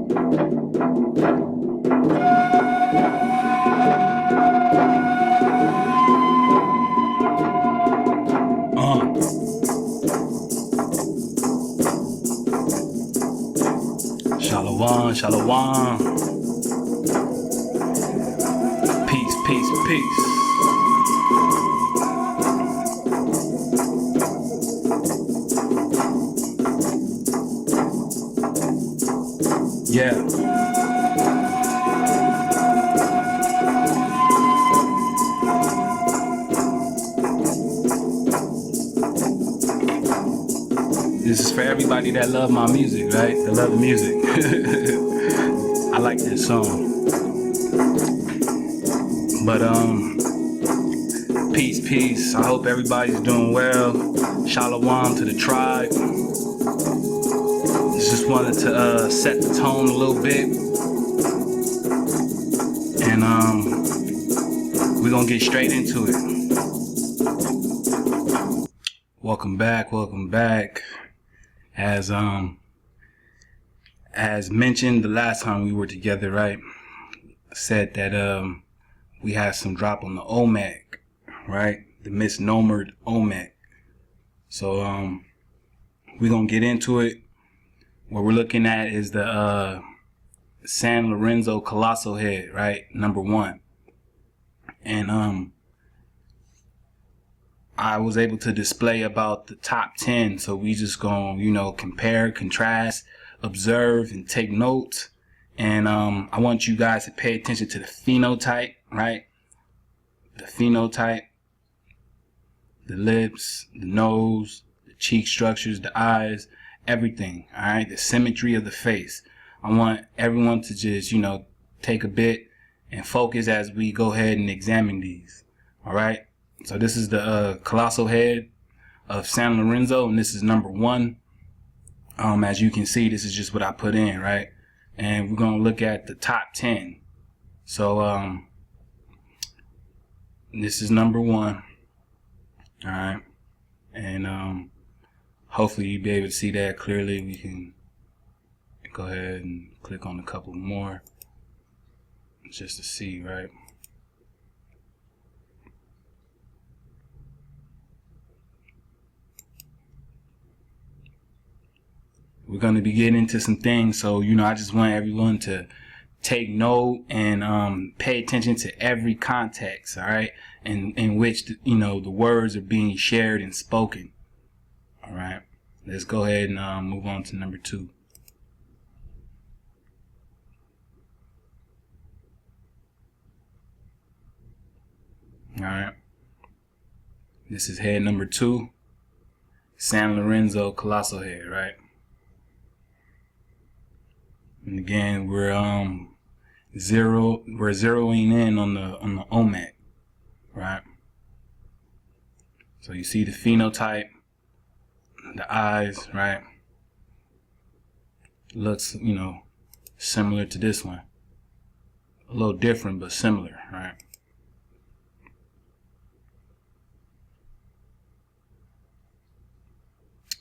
Shalom, shalom. Peace, peace, peace. Yeah. This is for everybody that love my music, right? That love the music. I like this song. But peace, peace. I hope everybody's doing well. Shalom to the tribe. Just wanted to set the tone a little bit. And we're gonna get straight into it. Welcome back, welcome back. As mentioned the last time we were together, right? I said that we had some drop on the Olmec, right? The misnomered Olmec. So we're gonna get into it. What we're looking at is the San Lorenzo Colossal Head, right? Number 1. And I was able to display about the top 10. So we just gonna, compare, contrast, observe, and take notes. And I want you guys to pay attention to the phenotype, right? The phenotype, the lips, the nose, the cheek structures, the eyes, everything, all right? The symmetry of the face. I want everyone to just, take a bit and focus as we go ahead and examine these, all right? So this is the colossal head of San Lorenzo, and this is number 1. As you can see, this is just what I put in, right? And we're gonna look at the top 10. So this is number 1, all right? And hopefully you'll be able to see that clearly. We can go ahead and click on a couple more just to see, right? We're going to be getting into some things, so I just want everyone to take note and pay attention to every context, all right, in which the words are being shared and spoken. All right, let's go ahead and move on to number 2. All right, this is head number 2, San Lorenzo Colossal Head, right? And again, we're zeroing in on the Olmec, right? So you see the phenotype, the eyes, right? Looks, similar to this one. A little different, but similar, right?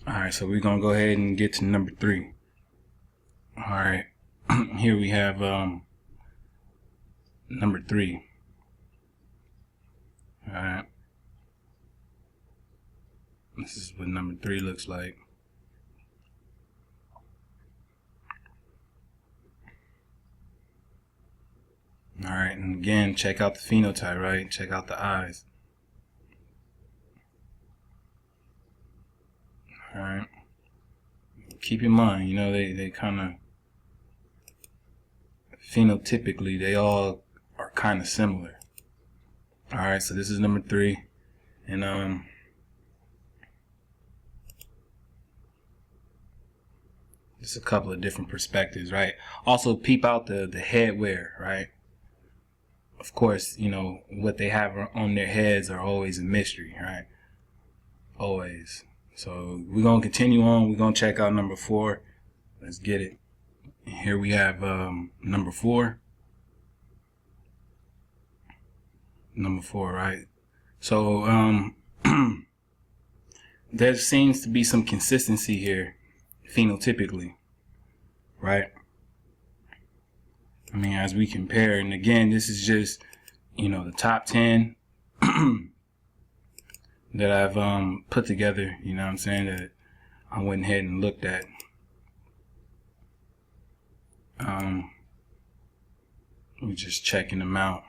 All right, so we're gonna go ahead and get to number 3. All right, here we have number 3. All right, this is what number 3 looks like. All right, and again, check out the phenotype, right? Check out the eyes. All right, keep in mind, they kind of phenotypically, they all are kind of similar. All right, so this is number 3, and just a couple of different perspectives, right? Also, peep out the headwear, right? Of course, what they have on their heads are always a mystery, right? Always. So we're gonna continue on. We're gonna check out number 4. Let's get it. Here we have number 4. Number 4, right? So there seems to be some consistency here phenotypically, right? I mean, as we compare, and again, this is just, you know, the top 10 that I've put together, you know what I'm saying, that I went ahead and looked at. We're just checking them out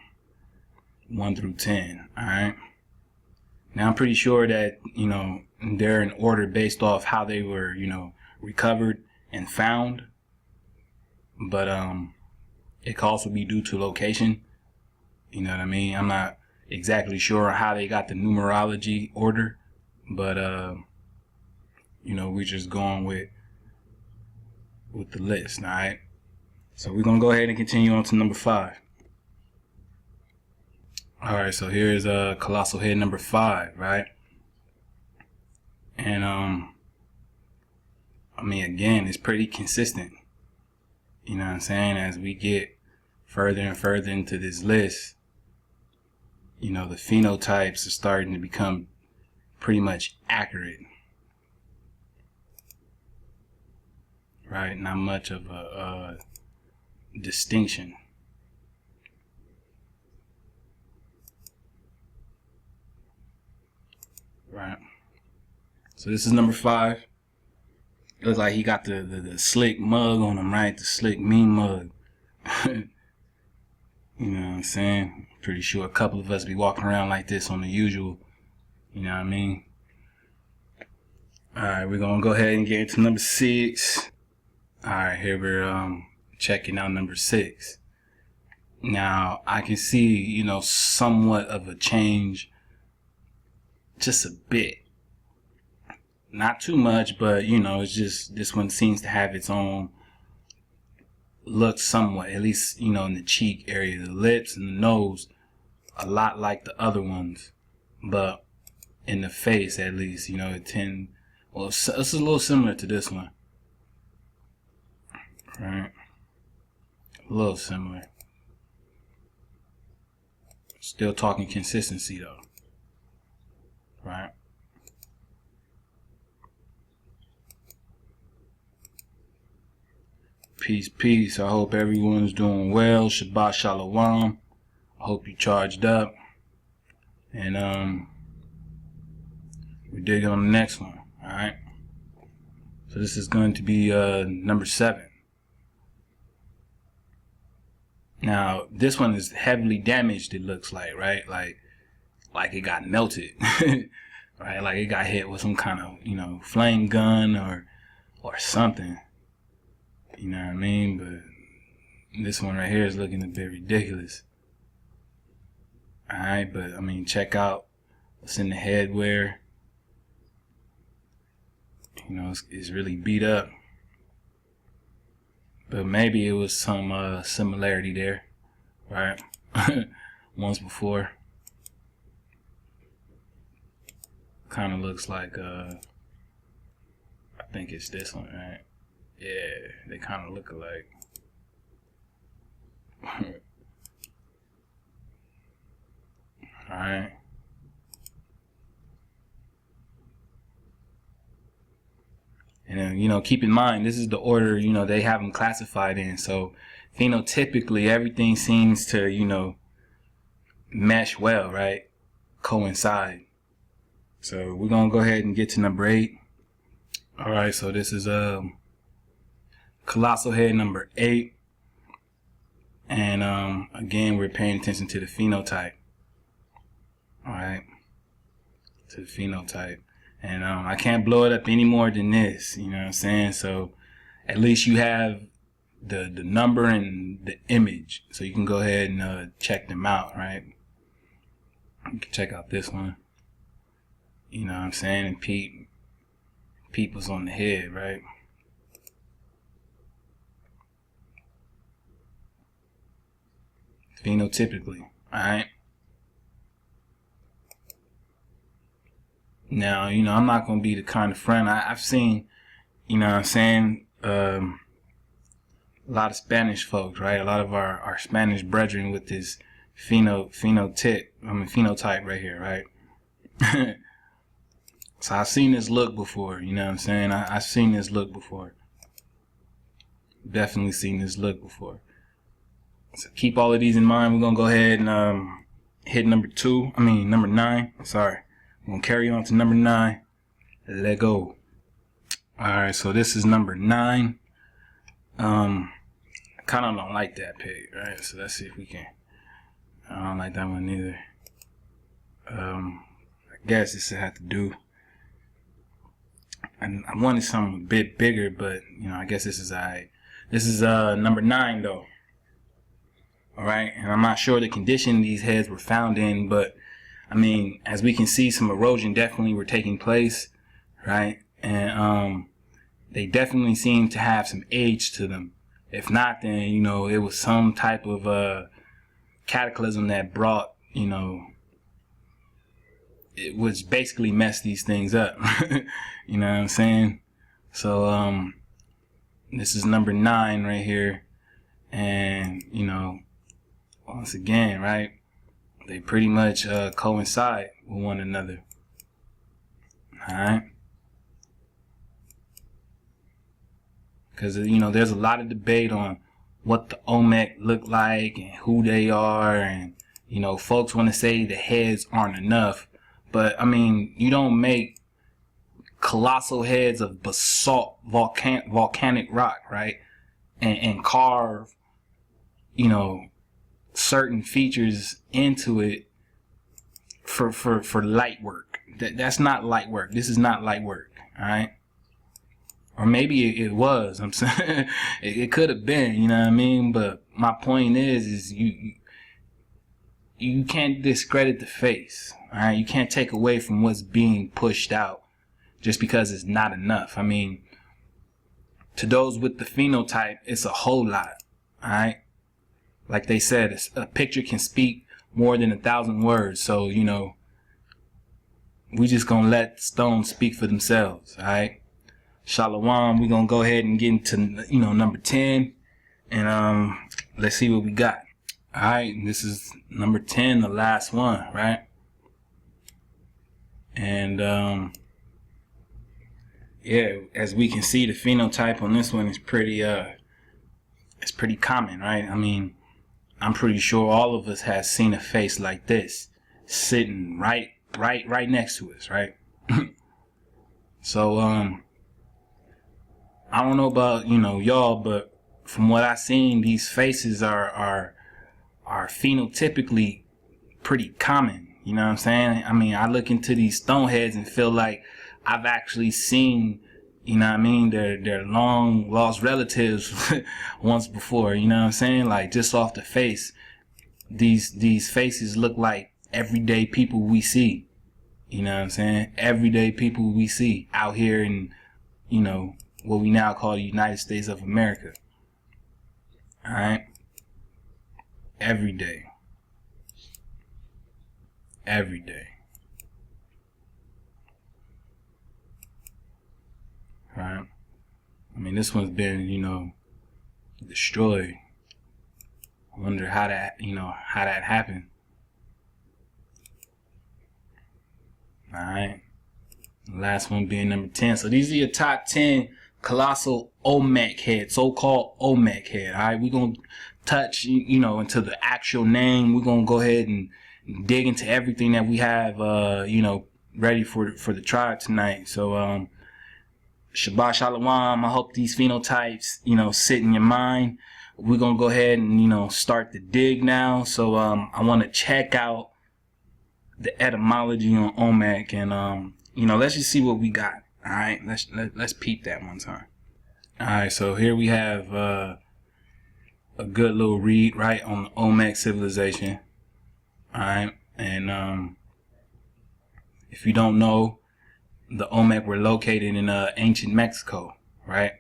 1 through 10. All right. Now I'm pretty sure that, you know, they're in order based off how they were, you know, recovered and found. But it could also be due to location. You know what I mean? I'm not exactly sure how they got the numerology order, but you know, we're just going with the list. All right. So we're gonna go ahead and continue on to number 5. All right, so here's colossal head number 5, right? And I mean, again, it's pretty consistent. You know what I'm saying? As we get further and further into this list, you know, the phenotypes are starting to become pretty much accurate. Right? Not much of a distinction. Right. So this is number 5. Looks like he got the slick mug on him, right? The slick mean mug. You know what I'm saying? Pretty sure a couple of us be walking around like this on the usual. You know what I mean? Alright, we're gonna go ahead and get into number 6. Alright, here we're checking out number 6. Now I can see, you know, somewhat of a change, just a bit. Not too much, but you know, it's just this one seems to have its own look somewhat, at least, you know, in the cheek area, the lips and the nose, a lot like the other ones, but in the face, at least, you know, it's a little similar to this one, right? A little similar. Still talking consistency though, right? Peace, peace. I hope everyone's doing well. Shabbat shalom. I hope you charged up. And we're digging on the next one. Alright. So this is going to be number 7. Now, this one is heavily damaged, it looks like, right? Like it got melted. Right? Like it got hit with some kind of, you know, flame gun or something. You know what I mean? But this one right here is looking a bit ridiculous. Alright, but I mean, check out what's in the headwear. You know, it's really beat up. But maybe it was some similarity there, right? Once before. Kind of looks like, I think it's this one, right? Yeah, they kind of look alike. Alright. And then, you know, keep in mind, this is the order, you know, they have them classified in. So, phenotypically, everything seems to, you know, mesh well, right? Coincide. So, we're going to go ahead and get to number 8. Alright, so this is, colossal head number 8, and again, we're paying attention to the phenotype. All right, to the phenotype, and I can't blow it up any more than this. You know what I'm saying? So at least you have the number and the image, so you can go ahead and check them out. Right? You can check out this one. You know what I'm saying? And Pete was on the head, right? Phenotypically, alright? Now, you know, I'm not going to be the kind of friend. I've seen, you know what I'm saying, a lot of Spanish folks, right? A lot of our Spanish brethren with this phenotype right here, right? So I've seen this look before, you know what I'm saying? I've seen this look before. Definitely seen this look before. So keep all of these in mind. We're gonna go ahead and hit number 9. Sorry. We're gonna carry on to number 9. Let go. Alright, so this is number 9. I kinda don't like that pig, right? So let's see if we can. I don't like that one either. I guess this will have to do. And I wanted something a bit bigger, but I guess this is alright. This is number 9 though. Alright, and I'm not sure the condition these heads were found in, but I mean, as we can see, some erosion definitely were taking place, right? And they definitely seem to have some age to them. If not, then it was some type of cataclysm that brought, it was basically messed these things up. You know what I'm saying? So this is number 9 right here, and once again, right, they pretty much coincide with one another. All right, because there's a lot of debate on what the Olmec look like and who they are, and folks want to say the heads aren't enough, but I mean, you don't make colossal heads of basalt volcanic rock, right, and carve certain features into it for light work. That's not light work. This is not light work. All right, or maybe it was. I'm saying it could have been. You know what I mean? But my point is you can't discredit the face. All right, you can't take away from what's being pushed out just because it's not enough. I mean, to those with the phenotype, it's a whole lot. All right. Like they said, a picture can speak more than 1,000 words. So, we just gonna let stones speak for themselves. All right. Shalom. We're gonna go ahead and get into, number 10. And let's see what we got. All right. This is number 10, the last one, right? And yeah, as we can see, the phenotype on this one is pretty common, right? I mean, I'm pretty sure all of us has seen a face like this sitting right next to us, right? So I don't know about y'all, but from what I've seen, these faces are phenotypically pretty common. You know what I'm saying? I mean, I look into these stone heads and feel like I've actually seen, their long lost relatives once before. You know what I'm saying? Like, just off the face, these faces look like everyday people we see. You know what I'm saying? Everyday people we see out here in, what we now call the United States of America. All right? Every day. Every day. Right? I mean, this one's been, destroyed. I wonder how that happened. All right. Last one being number 10. So these are your top 10 colossal Olmec head, so-called Olmec head. All right. We're going to touch, into the actual name. We're going to go ahead and dig into everything that we have, ready for the tribe tonight. So, Shabbat Shalom. I hope these phenotypes, sit in your mind. We're going to go ahead and, start the dig now. So, I want to check out the etymology on Olmec, and, let's just see what we got. All right. Let's peep that one time. All right. So here we have, a good little read, right, on the Olmec civilization. All right. And, if you don't know, the Olmec were located in ancient Mexico, right?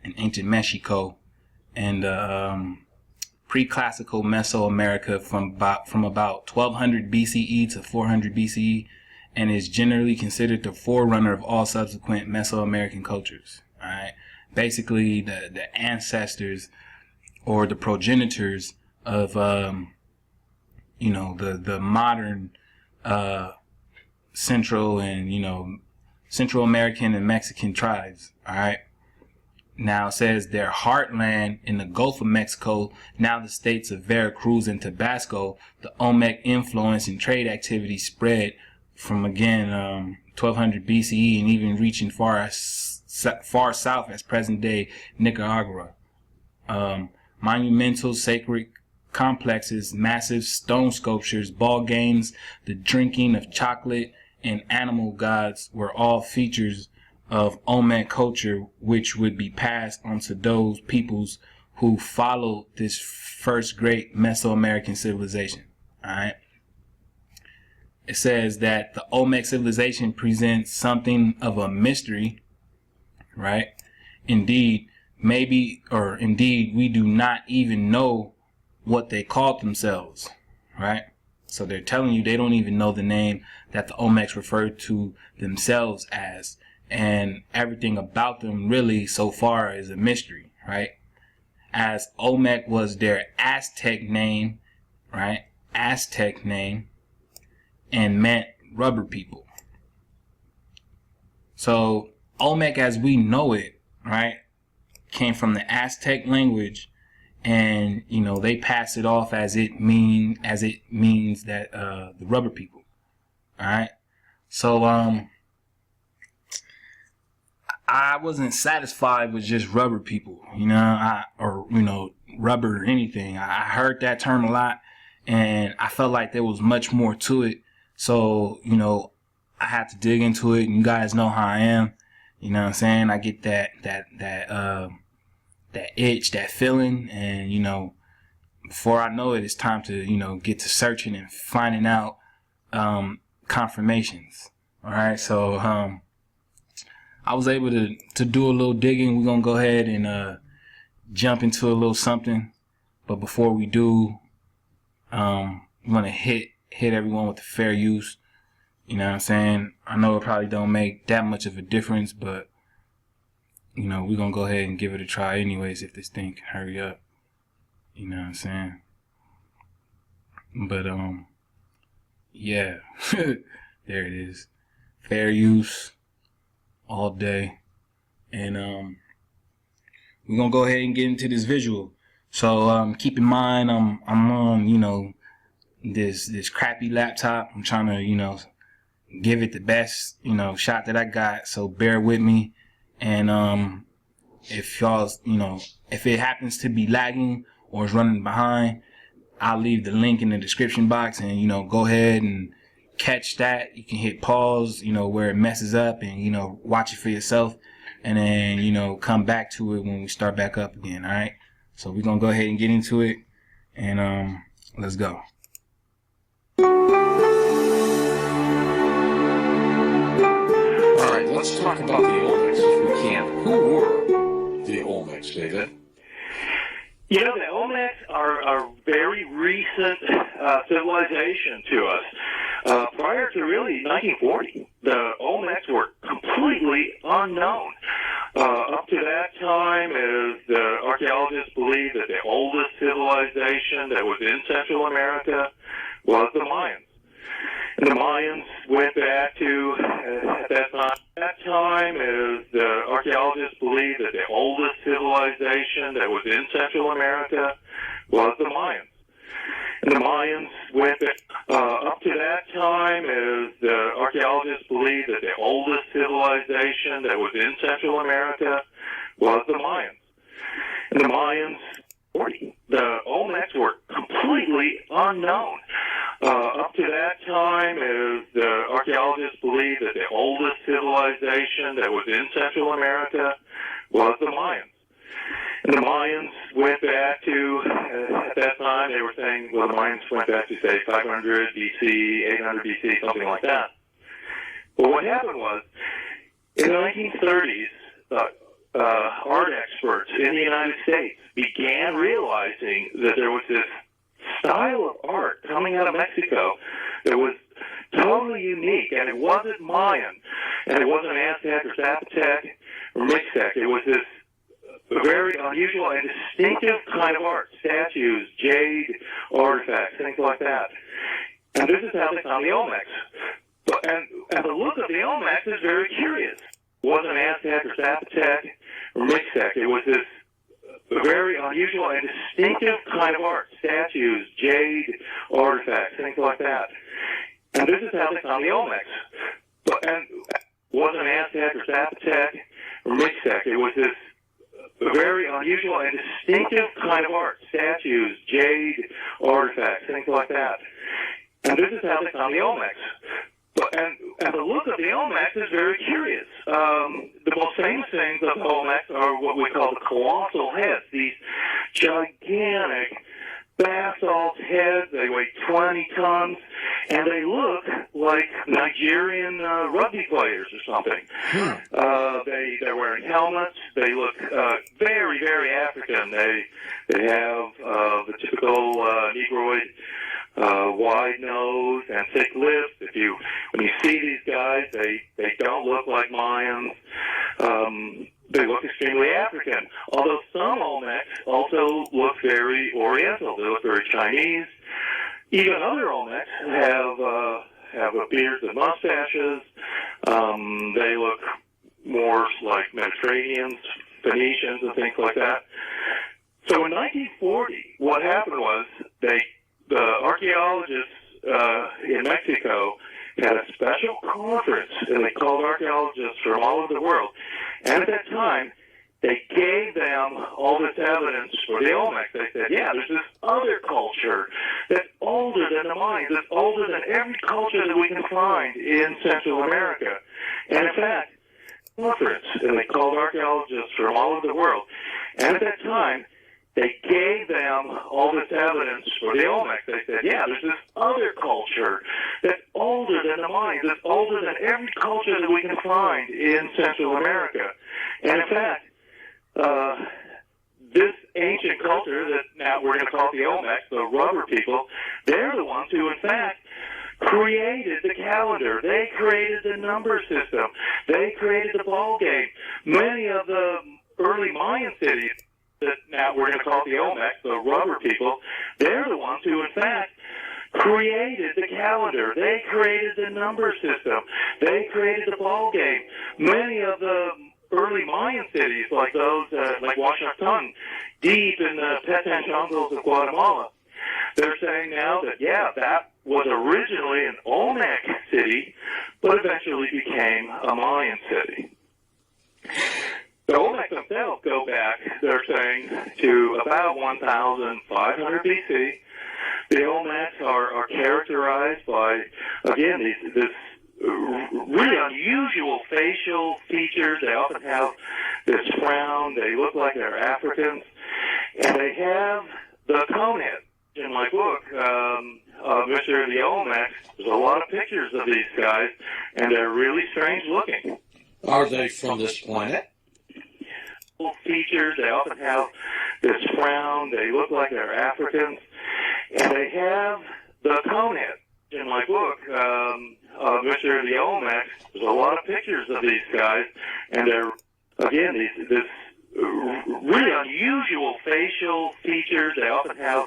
In ancient Mexico, and pre-classical Mesoamerica from about 1200 BCE to 400 BCE, and is generally considered the forerunner of all subsequent Mesoamerican cultures. All right, basically the ancestors or the progenitors of the modern Central and Central American and Mexican tribes. All right. Now it says their heartland in the Gulf of Mexico, now the states of Veracruz and Tabasco, the Olmec influence and trade activity spread from, again, 1200 BCE and even reaching far south as present-day Nicaragua. Monumental sacred complexes, massive stone sculptures, ball games, the drinking of chocolate, and animal gods were all features of Olmec culture, which would be passed on to those peoples who followed this first great Mesoamerican civilization. All right. It says that the Olmec civilization presents something of a mystery, right? Indeed, we do not even know what they called themselves, right? So they're telling you they don't even know the name that the Olmecs referred to themselves as. And everything about them really so far is a mystery, right? As Olmec was their Aztec name, right? Aztec name, and meant rubber people. So Olmec as we know it, right, came from the Aztec language, and they pass it off as it means that the rubber people. All right. So I wasn't satisfied with just rubber people, rubber or anything. I heard that term a lot, and I felt like there was much more to it. So, I had to dig into it, and you guys know how I am. You know what I'm saying? I get that itch, that feeling, and, before I know it, it's time to, get to searching and finding out confirmations. All right. So, I was able to do a little digging. We're going to go ahead and jump into a little something. But before we do, we want to hit everyone with the fair use. You know what I'm saying? I know it probably don't make that much of a difference, but, we're going to go ahead and give it a try anyways if this thing can hurry up. You know what I'm saying? But, yeah, there it is. Fair use. All day. And we're gonna go ahead and get into this visual. So keep in mind I'm on this crappy laptop. I'm trying to give it the best shot that I got, so bear with me. And if y'all if it happens to be lagging or is running behind, I'll leave the link in the description box, and go ahead and catch that. You can hit pause, where it messes up, and watch it for yourself, and then come back to it when we start back up again. All right. So we're gonna go ahead and get into it, and let's go. All right, let's talk about the Olmecs if we can. Who were the Olmecs, David? The Olmecs are a very recent civilization to us. Prior to really 1940, the Olmecs were completely unknown. Up to that time, as the archaeologists believe that the oldest civilization that was in Central America was the Mayans. And the Mayans went back to, at that time, as the archaeologists believe that the oldest civilization that was in Central America was the Mayans. And the Mayans went back, up to that time, as the archaeologists believe that the oldest civilization that was in Central America was the Mayans. And the Mayans, the Olmecs were completely unknown. Up to that time, as the archaeologists believe that the oldest civilization that was in Central America was the Mayans. And the Mayans went back to, at that time, they were saying, well, the Mayans went back to, say, 500 BC, 800 BC, something like that. But what happened was, in the 1930s, art experts in the United States began realizing that there was this style of art coming out of Mexico that was totally unique, and it wasn't Mayan, and it wasn't Aztec or Zapotec or Mixtec. It was this very unusual and distinctive kind of art, statues, jade artifacts, things like that. And this is how they found the Olmecs. And the look of the Olmecs is very curious. It wasn't Aztec or Zapotec Mixtec. It was this very unusual and distinctive kind of art, statues, jade artifacts, things like that. And this is how they found the Olmecs. And it wasn't Aztec or Zapotec or Mixtec. It was this very unusual and distinctive kind of art, statues, jade artifacts, things like that. And this is how they found the Olmecs. And the look of the Olmecs is very curious. The most famous things of the Olmecs are what we call the colossal heads, these gigantic basalt heads. They weigh 20 tons, and they look like Nigerian rugby players or something. They're wearing helmets. They look very, very African. They have the typical Negroid wide nose and thick lips. When you see these guys, they don't look like Mayans. They look extremely African. Although some Olmecs also look very Oriental. They look very Chinese. Even other Olmecs have beards and mustaches. They look more like Mediterraneans, Phoenicians, and things like that. So in 1940, what happened was the archaeologists in Mexico had a special conference, and they called archaeologists from all over the world. And at that time, they gave them all this evidence for the Olmecs. They said, yeah, there's this other culture that's older than the Mayans, that's older than every culture that we can find in Central America. And in fact, conference, and they called archaeologists from all over the world. And at that time, they gave them all this evidence for the Olmecs. They said, yeah, there's this other culture that's older than the Mayans, that's older than every culture that we can find in Central America. And in fact, this ancient culture that now we're going to call the Olmecs, the rubber people, they're the ones who, in fact, created the calendar. They created the number system. They created the ball game. Many of the early Mayan cities that now we're going to call the Olmecs, the rubber people, they're the ones who, in fact, created the calendar. They created the number system. They created the ball game. Many of the early Mayan cities, like those, like Washington, deep in the Petan jungles of Guatemala, they're saying now that, yeah, that was originally an Olmec city, but eventually became a Mayan city. The Olmecs themselves go back, they're saying, to about 1,500 BC. The Olmecs are characterized by, again, this really unusual facial features. They often have this frown. They look like they're Africans. And they have the cone head. In my book, Mystery of the Olmecs, there's a lot of pictures of these guys, and they're really strange looking. Are they from this planet? Features. They often have this frown. They look like they're Africans. And they have the cone head. In my book, Mystery of the Olmecs, there's a lot of pictures of these guys, and they're, again, this really unusual facial features. They often have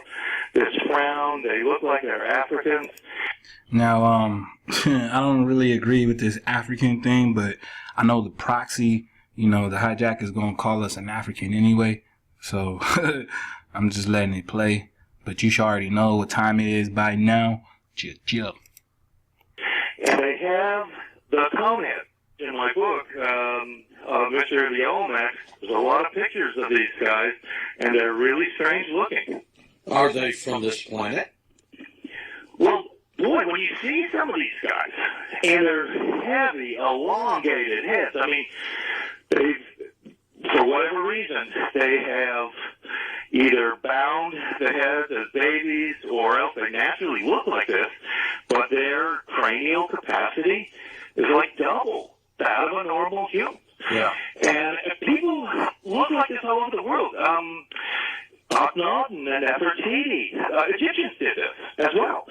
this frown. They look like they're Africans. Now, I don't really agree with this African thing, but I know the proxy, the hijacker is going to call us an African anyway. So I'm just letting it play. But you should already know what time it is by now. Chill. And they have the cone head. In my book, Mystery of the Olmecs, there's a lot of pictures of these guys, and they're really strange looking. Are they from this planet? Well, boy, when you see some of these guys, and they're heavy, elongated heads, I mean, for whatever reason, they have either bound the heads as babies, or else they naturally look like this, but their cranial capacity is like double that of a normal human. Yeah. And people look like this all over the world. Akhenaten and Nefertiti, Egyptians did this as well.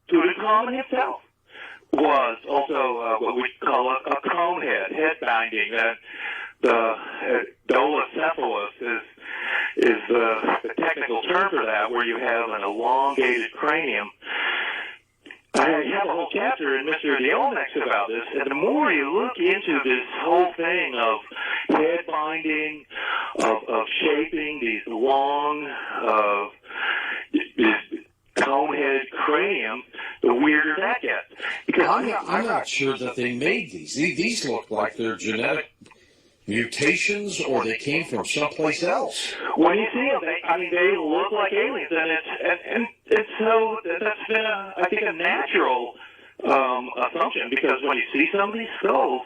Tutankhamun himself was also what we call a cone head binding. That the dolicephalus is the technical term for that, where you have an elongated cranium. I have a whole chapter in Mr. the Olmec about this, and the more you look into this whole thing of head binding, of shaping these long, cone-headed cranium, the weirder that gets. Because I'm not sure that they made these. These look like they're genetic mutations, or they came from someplace else. When you see them, they look like aliens, and it's so that's been I think a natural assumption, because when you see some of these skulls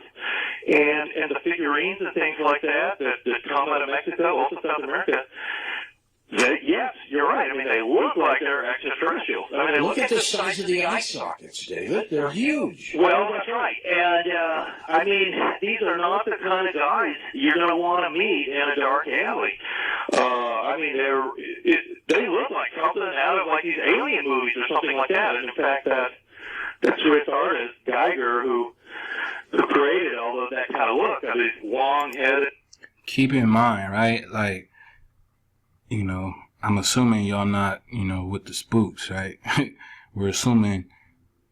and the figurines and things like that come out of Mexico, also South America. Yes, you're right. They look like they're extraterrestrials. They Look at the size of the eye sockets, David. They're huge. Well, that's right. And, these are not the kind of guys you're going to want to meet in a dark alley. They look like something out of, these alien movies or something like that. And, in fact, that Swiss artist, Geiger, who created all of that kind of look, these long-headed... Keep in mind, right, I'm assuming y'all not, with the spooks, right? We're assuming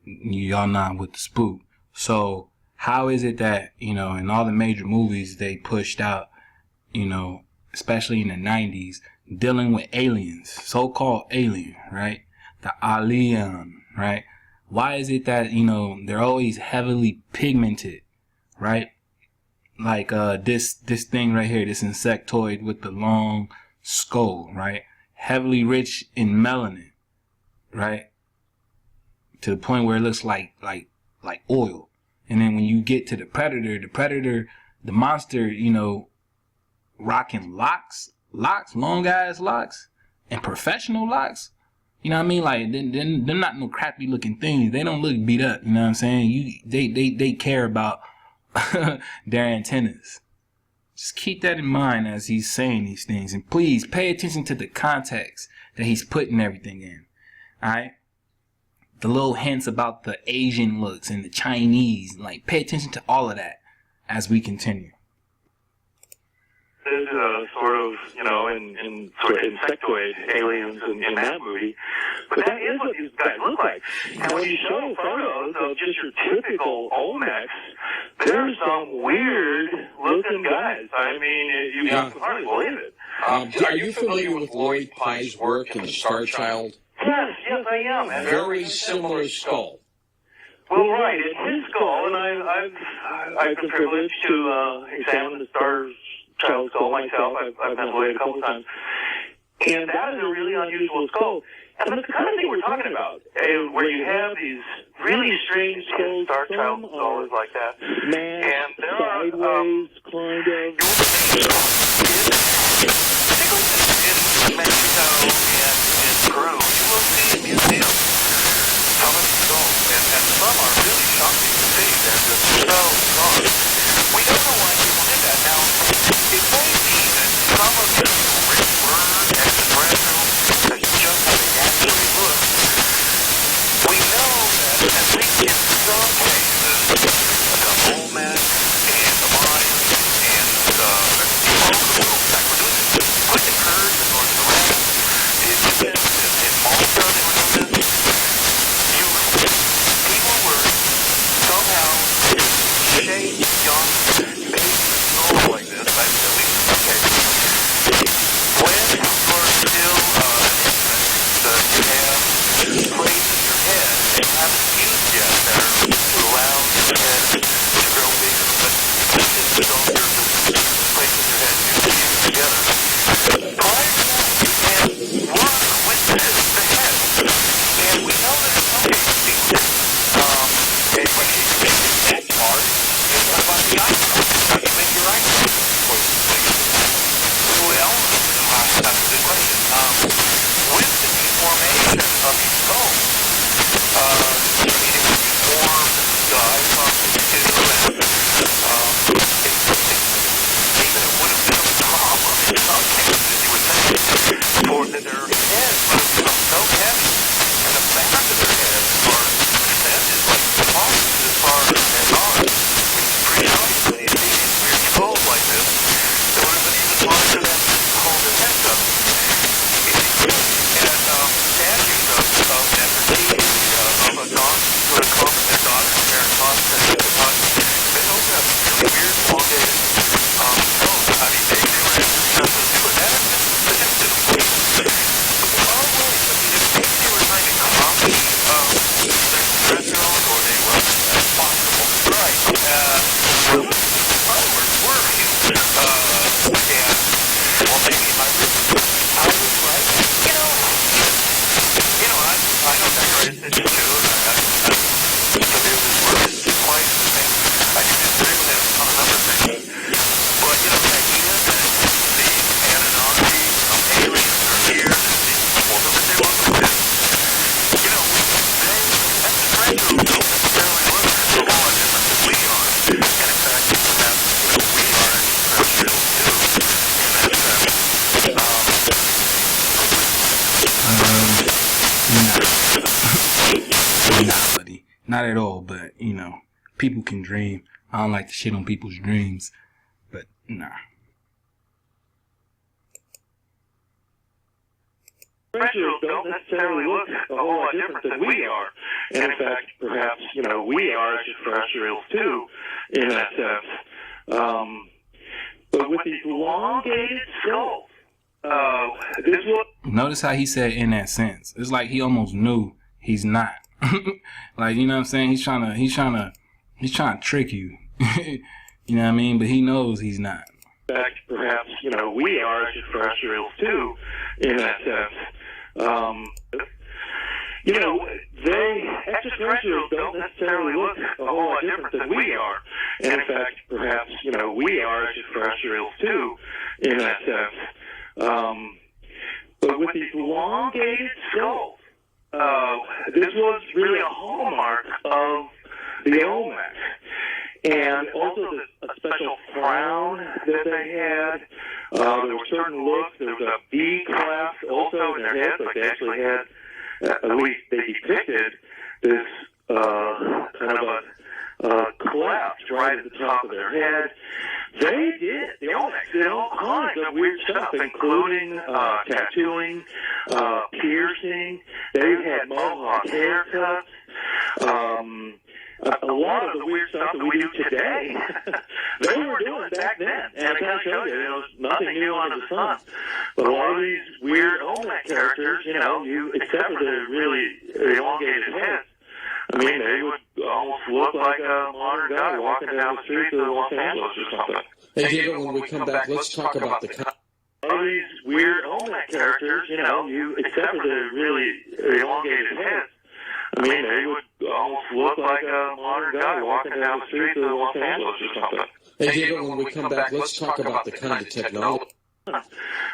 y'all not with the spook. So how is it that, in all the major movies they pushed out, especially in the 90s, dealing with aliens, so-called alien, right? The alien, right? Why is it that, they're always heavily pigmented, right? Like this thing right here, this insectoid with the long skull, right? Heavily rich in melanin, right? To the point where it looks like oil. And then when you get to the predator, the monster, rocking locks, long ass locks, and professional locks. You know what I mean? Like, they're not no crappy looking things. They don't look beat up. You know what I'm saying? They care about their antennas. Just keep that in mind as he's saying these things. And please pay attention to the context that he's putting everything in. Alright? The little hints about the Asian looks and the Chinese. Pay attention to all of that as we continue. There's sort of, insectoid aliens in that movie. But that is what these guys look like. And when you show photos of just your typical Olmecs, there's some weird-looking guys. You can hardly believe it. Are you familiar with Lloyd Pye's work in The Star Child? Yes, I am. And Very similar skull. Well, right, it's his skull, and I've been privileged to examine the Star Child skull myself. I've met Lloyd a couple times. And that is a really unusual skull. And that's the kind of thing we're talking about, where you have these really strange skulls. Star Child skull is like that. And there are, sideways, kind of. In Mexico and in Peru, you will see in museums some of these skulls, and some are really shocking to see. They're just so strong. We don't know why people did that. Now, it may be that some of these rich word extraterrestrials that just how they naturally look. We know that, at least in some cases, the Olmec and the Mayans and the Olmec, like we're doing, put the curves in North Korea, attention to it. I studied his work twice, I think. I do disagree with him on a number of things. But, the idea that the Anunnaki aliens are here, or that they look like this, extraterrestrials don't necessarily look a whole lot different than we are. And in fact, perhaps, we are extraterrestrials too, in that sense. Nah, buddy. Not at all, but, people can dream. I don't like to shit on people's dreams, but nah. Extraterrestrials don't necessarily look a whole lot different than we are. And in fact, perhaps, we are extraterrestrials too, in that sense. But with these elongated skulls, this was... Notice how he said in that sense. It's like he almost knew he's not. Like, you know what I'm saying? He's trying to trick you. You know what I mean? But he knows he's not. In fact, perhaps, we are extraterrestrials too, in that sense. Extraterrestrials don't necessarily look a whole lot different than we are. And in fact, perhaps, we are extraterrestrials too, in that sense. But with these elongated skulls, this was really a hallmark of the Olmec. And also a special frown that they had. There were certain looks. There was a V cleft also in their heads. Like they actually had, at least they depicted this kind of a cleft right at the top of their head. They did. The Olmecs did all kinds of weird stuff, including tattooing, piercing. They had mohawk haircuts. A lot of the weird stuff that we do today, they were doing back then. And I kind of showed you, there's nothing new under the sun. But a lot of these weird Olmec characters, except for the really elongated heads, I mean, they would almost look like a modern guy walking down the streets of Los Angeles or something. Hey, David, when we come back, let's talk about the... All these weird Olmec characters, except for the really elongated heads, I mean, they would almost look like a modern guy walking down the streets of Los Angeles or something. Hey, David, when we come back, let's talk about the kind of technology. But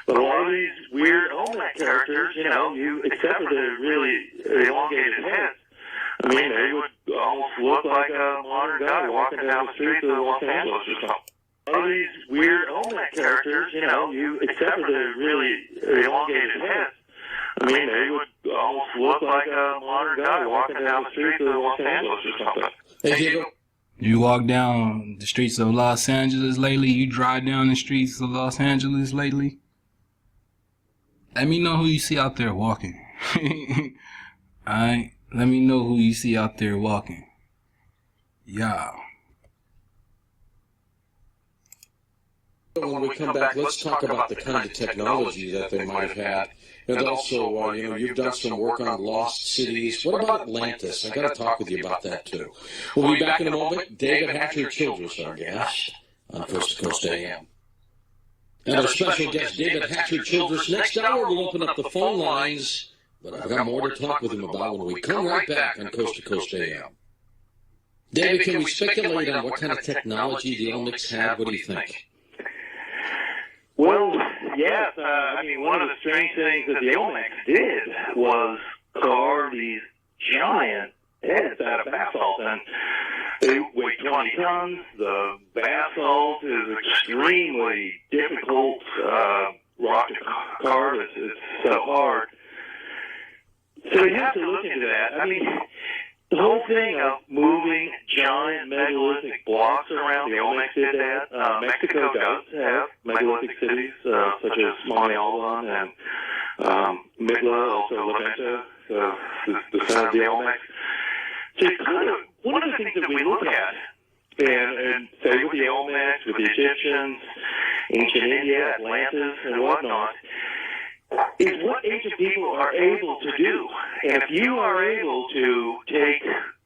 a lot of these weird Olmec characters, except for the really elongated heads, I mean, they would almost look like a modern guy walking down the streets of Los Angeles or something. All these weird Olmec characters, except for the really elongated heads, I mean, they would almost look like a modern guy walking down the streets of Los Angeles or something. Hey, David. You walk down the streets of Los Angeles lately? You drive down the streets of Los Angeles lately? Let me know who you see out there walking. Alright? Let me know who you see out there walking. Yeah. When we come back, let's talk about the kind of technology that they might have had. And also, you've done some work on lost cities. What about Atlantis? I've got to talk with you about that, too. We'll be back in a moment. David Hatcher-Childress, our guest on Coast to Coast AM. And our special guest, David Hatcher-Childress. Next hour, we'll open up the phone lines, but I've got more to talk with him about when we come right back on Coast to Coast AM. David, can we speculate on what kind of technology the Olmecs had? What do you think? Well, yes. I mean, one of the strange things that the Olmecs did was carve these giant heads out of basalt, and they weigh 20 tons. The basalt is extremely difficult rock to carve. It's so hard. So you have to look into that. I mean, the whole thing of moving giant megalithic blocks around, the Olmecs did that. Mexico does have megalithic cities, such as Monte Alban and Migla, also Levanta, the son of the Olmecs. So kind of, one of the things that we look at, and say with the Olmecs, with the Egyptians, ancient India, Atlantis, and whatnot, is what ancient people are able to do. And if you are able to take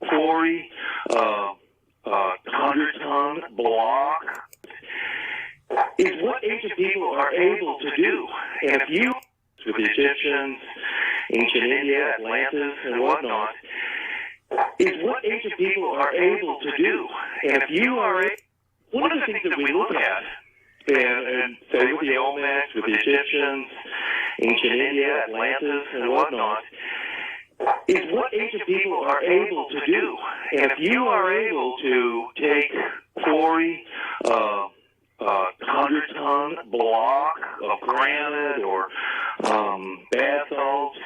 quarry, 100-ton block, is what ancient people are able to do. And if you, with the Egyptians, ancient India, Atlantis, and whatnot, is what ancient people are able to do. And if you are one of the things that we look at, and say with the Olmecs, with the Egyptians, ancient India, Atlantis, and whatnot, is what ancient people are able to do. And if you are able to take quarry, 100-ton block of granite or basalt,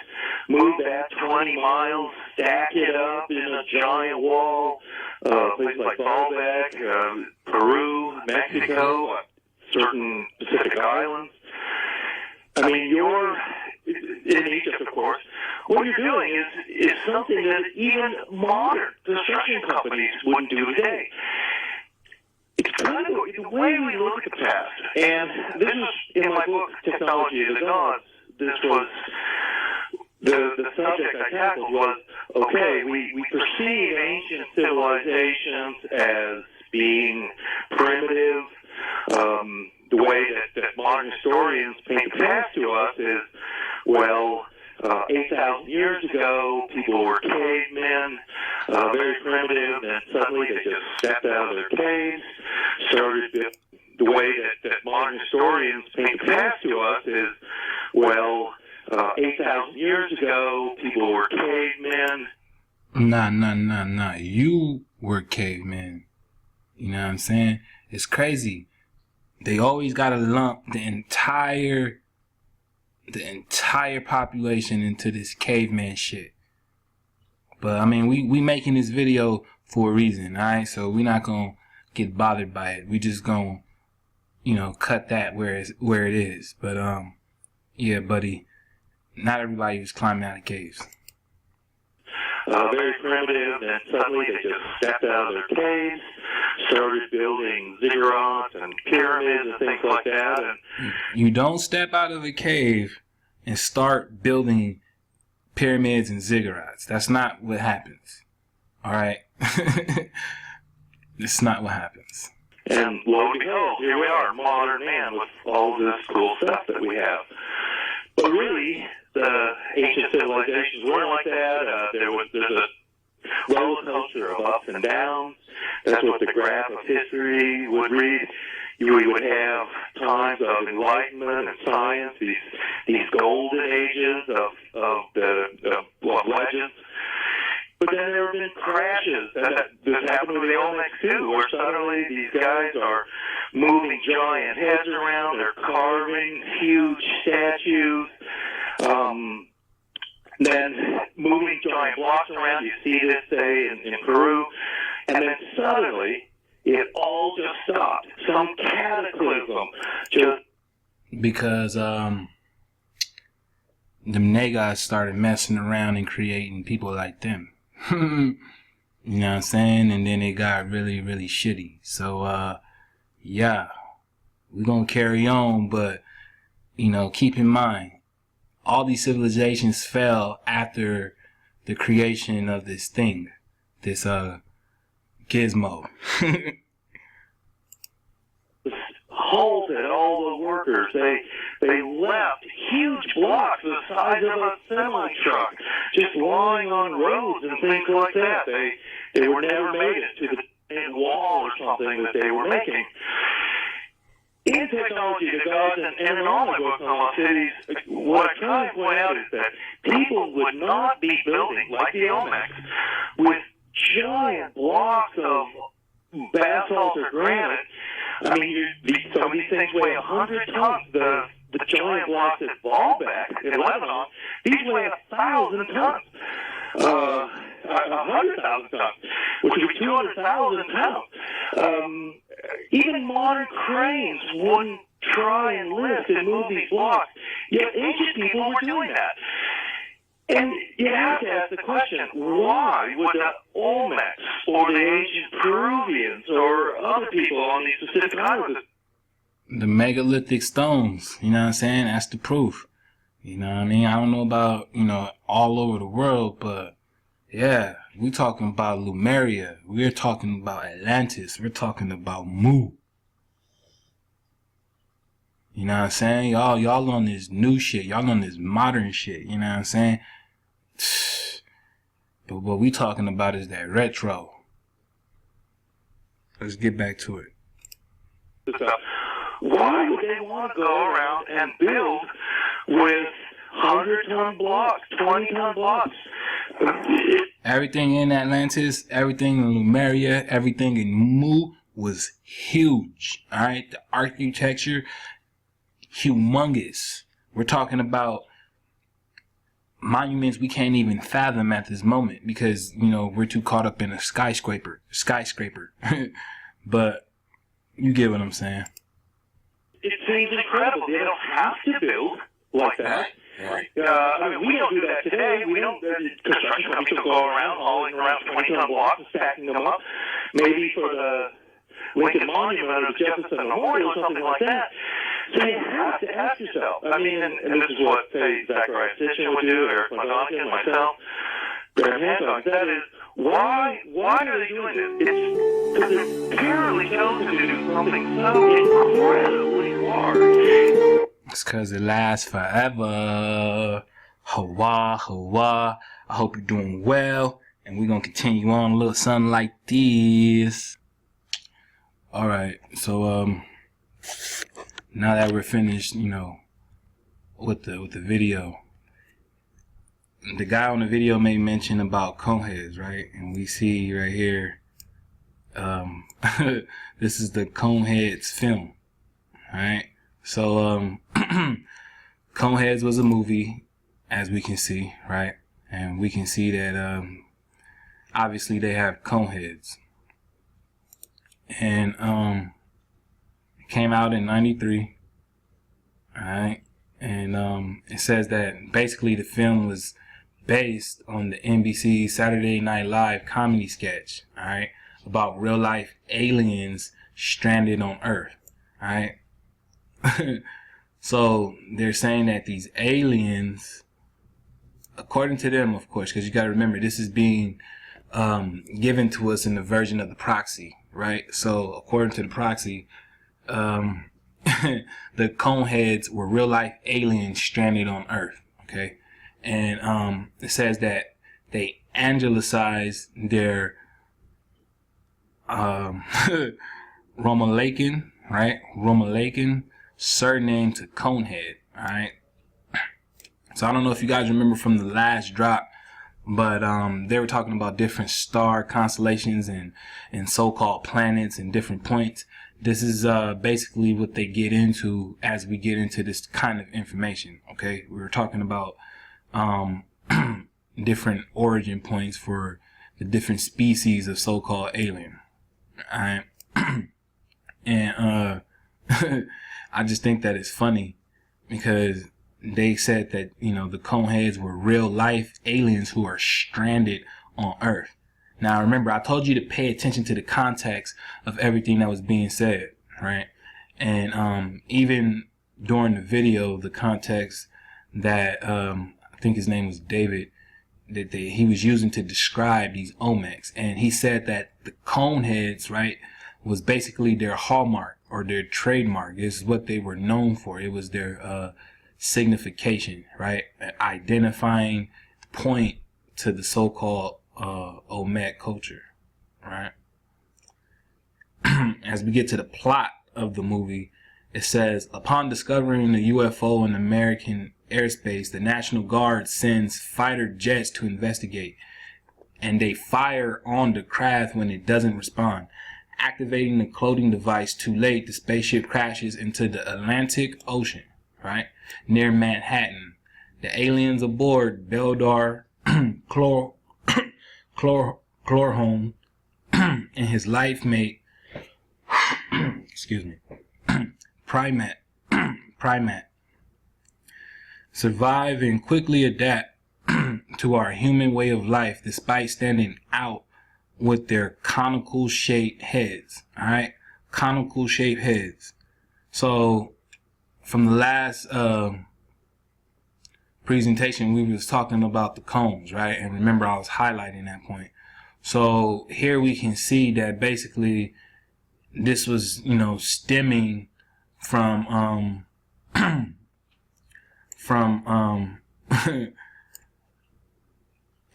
move that 20 miles, stack it up in a giant wall, places like Baalbek, Peru, Mexico, certain Pacific islands. I mean, you're in Egypt, of course. What you're doing is something that even modern construction companies wouldn't do today. It's kind of the way we look at the past. And this is in my book, Technology of the Gods. This was the subject I tackled was, okay, we perceive ancient civilizations as being primitive. The way that modern historians paint the past to us is, well, 8,000 years ago, people were cavemen, very primitive, and suddenly they just stepped out of their caves, started the way that modern historians paint the past to us is, well, 8,000 years ago, people were cavemen. Nah. You were cavemen. You know what I'm saying? It's crazy. They always gotta lump the entire population into this caveman shit. But I mean, we making this video for a reason, alright? So we're not gonna get bothered by it. We just gonna, cut that where it is. But yeah, buddy, not everybody was climbing out of caves. Very primitive, and suddenly they just stepped out of their caves, started building ziggurats and pyramids and things like that. And you don't step out of a cave and start building pyramids and ziggurats. That's not what happens. All right? It's not what happens. And lo and behold, here we are, modern man, with all this cool stuff that we have. But really, the ancient civilizations weren't like that. There's a roller coaster of ups and downs. That's what the graph of history would read. You would have times of enlightenment and science, these golden ages of legends. But then there have been crashes. This happened with the Olmecs too, where suddenly these guys are moving giant heads around. They're carving huge statues. Then moving giant blocks around. You see this, say, in Peru. And then suddenly, it all just stopped. Some cataclysm just... Because, the niggas started messing around and creating people like them. You know what I'm saying? And then it got really, really shitty. So, yeah, we're gonna carry on, but, keep in mind, all these civilizations fell after the creation of this thing, this gizmo. Halted all the workers. They left huge blocks the size of a semi-truck just lying on roads and things like that. They were never made it to the wall or something that they were making. In Technology of the Gods and in all my books on lost cities, what I try to point out is that people would not be building, like the Olmecs, with giant blocks of basalt or granite. I mean, some of these things weigh 100 tons. The giant blocks at Baalbek in Lebanon, these weigh 1,000 tons. 100,000 tons, which would be 200,000 pounds. Even modern cranes wouldn't try and lift and move these blocks, yet ancient people were doing that. And you have to ask the question, why would the Olmecs or the ancient Peruvians or other people on these Pacific islands? The megalithic stones, you know what I'm saying? That's the proof. You know what I mean? I don't know about, all over the world, but yeah, we're talking about Lemuria. We're talking about Atlantis. We're talking about Mu. You know what I'm saying? Y'all on this new shit. Y'all on this modern shit. You know what I'm saying? But what we talking about is that retro. Let's get back to it. Why would they want to go around and build with 100-ton blocks, 20-ton blocks? Everything in Atlantis, everything in Lemuria, everything in Mu was huge. All right, the architecture, humongous. We're talking about monuments we can't even fathom at this moment because, you know, we're too caught up in a skyscraper. But you get what I'm saying. It seems incredible. They don't have to build like that. Right. I mean, we don't do that today. We don't. Construction companies will go around hauling around 20-ton blocks and stacking them up, maybe for the Lincoln Monument or the Jefferson Memorial or something like that. So you have to ask yourself. I mean, and this is what, say, Zachariah Sitchin would do, Eric McGonigan, myself, Graham Hancock. That is, why are they doing this? It's because they're purely chosen to do something so incredibly hard. It's because it lasts forever. Hawa. I hope you're doing well. And we're going to continue on a little something like this. Alright, so now that we're finished, you know, with the video, the guy on the video made mention about coneheads, right? And we see right here, this is the Coneheads film, alright? So Coneheads was a movie, as we can see, right? And we can see that obviously they have coneheads. And it came out in '93. Alright. And it says that basically the film was based on the NBC Saturday Night Live comedy sketch, alright, about real life aliens stranded on Earth. Alright. So they're saying that these aliens, according to them, of course, because you got to remember this is being given to us in the version of the proxy, right? So according to the proxy, the coneheads were real life aliens stranded on Earth, okay? And it says that they angelicized their Romulacan, right? Romulacan surname to Conehead, alright? So I don't know if you guys remember from the last drop, but they were talking about different star constellations and so-called planets and different points. This is basically what they get into as we get into this kind of information, okay? We were talking about different origin points for the different species of so-called alien, alright? And I just think that it's funny because they said that, you know, the coneheads were real life aliens who are stranded on Earth. Now, remember, I told you to pay attention to the context of everything that was being said, right? And even during the video, the context that I think his name was David, that he was using to describe these Olmecs. And he said that the coneheads, right, was basically their hallmark or their trademark. This is what they were known for. It was their signification, right? An identifying point to the so-called Olmec culture, right? As we get to the plot of the movie, it says, upon discovering the UFO in American airspace, the National Guard sends fighter jets to investigate, and they fire on the craft when it doesn't respond. Activating the clothing device too late, the spaceship crashes into the Atlantic Ocean, right, near Manhattan. The aliens aboard, Beldar Chlorholm and his life mate, excuse me, Primat, survive and quickly adapt to our human way of life despite standing out with their conical shaped heads. Alright? Conical shaped heads. So from the last presentation, we was talking about the cones, right? And remember, I was highlighting that point. So here we can see that basically this was, you know, stemming from from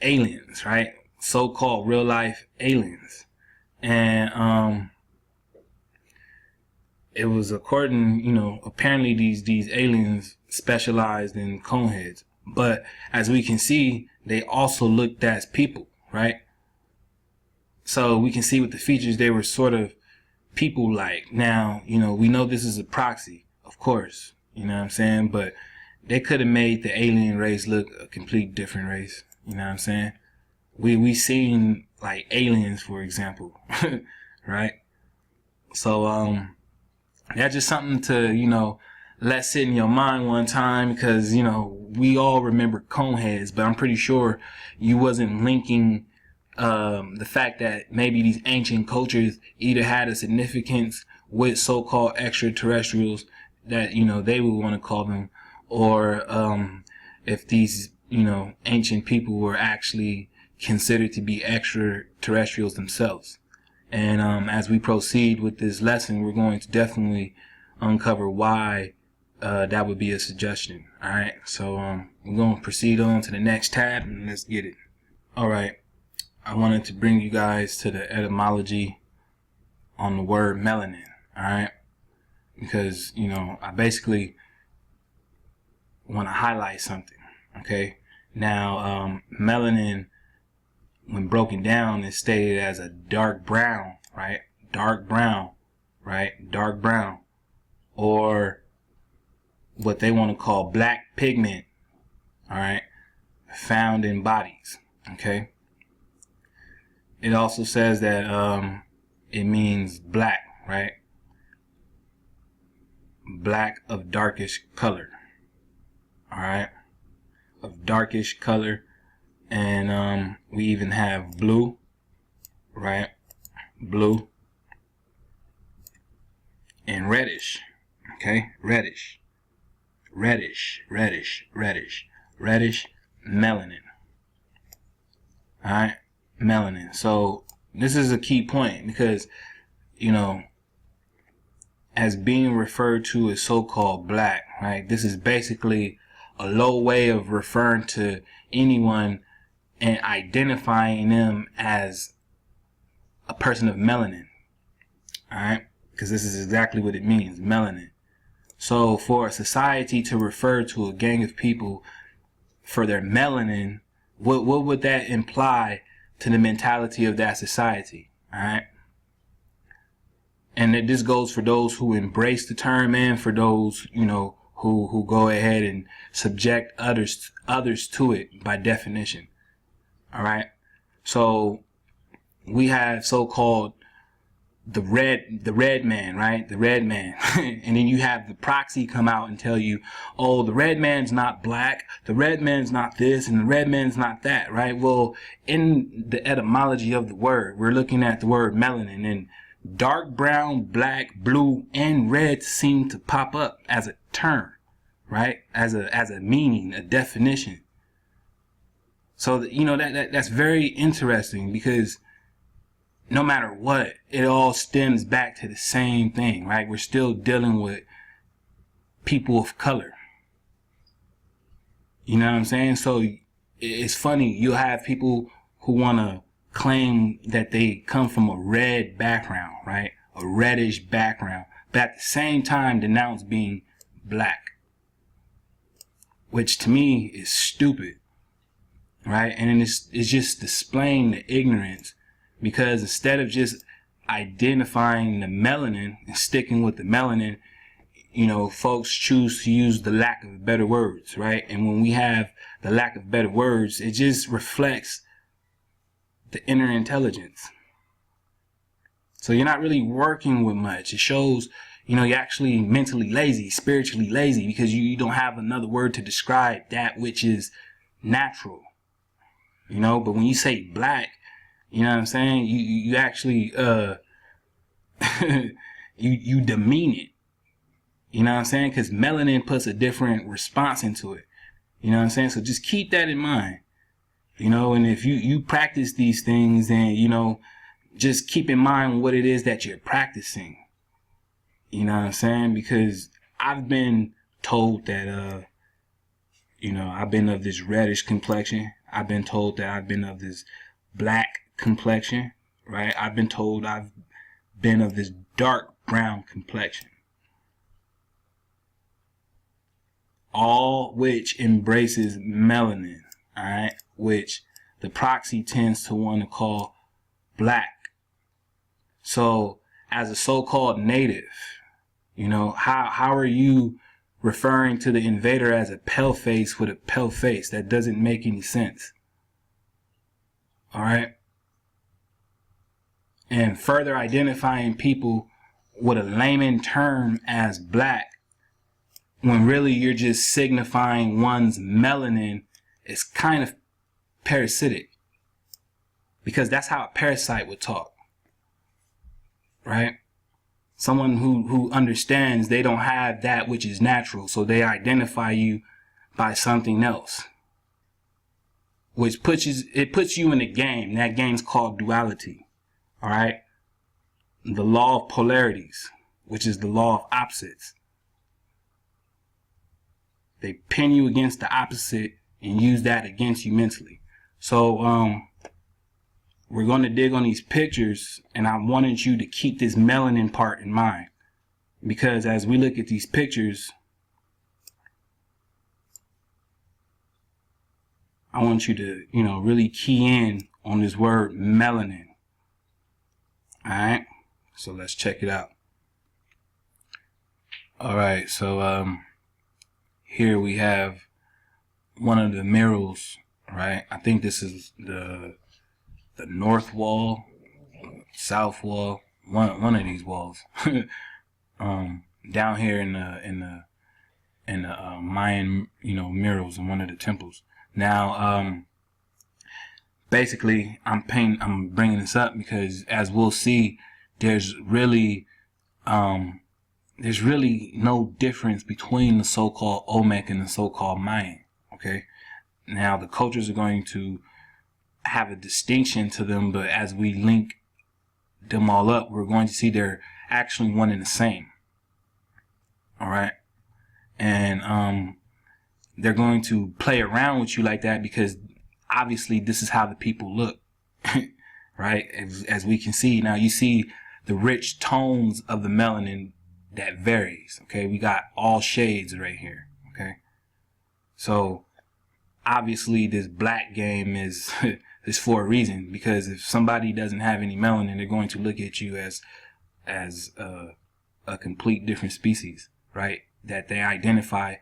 aliens, right? So-called real life aliens. And it was according, apparently these aliens specialized in coneheads. But as we can see, they also looked as people, right? So we can see with the features, they were sort of people-like. Now, we know this is a proxy, of course, you know what I'm saying? But they could have made the alien race look a complete different race, you know what I'm saying? We seen like aliens, for example, right? So, that's just something to, let sit in your mind one time, because, we all remember coneheads, but I'm pretty sure you wasn't linking the fact that maybe these ancient cultures either had a significance with so-called extraterrestrials that, they would want to call them, or if these, ancient people were actually considered to be extraterrestrials themselves. And as we proceed with this lesson, we're going to definitely uncover why that would be a suggestion. All right, so we're going to proceed on to the next tab, and let's get it. All right, I wanted to bring you guys to the etymology on the word melanin. All right, because I basically want to highlight something. Okay, now melanin, when broken down, is stated as a dark brown, right? Dark brown, right? Dark brown. Or what they want to call black pigment, all right? Found in bodies, okay? It also says that it means black, right? Black of darkish color, all right? Of darkish color. And we even have blue, right? Blue. And reddish, okay? Reddish. Reddish, reddish, reddish. Reddish, melanin. Alright? Melanin. So this is a key point because, as being referred to as so-called black, right? This is basically a low way of referring to anyone and identifying them as a person of melanin. Alright? Because this is exactly what it means, melanin. So for a society to refer to a gang of people for their melanin, what would that imply to the mentality of that society? Alright? And this goes for those who embrace the term and for those, who go ahead and subject others to it by definition. All right. So we have so-called the red man, right? The red man. And then you have the proxy come out and tell you, oh, the red man's not black. The red man's not this and the red man's not that, right? Well, in the etymology of the word, we're looking at the word melanin, and dark brown, black, blue, and red seem to pop up as a term, right? As a meaning, a definition. So, that's very interesting because no matter what, it all stems back to the same thing, right? We're still dealing with people of color. You know what I'm saying? So it's funny. You'll have people who want to claim that they come from a red background, right? A reddish background, but at the same time denounce being black, which to me is stupid. Right? And it's just displaying the ignorance, because instead of just identifying the melanin and sticking with the melanin, folks choose to use the lack of better words, right? And when we have the lack of better words, it just reflects the inner intelligence. So you're not really working with much. It shows, you're actually mentally lazy, spiritually lazy, because you don't have another word to describe that which is natural. But when you say black, you know what I'm saying? You actually, you demean it. You know what I'm saying? Because melanin puts a different response into it. You know what I'm saying? So just keep that in mind. And if you practice these things, then, just keep in mind what it is that you're practicing. You know what I'm saying? Because I've been told that, you know, I've been of this reddish complexion. I've been told that I've been of this black complexion, right? I've been told I've been of this dark brown complexion. All which embraces melanin, all right? Which the proxy tends to want to call black. So as a so-called native, you know, how are you referring to the invader as a pale face with a pale face? That doesn't make any sense. All right. And further identifying people with a layman term as black, when really you're just signifying one's melanin, is kind of parasitic. Because that's how a parasite would talk. Right? Someone who understands they don't have that which is natural, so they identify you by something else. Which puts you in a game. That game's called duality. All right? The law of polarities, which is the law of opposites. They pin you against the opposite and use that against you mentally. So we're going to dig on these pictures, and I wanted you to keep this melanin part in mind, because as we look at these pictures, I want you to, you know, really key in on this word melanin. All right, so let's check it out. All right, so here we have one of the murals, right? I think this is the north wall, south wall, one of these walls. Down here in the Mayan, you know, murals in one of the temples. Now, basically, I'm bringing this up because, as we'll see, there's really no difference between the so-called Olmec and the so-called Mayan. Okay, now the cultures are going to have a distinction to them, but as we link them all up, we're going to see they're actually one and the same. All right, and they're going to play around with you like that because obviously this is how the people look. Right, as we can see now, you see the rich tones of the melanin that varies. Okay, we got all shades right here. Okay, so obviously this black game is is for a reason, because if somebody doesn't have any melanin, they're going to look at you as a complete different species, right? That they identify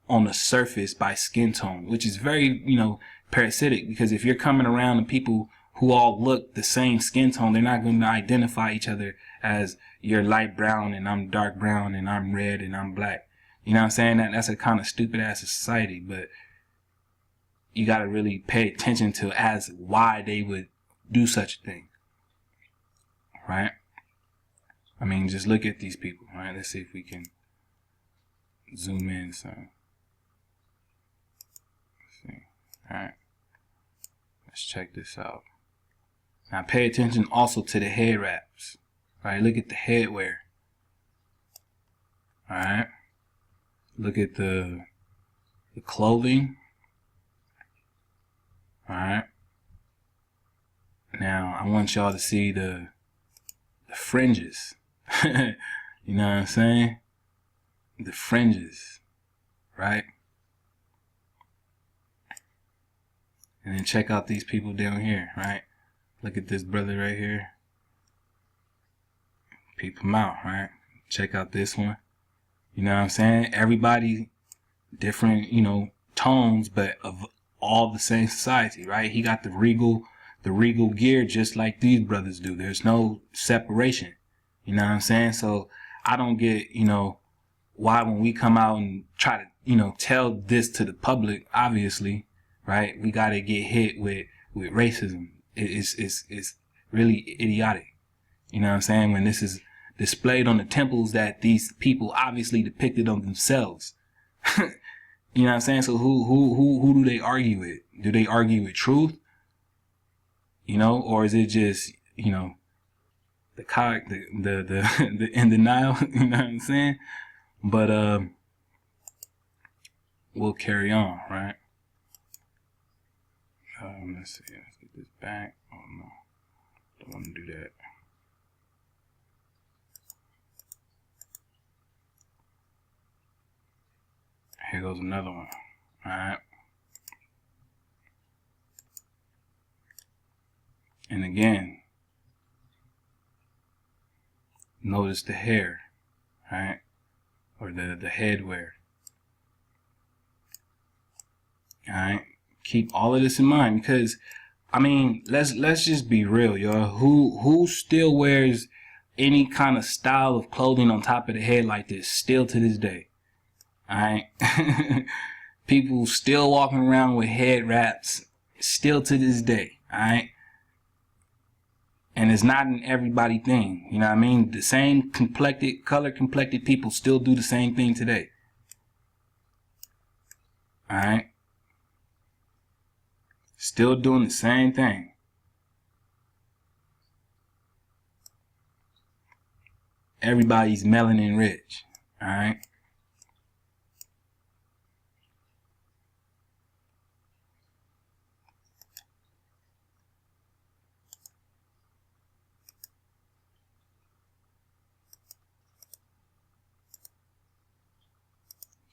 on the surface by skin tone, which is very, you know, parasitic, because if you're coming around the people who all look the same skin tone, they're not going to identify each other as you're light brown and I'm dark brown and I'm red and I'm black. You know what I'm saying? That's a kind of stupid ass society, but you got to really pay attention to as why they would do such a thing. Right? I mean, just look at these people. All right, let's see if we can zoom in some. Let's see. All right, let's check this out. Now pay attention also to the head wraps. All right, look at the headwear. All right, look at the clothing. All right. Now I want y'all to see the fringes. You know what I'm saying? The fringes, right? And then check out these people down here, right? Look at this brother right here. Peep him out, right? Check out this one. You know what I'm saying? Everybody different, you know, tones, but of all the same society, right? He got the regal gear just like these brothers do. There's no separation. You know what I'm saying? So I don't get, you know, why when we come out and try to, you know, tell this to the public, obviously, right? We got to get hit with racism. It's really idiotic. You know what I'm saying? When this is displayed on the temples that these people obviously depicted of themselves. You know what I'm saying? So who do they argue with? Do they argue with truth? You know, or is it just, you know, the in denial? You know what I'm saying? But we'll carry on, right? Let's see. Let's get this back. Oh no, don't want to do that. Here goes another one. All right. And again, notice the hair, right? Or the headwear. All right. Keep all of this in mind, because I mean, let's just be real, y'all. Who still wears any kind of style of clothing on top of the head like this still to this day? All right. People still walking around with head wraps still to this day. All right. And it's not an everybody thing. You know what I mean? The same color complected people still do the same thing today. All right. Still doing the same thing. Everybody's melanin rich. All right.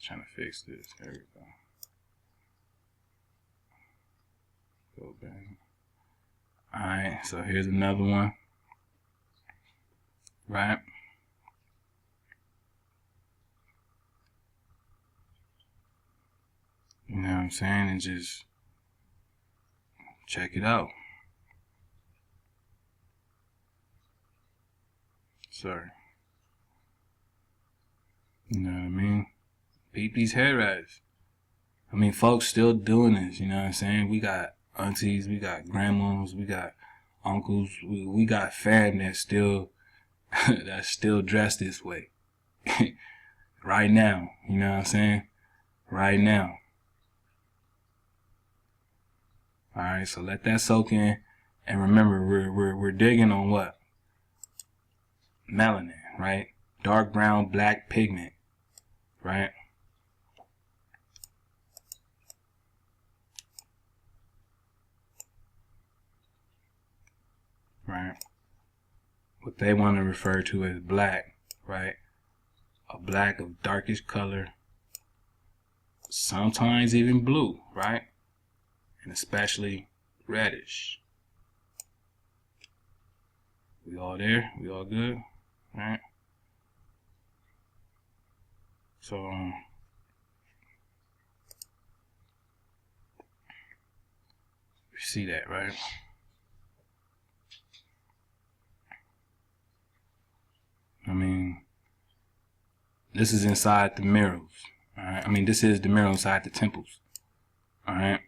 Trying to fix this. There we go. Go back. Alright, so here's another one. Right? You know what I'm saying? And just check it out. Sorry. You know what I mean? Beat these hair wraps. I mean, folks still doing this, you know what I'm saying? We got aunties, we got grandmas, we got uncles, we got fam that's still dressed this way. Right now, you know what I'm saying? Right now. Alright, so let that soak in, and remember we're digging on what? Melanin, right? Dark brown, black pigment, right? Right? What they want to refer to as black, right? A black of darkish color, sometimes even blue, right? And especially reddish. We all there? We all good? Right? So, you see that, right? I mean, this is inside the mirrors. Alright? I mean, this is the mirror inside the temples. Alright?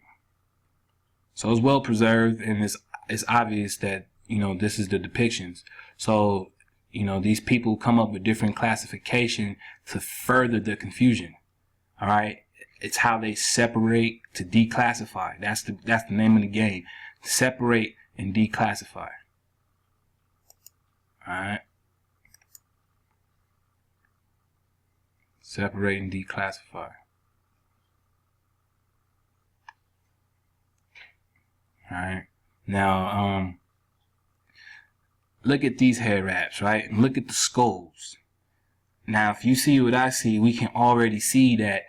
So it's well preserved, and it's obvious that, you know, this is the depictions. So, you know, these people come up with different classification to further the confusion. Alright? It's how they separate to declassify. That's the name of the game. Separate and declassify. Alright? Separate and declassify. Alright. Now, look at these hair wraps, right? And look at the skulls. Now, if you see what I see, we can already see that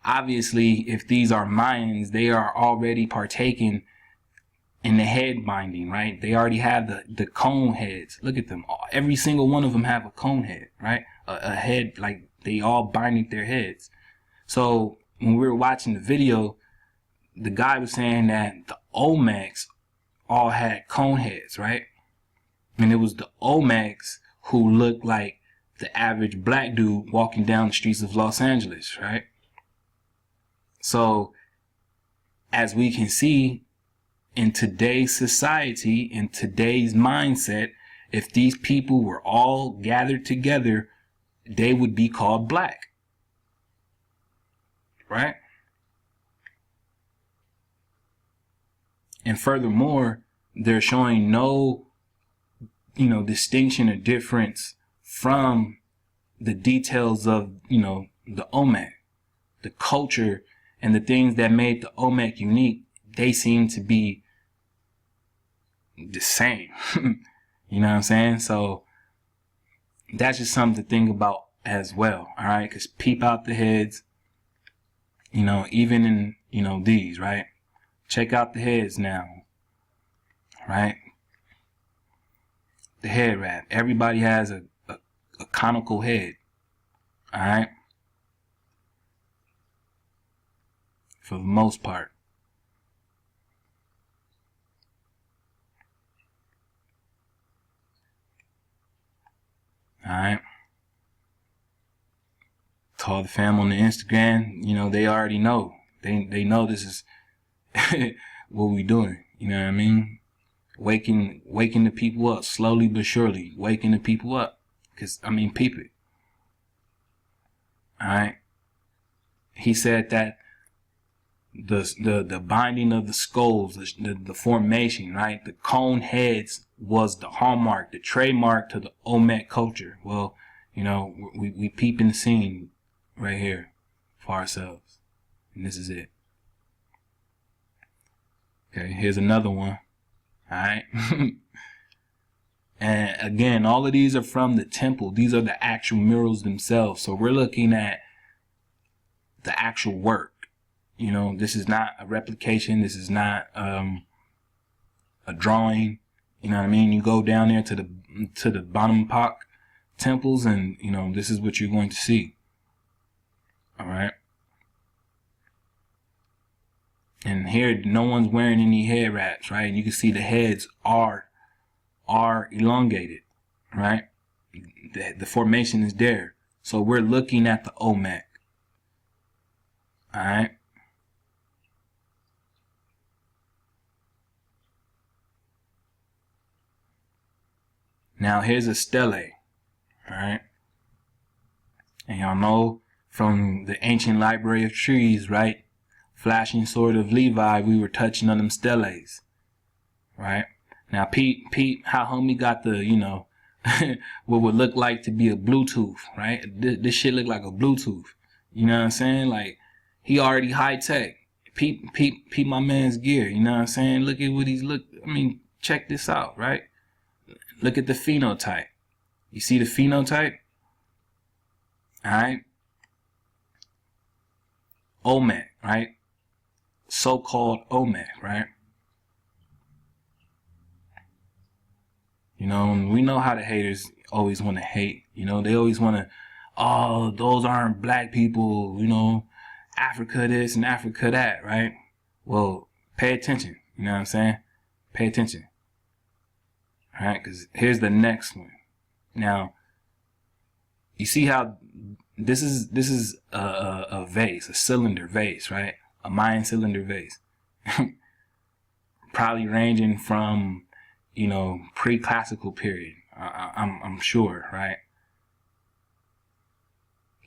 obviously, if these are Mayans, they are already partaking in the head binding, right? They already have the cone heads. Look at them. Every single one of them have a cone head, right? A head, like they all binding their heads. So when we were watching the video, the guy was saying that the Olmecs all had cone heads, right? And it was the Olmecs who looked like the average black dude walking down the streets of Los Angeles, right? So as we can see, in today's society, in today's mindset, if these people were all gathered together, they would be called black, right? And furthermore, they're showing no, you know, distinction or difference from the details of, you know, the Olmec. the culture and the things that made the Olmec unique, they seem to be the same. You know what I'm saying? So that's just something to think about as well. All right. Cause peep out the heads, you know, even in, you know, these, right? Check out the heads now, right? The head wrap. Everybody has a conical head. All right. For the most part. All right. To all the fam on the Instagram, you know, they already know. They know this is what we doing. You know what I mean? Waking the people up slowly but surely. Waking the people up. Cause I mean, peep it. All right. He said that the binding of the skulls, the formation, right? The cone heads was the hallmark, the trademark to the Olmec culture. Well, you know, we peeping the scene right here for ourselves. And this is it. Okay, here's another one. All right. And again, all of these are from the temple. These are the actual murals themselves. So we're looking at the actual work. You know, this is not a replication. This is not a drawing. You know what I mean? You go down there to the Bonampak temples, and you know this is what you're going to see. All right. And here, no one's wearing any head wraps, right? You can see the heads are elongated, right? The formation is there. So we're looking at the Olmec. All right. Now here's a stele, all right? And y'all know from the ancient library of trees, right? Flashing sword of Levi, we were touching on them steles, right? Now peep how homie got the, you know, what would look like to be a Bluetooth, right? This shit look like a Bluetooth. You know what I'm saying? Like, he already high tech. Peep my man's gear, you know what I'm saying? Look at what I mean, check this out, right? Look at the phenotype. You see the phenotype? All right. Olmec, right? So-called Olmec, right? You know, we know how the haters always want to hate. You know, they always want to, oh, those aren't black people, you know, Africa this and Africa that, right? Well, pay attention. You know what I'm saying? Pay attention. All right, because here's the next one. Now, you see how this is a vase, a cylinder vase, right? A Mayan cylinder vase. Probably ranging from, you know, pre-classical period. I'm sure, right?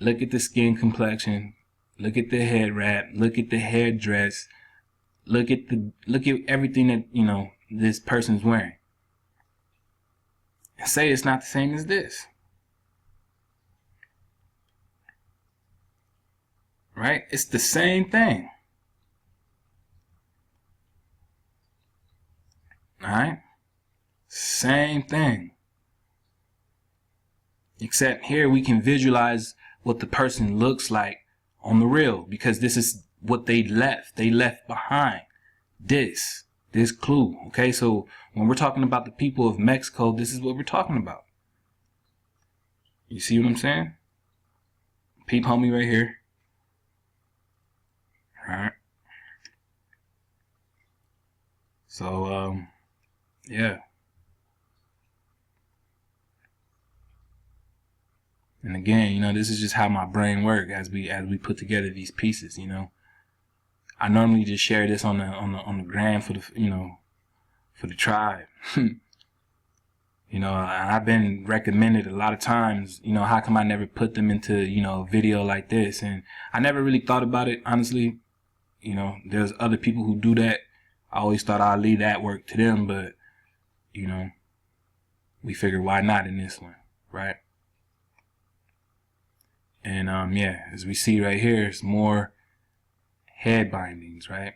Look at the skin complexion. Look at the head wrap. Look at the headdress. Look at everything that, you know, this person's wearing. And say it's not the same as this. Right? It's the same thing. Alright? Same thing. Except here we can visualize what the person looks like on the real, because this is what they left. They left behind this clue. Okay, so when we're talking about the people of Mexico, this is what we're talking about. You see what I'm saying? Peep homie right here. Alright. So yeah. And again, you know, this is just how my brain works as we put together these pieces, you know. I normally just share this on the gram for the, you know, for the tribe. You know, I've been recommended a lot of times, you know, how come I never put them into, you know, a video like this? And I never really thought about it, honestly. You know, there's other people who do that. I always thought I'd leave that work to them, but, you know, we figured why not in this one, right? And yeah, as we see right here, it's more head bindings, right?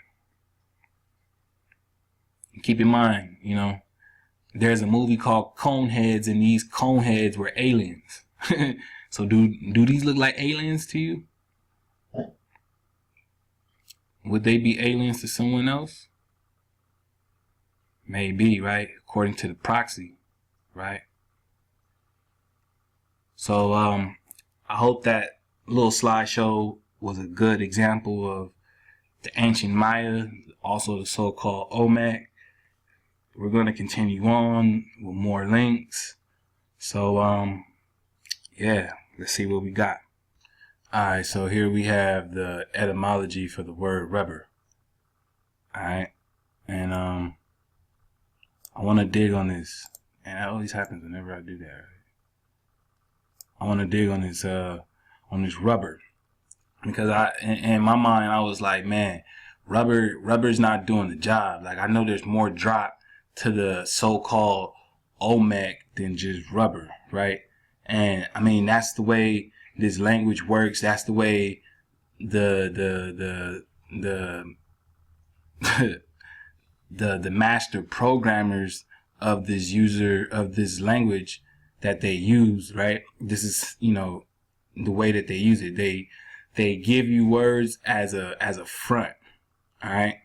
And keep in mind, you know, there's a movie called Coneheads, and these coneheads were aliens. So do these look like aliens to you? Would they be aliens to someone else? Maybe, right? According to the proxy, right? So I hope that little slideshow was a good example of the ancient Maya, also the so-called Olmec. We're going to continue on with more links. So yeah, let's see what we got. Alright, so here we have the etymology for the word rubber. Alright, and I want to dig on this, and that always happens whenever I do that. Right? I want to dig on this rubber, because in my mind I was like, man, rubber's not doing the job. Like, I know there's more drop to the so-called Olmec than just rubber, right? And I mean, that's the way this language works. That's the way the the master programmers of this language that they use, right? This is, you know, the way that they use it. They give you words as a front, all right?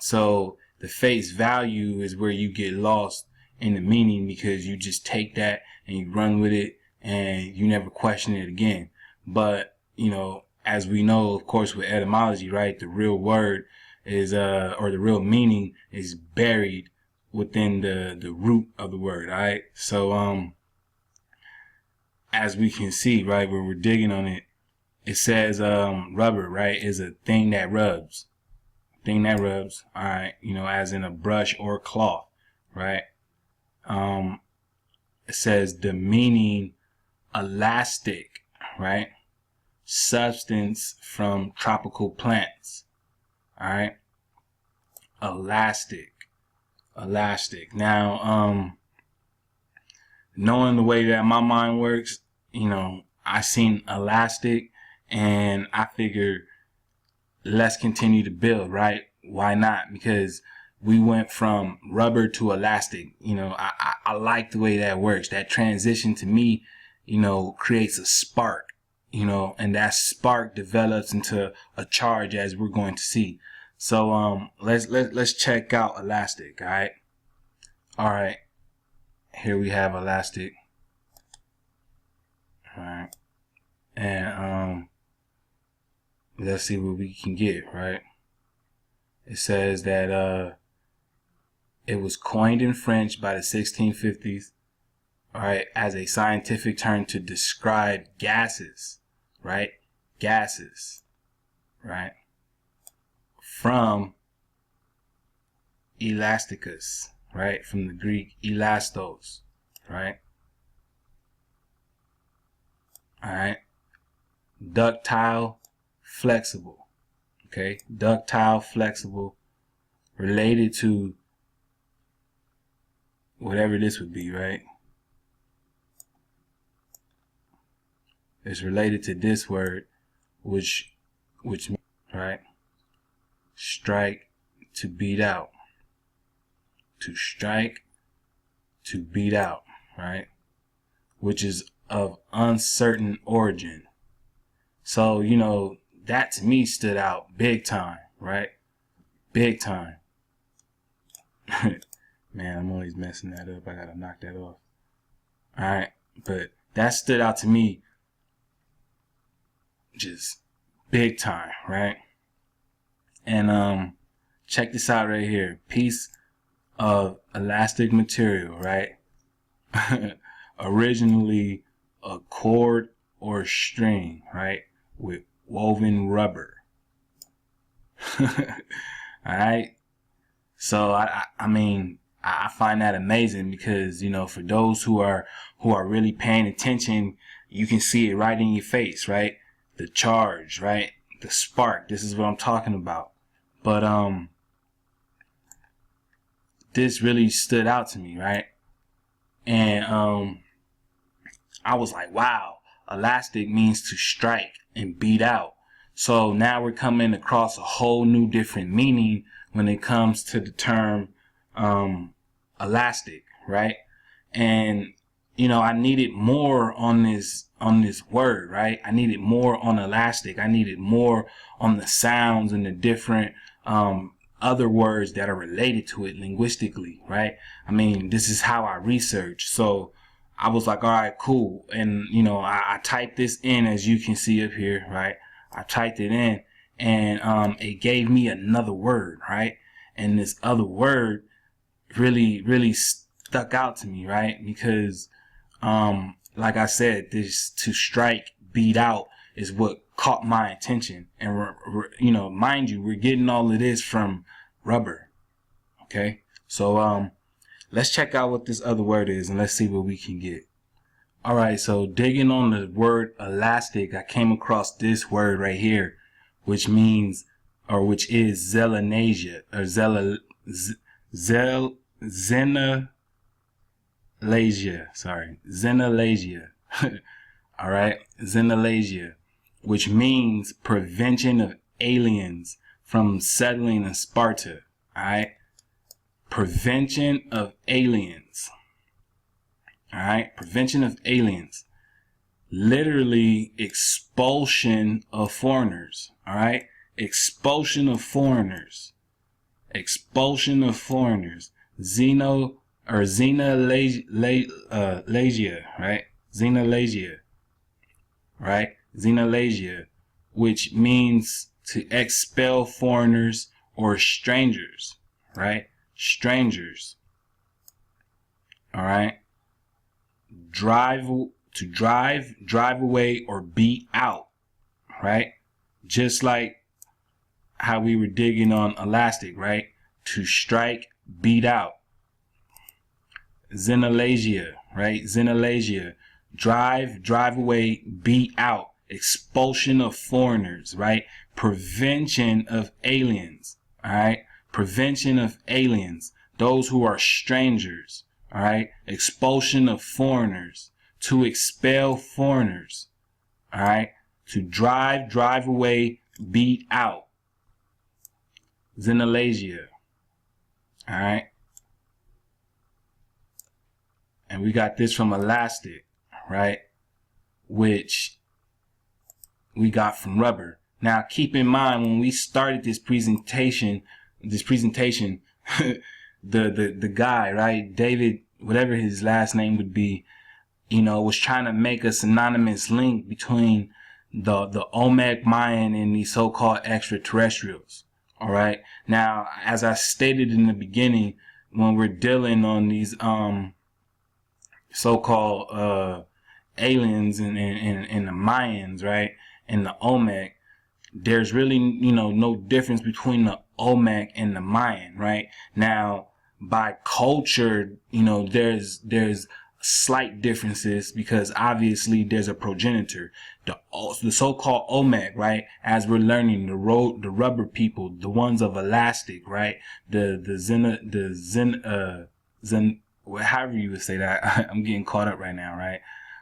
So the face value is where you get lost in the meaning, because you just take that and you run with it and you never question it again. But, you know, as we know, of course, with etymology, right, the real word is or the real meaning is buried within the root of the word, all right? So as we can see, right, where we're digging on it, it says rubber, right, is a thing that rubs. Thing that rubs, all right, you know, as in a brush or cloth, right? It says the meaning elastic, right? Substance from tropical plants, all right? Elastic. Now, knowing the way that my mind works, you know, I seen elastic and I figured, let's continue to build, right? Why not? Because we went from rubber to elastic. You know, I like the way that works. That transition to me, you know, creates a spark, you know, and that spark develops into a charge, as we're going to see. So let's check out elastic, all right? All right. Here we have elastic. All right. And let's see what we can get, right? It says that it was coined in French by the 1650s, all right, as a scientific term to describe gases, right? Gases, right? From elasticus, right? From the Greek elastos, right? All right. Ductile, flexible. Okay, ductile, flexible, related to whatever this would be, right? It's related to this word, which right? Strike, to beat out. To strike, to beat out, right? Which is of uncertain origin. So, you know, that to me stood out big time, right? Big time. Man, I'm always messing that up. I gotta knock that off. Alright, but that stood out to me just big time, right? And check this out right here. Piece of elastic material, right? Originally a cord or string, right? With woven rubber. Alright. So I mean, I find that amazing, because, you know, for those who are really paying attention, you can see it right in your face, right? The charge, right? The spark. This is what I'm talking about. But this really stood out to me, right? And I was like, wow, elastic means to strike and beat out. So now we're coming across a whole new different meaning when it comes to the term elastic, right? And I needed more on this word, right? I needed more on elastic. I needed more on the sounds and the different other words that are related to it linguistically, right? I mean, this is how I research. So I was like, all right, cool. And I typed this in, as you can see up here, right? I typed it in, and it gave me another word, right? And this other word really stuck out to me, right? Because like I said, this to strike, beat out is what caught my attention. And mind you, we're getting all of this from rubber. Okay, so let's check out what this other word is, and let's see what we can get. All right, so digging on the word elastic, I came across this word right here, which is Zelanasia, or Xenalasia. All right, Xenalasia, which means prevention of aliens from settling in Sparta. All right, prevention of aliens. All right, prevention of aliens. Literally expulsion of foreigners. All right, expulsion of foreigners. Expulsion of foreigners. Xenalasia, right? Xenalasia, right? Xenalasia, which means to expel foreigners or strangers, right? Strangers. All right. Drive away, or beat out, right? Just like how we were digging on elastic, right? To strike, beat out. Xenalasia, right? Xenalasia. Drive away, beat out. Expulsion of foreigners, right? Prevention of aliens, all right? Prevention of aliens. Those who are strangers, all right? Expulsion of foreigners. To expel foreigners, all right? To drive away, beat out. Xenalasia, all right? And we got this from elastic, right? Which we got from rubber. Now keep in mind, when we started this presentation, the guy, right, David, whatever his last name would be, was trying to make a synonymous link between the Olmec Mayan and the so-called extraterrestrials. All right. Now, as I stated in the beginning, when we're dealing on these so-called aliens and the Mayans, right, and the Olmec, there's really no difference between the Olmec and the Mayan, right? Now, by culture, there's slight differences, because obviously there's a progenitor. The so-called Olmec, right? As we're learning, the rubber people, the ones of elastic, right? However you would say that. I'm getting caught up right now, right?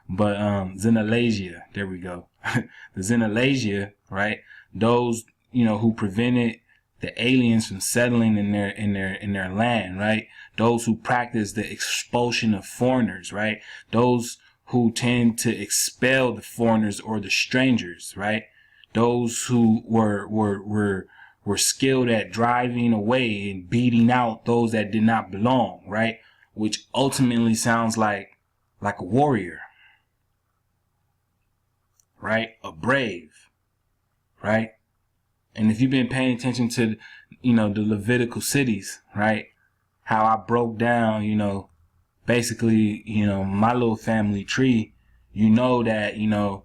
But Xenalasia, there we go. The Xenalasia, right? Those who prevented the aliens from settling in their land, right? Those who practice the expulsion of foreigners, right? Those who tend to expel the foreigners or the strangers, right? Those who were skilled at driving away and beating out those that did not belong, right? Which ultimately sounds like a warrior, right? A brave, right? And if you've been paying attention to, the Levitical cities, right? How I broke down, basically, my little family tree, that,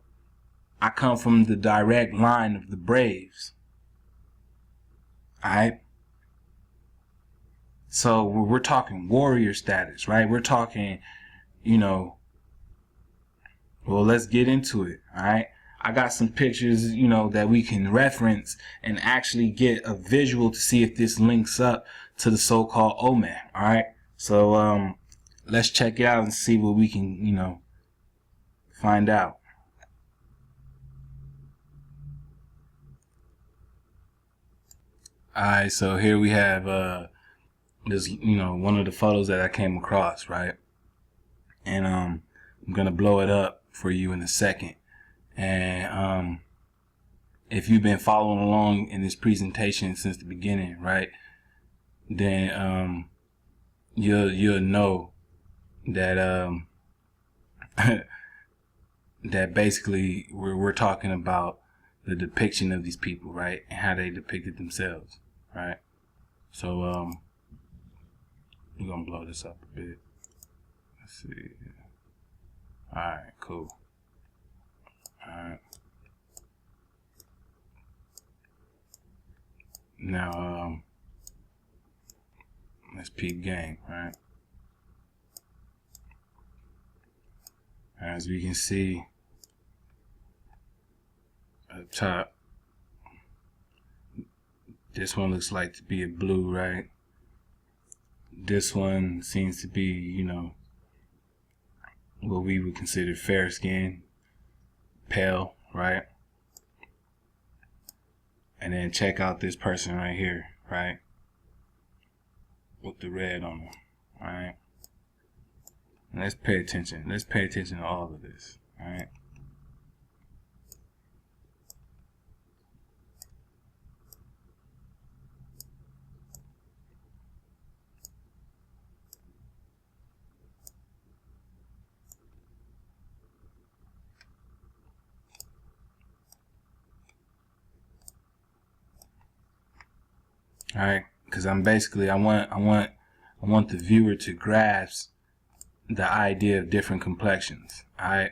I come from the direct line of the Braves. All right. So we're talking warrior status, right? We're talking, well, let's get into it. All right. I got some pictures, that we can reference and actually get a visual to see if this links up to the so-called Olmec. All right. So, let's check it out and see what we can, find out. Alright, so here we have this, one of the photos that I came across, right? And I'm gonna blow it up for you in a second. And if you've been following along in this presentation since the beginning, right, then you'll know that that basically we're talking about the depiction of these people, right, and how they depicted themselves, right? So we're gonna blow this up a bit. Let's see. All right, cool. All right. Now let's peep game, right? As we can see up top, this one looks like to be a blue, right? This one seems to be, what we would consider fair skin, pale, right? And then check out this person right here, right? With the red on them, right? And let's pay attention. Let's pay attention to all of this, right? All right, because I want the viewer to grasp the idea of different complexions. All right,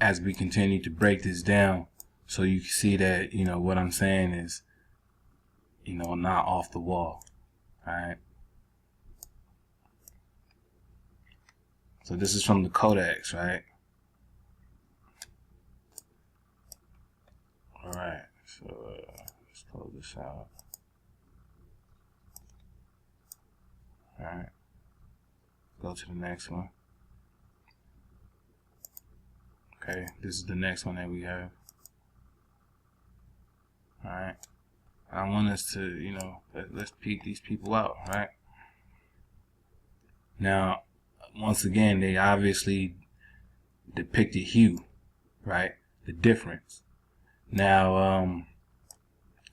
as we continue to break this down, so you can see that what I'm saying is not off the wall. All right. So this is from the Codex, right? All right. So let's close this out. All right. Go to the next one. Okay, this is the next one that we have. All right. I want us to, let's peek these people out, right? Now, once again, they obviously depicted hue, right? The difference. Now,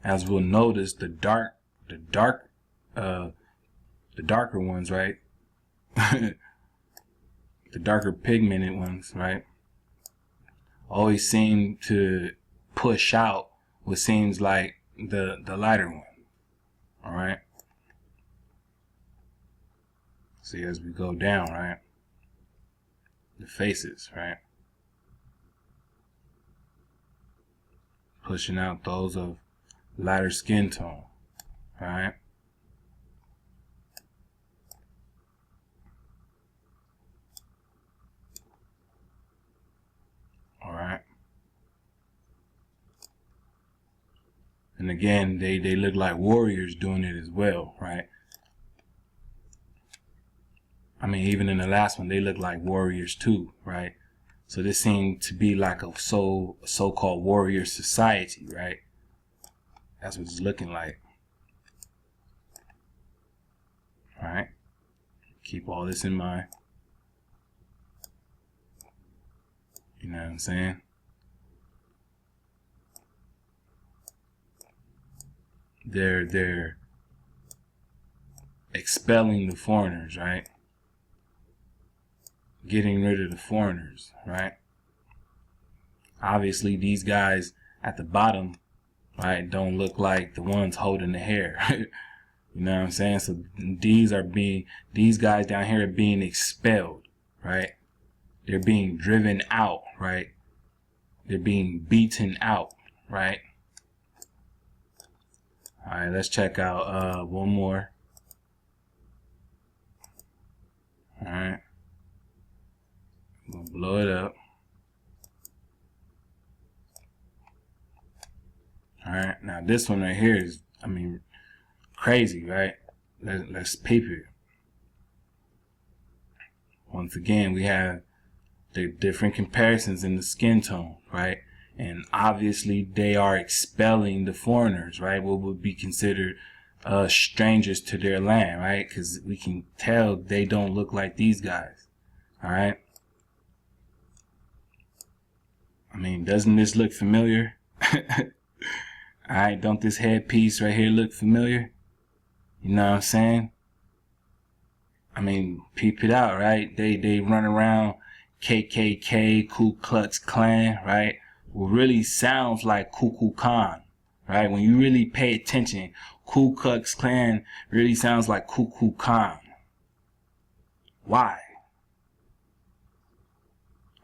as we'll notice, the darker ones, right? The darker pigmented ones, right? Always seem to push out what seems like the lighter one. All right. See, as we go down, right? The faces, right? Pushing out those of lighter skin tone, right? All right. And again, they look like warriors doing it as well, right? I mean, even in the last one, they look like warriors too, right? So this seemed to be like a so-called warrior society, right? That's what it's looking like. All right. Keep all this in mind. You know what I'm saying? They're expelling the foreigners, right? Getting rid of the foreigners, right? Obviously, these guys at the bottom, right, don't look like the ones holding the hair. You know what I'm saying? So these guys down here are being expelled, right? They're being driven out, right? They're being beaten out, right? All right, let's check out one more. All right. I'm gonna blow it up. All right, now this one right here is, crazy, right? Let's peep it. Once again, we have the different comparisons in the skin tone, right? And obviously they are expelling the foreigners, right? What would be considered strangers to their land, right? Because we can tell they don't look like these guys, all right? I mean, doesn't this look familiar? All right, don't this headpiece right here look familiar? You know what I'm saying? I mean, peep it out, right? They run around KKK, Ku Klux Klan, right? What really sounds like Cuckoo Khan, right? When you really pay attention, Ku Klux Klan really sounds like Cuckoo Khan. Why?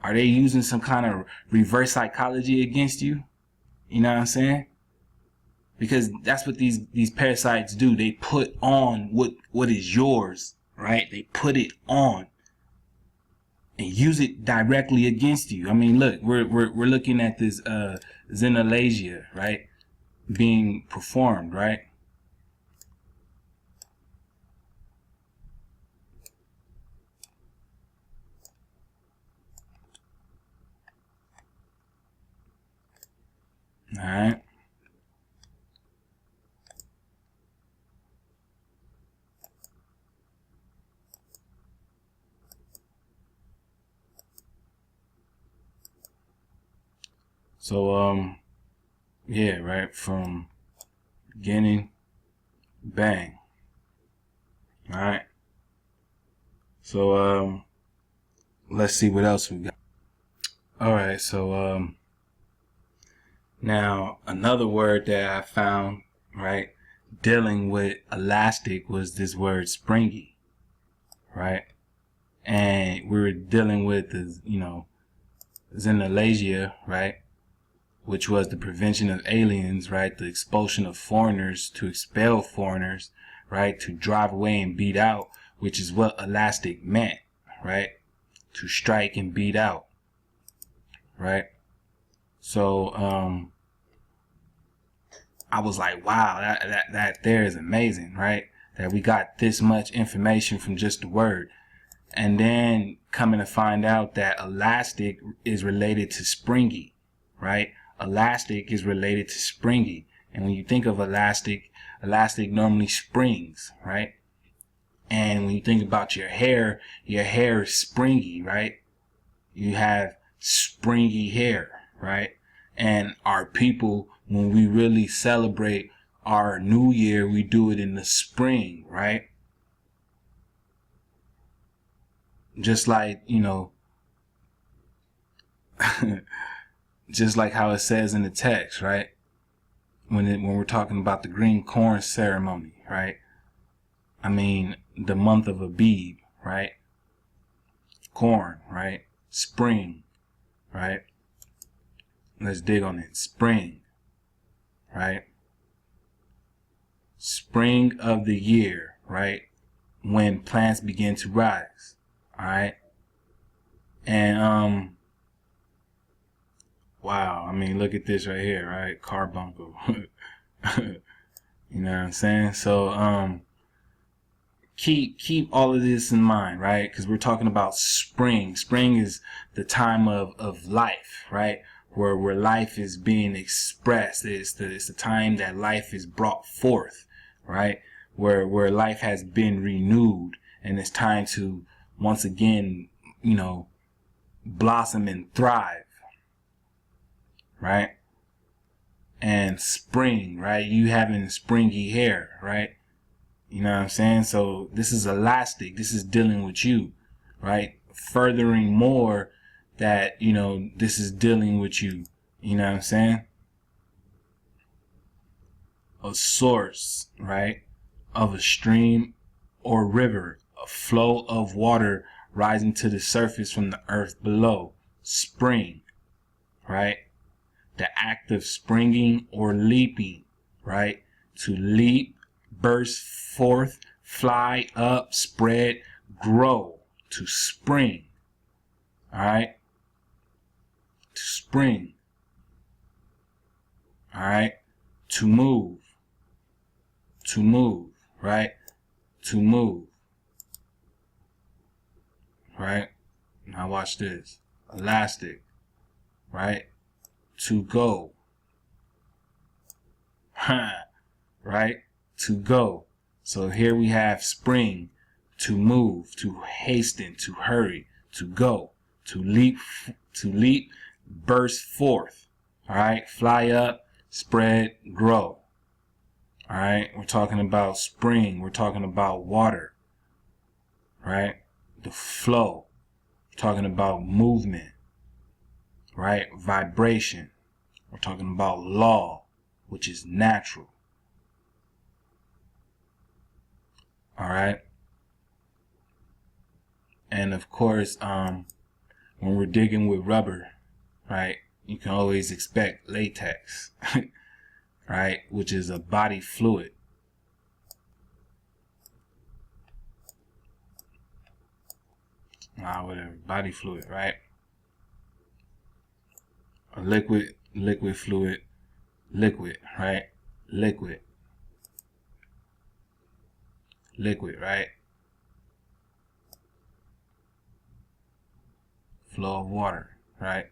Are they using some kind of reverse psychology against you? You know what I'm saying? Because that's what these parasites do. They put on what is yours, right? They put it on and use it directly against you. I mean, look, we're looking at this xenolasia, right, being performed, right? All right. So, yeah, right, from beginning, bang. All right. So, let's see what else we got. All right, so, now another word that I found, right, dealing with elastic was this word springy, right? And we were dealing with the, xenolasia, right? Which was the prevention of aliens, right? The expulsion of foreigners, to expel foreigners, right? To drive away and beat out, which is what elastic meant, right? To strike and beat out, right? So, I was like, wow, that there is amazing, right? That we got this much information from just the word. And then coming to find out that elastic is related to springy, right? Elastic is related to springy. And when you think of elastic normally springs, right? And when you think about your hair is springy, right? You have springy hair, right? And our people, when we really celebrate our new year, we do it in the spring, right? Just like, just like how it says in the text, right? When we're talking about the green corn ceremony, right? I mean, the month of Abib, right? Corn, right? Spring, right? Let's dig on it. Spring, right? Spring of the year, right? When plants begin to rise, all right? And, wow, I mean, look at this right here, right? Carbuncle. You know what I'm saying? So, keep all of this in mind, right? Because we're talking about spring. Spring is the time of life, right? Where life is being expressed. It's the time that life is brought forth, right? Where life has been renewed, and it's time to once again, blossom and thrive, right? And spring, right? You having springy hair, right? You know what I'm saying? So this is elastic. This is dealing with you, right? Furthering more that, this is dealing with you. You know what I'm saying? A source, right? Of a stream or river, a flow of water rising to the surface from the earth below. Spring, right? The act of springing or leaping, right? To leap, burst forth, fly up, spread, grow, to spring. All right? To spring. All right? To move. To move, right? To move. Right? Now watch this. Elastic, right? to go. Right? To go. So here we have spring, to move, to hasten, to hurry, to go, to leap, burst forth. All right? Fly up, spread, grow. All right? We're talking about spring. We're talking about water. Right? The flow. We're talking about movement. Right? Vibration. We're talking about law, which is natural. All right. And of course, when we're digging with rubber, right, you can always expect latex, right, which is a body fluid. Whatever, body fluid, right? A liquid fluid, liquid, right? Liquid, right? Flow of water, right?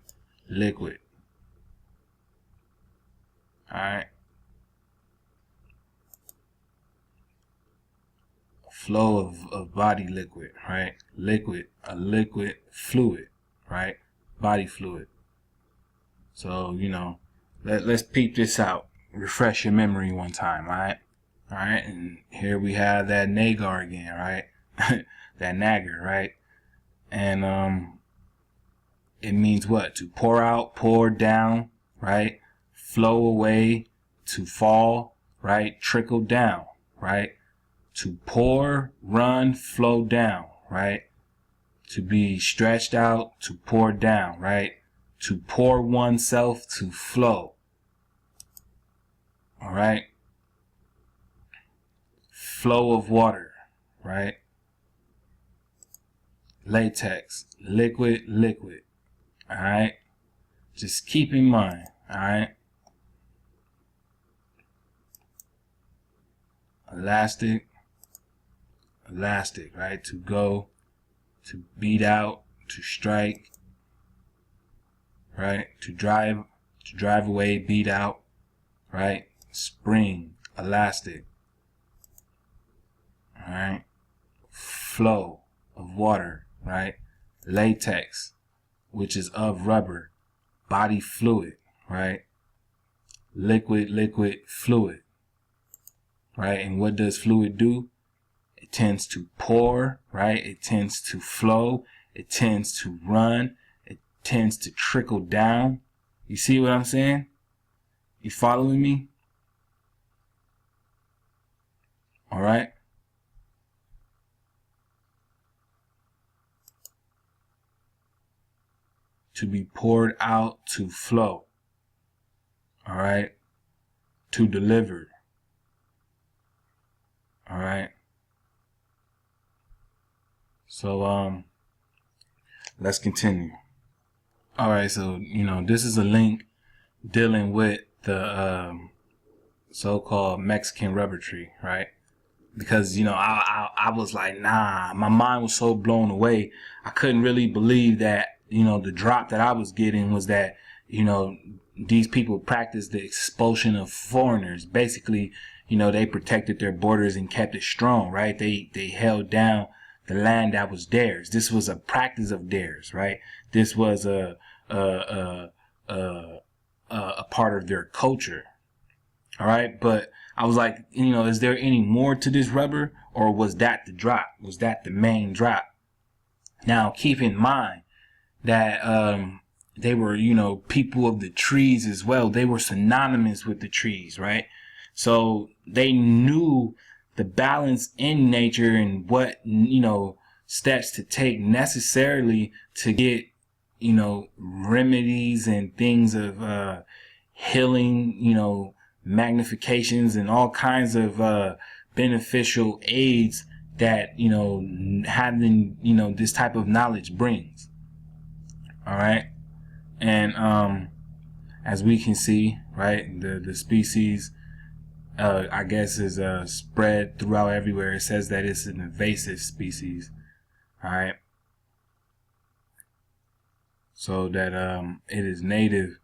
Liquid. Alright. Flow of body liquid, right? Liquid, a liquid fluid, right? Body fluid. So, you know, let's peep this out. Refresh your memory one time, alright? Alright, and here we have that nagar again, right? That nagger, right? And it means what? To pour out, pour down, right? Flow away, to fall, right? Trickle down, right? To pour, run, flow down, right? To be stretched out, to pour down, right? To pour oneself, to flow. All right? Flow of water, right? Latex, liquid. All right? Just keep in mind, all right? Elastic, right? To go, to beat out, to strike, right? To drive away, beat out, right? Spring, elastic, all right? Flow of water, right? Latex, which is of rubber, body fluid, right? Liquid, fluid, right? And what does fluid do? It tends to pour, right? It tends to flow. It tends to run. It tends to trickle down. You see what I'm saying? You following me? All right. To be poured out, to flow. All right. To deliver. All right. So, let's continue. All right. So, you know, this is a link dealing with the so-called Mexican rubber tree, right? Because, you know, I was like, nah, my mind was so blown away. I couldn't really believe that, you know, the drop that I was getting was that, you know, these people practiced the expulsion of foreigners. Basically, you know, they protected their borders and kept it strong, right? They held down the land that was theirs. This was a practice of theirs, right? This was a part of their culture. All right. But I was like, you know, is there any more to this rubber, or was that the drop? Was that the main drop? Now, keep in mind that, they were, you know, people of the trees as well. They were synonymous with the trees, right? So they knew the balance in nature and what, you know, steps to take necessarily to get, you know, remedies and things of healing, you know, magnifications and all kinds of beneficial aids that, you know, having, you know, this type of knowledge brings. All right. And as we can see, right, the species, I guess, is spread throughout everywhere. It says that it's an invasive species. All right. So that it is native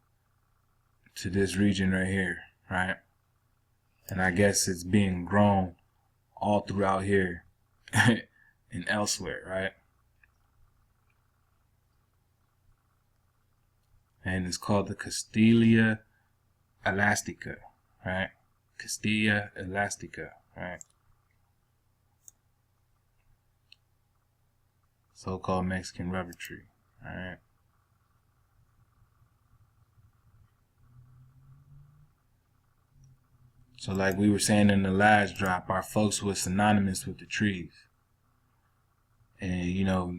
to this region right here, right? And I guess it's being grown all throughout here and elsewhere, right? And it's called the Castelia elastica, right? Castilla elastica, right? So-called Mexican rubber tree, alright? So like we were saying in the last drop, our folks were synonymous with the trees. And you know,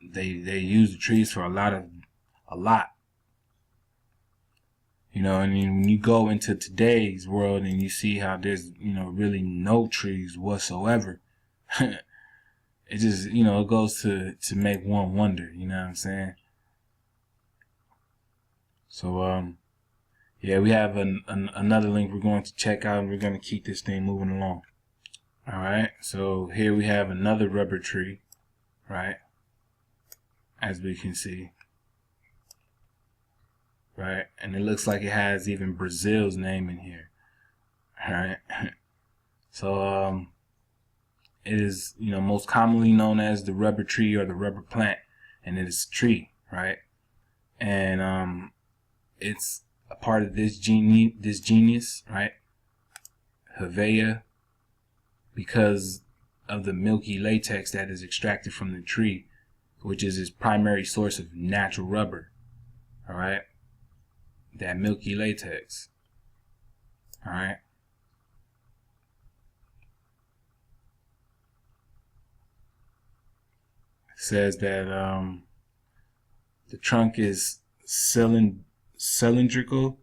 they use the trees for a lot. You know, and when you go into today's world and you see how there's, you know, really no trees whatsoever, it just, you know, it goes to make one wonder, you know what I'm saying? So, yeah, we have another link we're going to check out, and we're going to keep this thing moving along. All right, so here we have another rubber tree, right? As we can see. Right, and it looks like it has even Brazil's name in here. All right, so it is, you know, most commonly known as the rubber tree or the rubber plant, and it is a tree, right? And it's a part of this genus, right? Hevea, because of the milky latex that is extracted from the tree, which is its primary source of natural rubber. All right. That milky latex. All right. It says that the trunk is cylindrical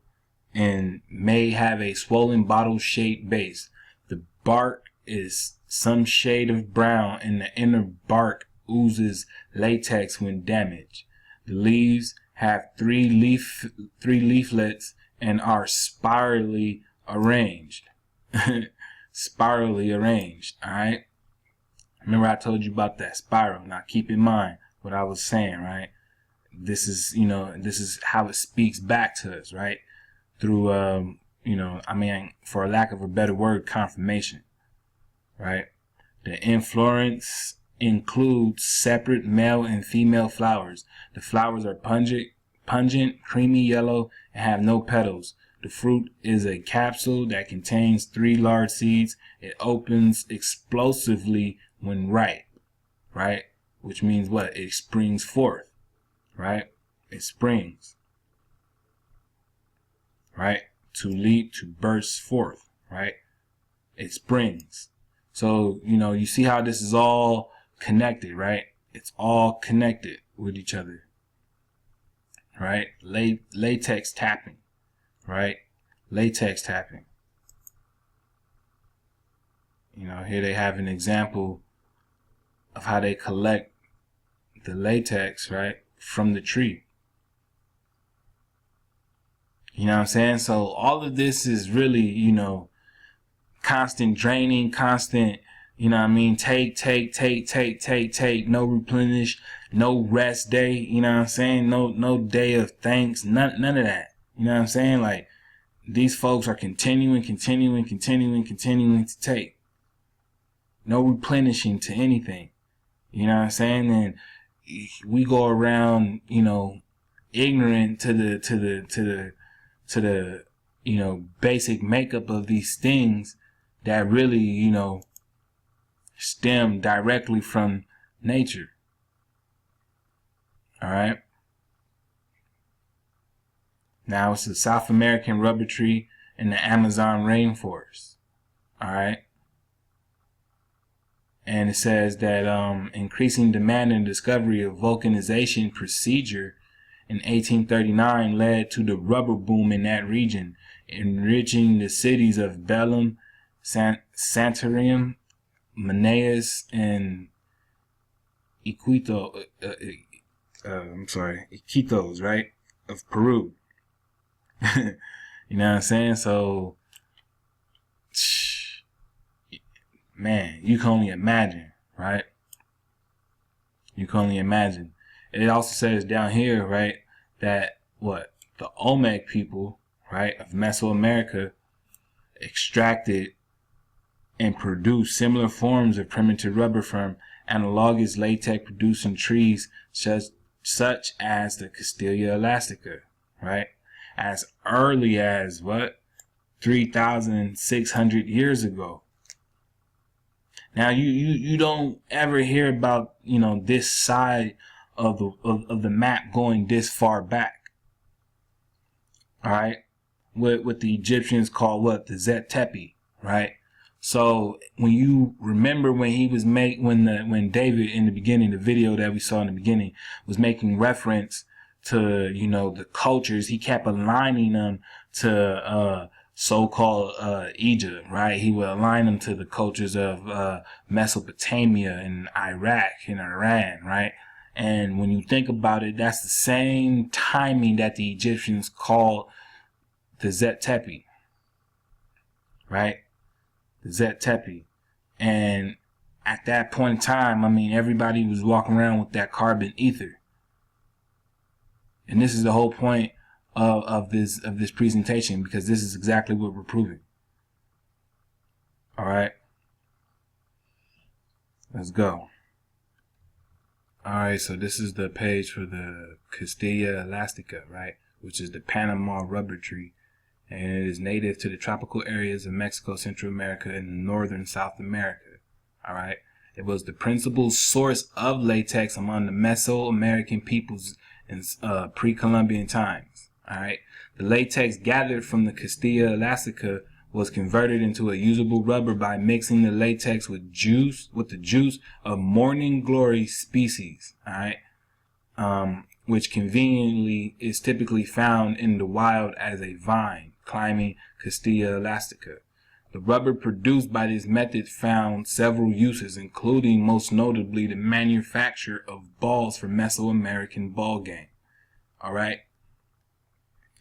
and may have a swollen bottle-shaped base. The bark is some shade of brown, and the inner bark oozes latex when damaged. The leaves have three leaflets and are spirally arranged. Spirally arranged, all right? Remember I told you about that spiral. Now keep in mind what I was saying, right? This is, you know, this is how it speaks back to us, right? Through, you know, I mean, for a lack of a better word, confirmation, right? The inflorescence includes separate male and female flowers. The flowers are pungent, creamy yellow, and have no petals. The fruit is a capsule that contains 3 large seeds. It opens explosively when ripe, right? Which means what? It springs forth, right? It springs, right? To leap, to burst forth, right? It springs. So, you know, you see how this is all connected, right? It's all connected with each other, right? Latex tapping, right? Latex tapping. You know, here they have an example of how they collect the latex, right, from the tree. You know what I'm saying? So all of this is really, you know, constant draining, constant, you know what I mean, take, no replenish, no rest day, you know what I'm saying, no day of thanks, none of that, you know what I'm saying, like, these folks are continuing to take, no replenishing to anything, you know what I'm saying, and we go around, you know, ignorant to the you know, basic makeup of these things that really, you know, stem directly from nature. All right. Now it's the South American rubber tree in the Amazon rainforest. All right. And it says that increasing demand and discovery of vulcanization procedure in 1839 led to the rubber boom in that region, enriching the cities of Belém, Santarém, Manaus, and Iquitos, right, of Peru. You know what I'm saying? So, man, you can only imagine, right? You can only imagine. It also says down here, right, that the Olmec people, right, of Mesoamerica extracted and produced similar forms of primitive rubber from analogous latex producing trees such as the Castilla elastica, right, as early as 3,600 years ago. Now you don't ever hear about, you know, this side of the map going this far back. All right, what the Egyptians call the Zet Tepi, right? So when you remember when he was when David in the beginning, the video that we saw in the beginning, was making reference to, you know, the cultures, he kept aligning them to so-called Egypt, right? He would align them to the cultures of Mesopotamia and Iraq and Iran, right? And when you think about it, that's the same timing that the Egyptians called the Zet Tepi, right? The Zet Tepi. And at that point in time, I mean, everybody was walking around with that carbon ether. And this is the whole point of this presentation, because this is exactly what we're proving. All right, let's go. All right, so this is the page for the Castilla elastica, right, which is the Panama rubber tree, and it is native to the tropical areas of Mexico, Central America, and northern South America. All right, it was the principal source of latex among the Mesoamerican peoples in pre-Columbian times. All right, the latex gathered from the Castilla elastica was converted into a usable rubber by mixing the latex with the juice of morning glory species. All right, which conveniently is typically found in the wild as a vine climbing Castilla elastica. The rubber produced by this method found several uses, including most notably the manufacture of balls for Mesoamerican ball game. All right.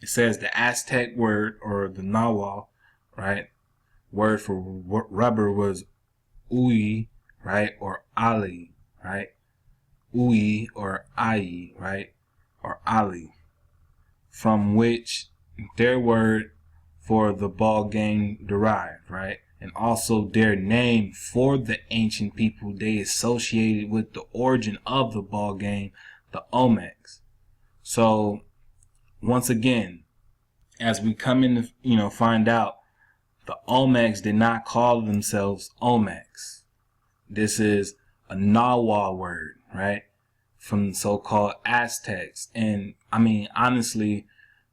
It says the Aztec word, or the Nahuatl, right, word for rubber was ui, right, or ali, right, ui or ai, right, or ali, from which their word for the ball game derived, right, and also their name for the ancient people they associated with the origin of the ball game, the Olmecs. So once again, as we come in to, find out, the Olmecs did not call themselves Olmecs. This is a Nahuatl word, right, from the so-called Aztecs. And I mean, honestly,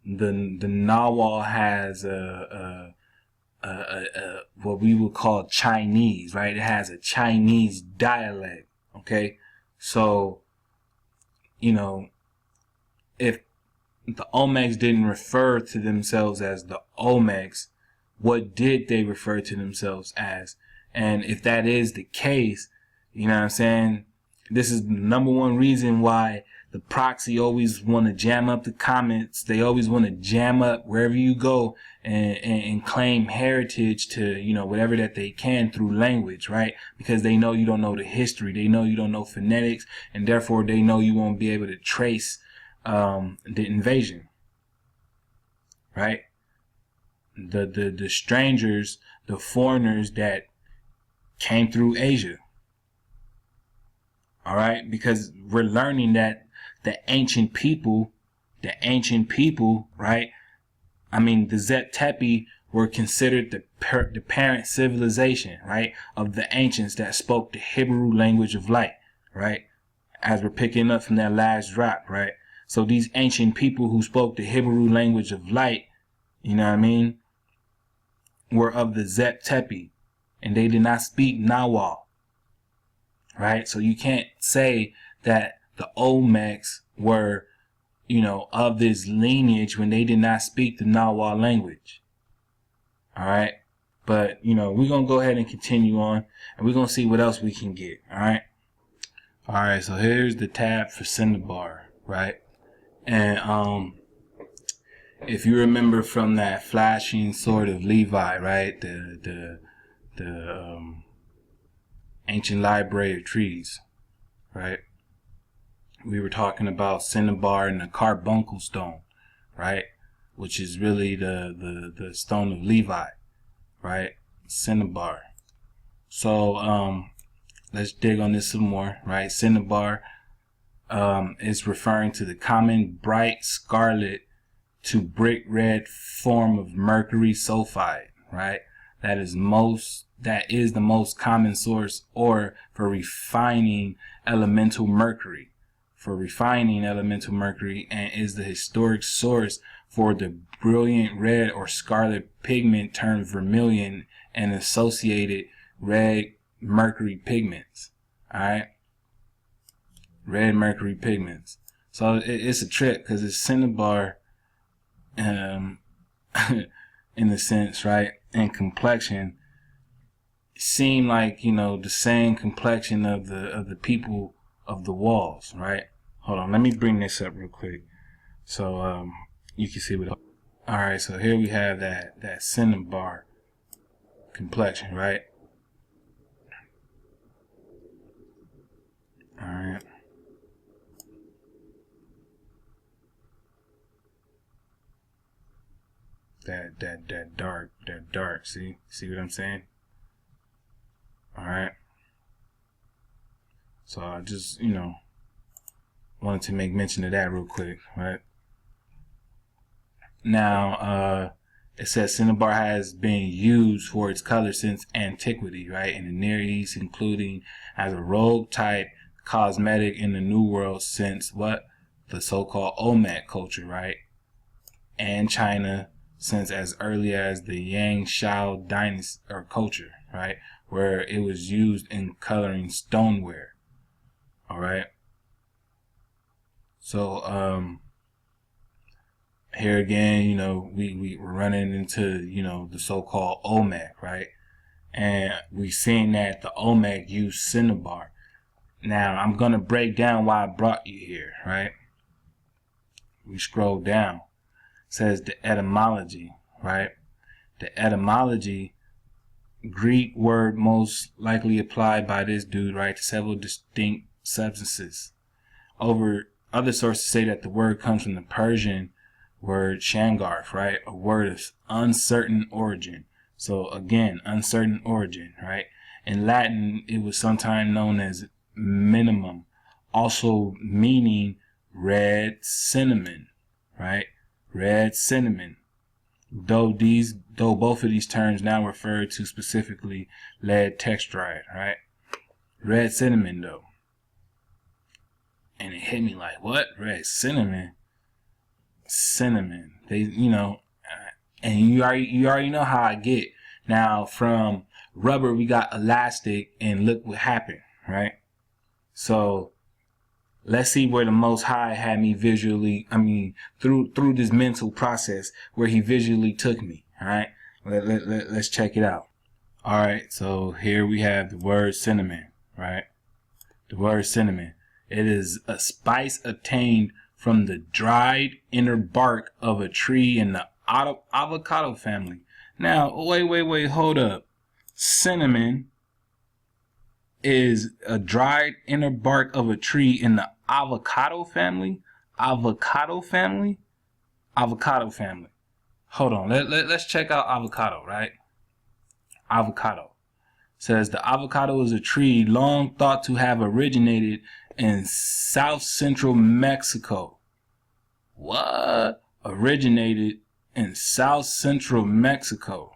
the Nahuatl has what we would call Chinese, right? It has a Chinese dialect. Okay, so if the Olmecs didn't refer to themselves as the Olmecs, what did they refer to themselves as? And if that is the case, you know what I'm saying, this is the number one reason why the proxy always want to jam up the comments. They always want to jam up wherever you go and claim heritage to, whatever that they can through language, right? Because they know you don't know the history. They know you don't know phonetics, and therefore they know you won't be able to trace the invasion, right? The strangers, the foreigners that came through Asia. All right, because we're learning that the ancient people, right? I mean, the Zet Tepi were considered the parent civilization, right, of the ancients that spoke the Hebrew language of light, right? As we're picking up from that last drop, right? So these ancient people who spoke the Hebrew language of light, you know what I mean, were of the Zet Tepi, and they did not speak Nahuatl, right? So you can't say that the Olmecs were, of this lineage when they did not speak the Nahuatl language. All right. But, we're going to go ahead and continue on, and we're going to see what else we can get. All right. All right. So here's the tab for Cinnabar, right? And, if you remember from that flashing sword of Levi, right? The ancient library of trees, right? We were talking about Cinnabar and the carbuncle stone, right? which is really the stone of Levi, right? Cinnabar. So let's dig on this some more, right? Cinnabar is referring to the common bright scarlet to brick red form of mercury sulfide, right? That is the most common source ore for refining elemental mercury. And is the historic source for the brilliant red or scarlet pigment termed vermilion and associated red mercury pigments. Alright? Red mercury pigments. So it's a trip because it's cinnabar in a sense, right? And complexion seem like, you know, the same complexion of the people of the walls, right? Hold on, let me bring this up real quick so you can see what. All right, so here we have that cinnabar complexion, right? All right. That dark. See what I'm saying? All right. So I just, you know, wanted to make mention of that real quick, right? Now, it says cinnabar has been used for its color since antiquity, right? In the Near East, including as a robe type cosmetic in the New World since what? The so-called Olmec culture, right? And China since as early as the Yang Shao dynasty or culture, right? Where it was used in coloring stoneware. All right. So, here again, you know, we're running into, you know, the so-called Olmec, right? And we've seen that the Olmec used cinnabar. Now, I'm going to break down why I brought you here, right? We scroll down. It says the etymology, right? The etymology, Greek word most likely applied by this dude, right, to several distinct substances. Other sources say that the word comes from the Persian word shangarf, right? A word of uncertain origin. So again, uncertain origin, right? In Latin, it was sometimes known as minimum, also meaning red cinnamon, right? Red cinnamon. Though both of these terms now refer to specifically lead textride, right? Red cinnamon though. And it hit me like, what? Red cinnamon? Cinnamon. They, you know, and you already know how I get. Now from rubber we got elastic, and look what happened, right? So let's see where the Most High had me visually, through this mental process where he visually took me, all right? Let's check it out. All right, so here we have the word cinnamon, right? The word cinnamon. It is a spice obtained from the dried inner bark of a tree in the avocado family. Now, wait, hold up. Cinnamon is a dried inner bark of a tree in the avocado family? Avocado family? Avocado family. Hold on. Let's check out avocado, right? Avocado. Says the avocado is a tree long thought to have originated in South Central Mexico. What? Originated in South Central Mexico.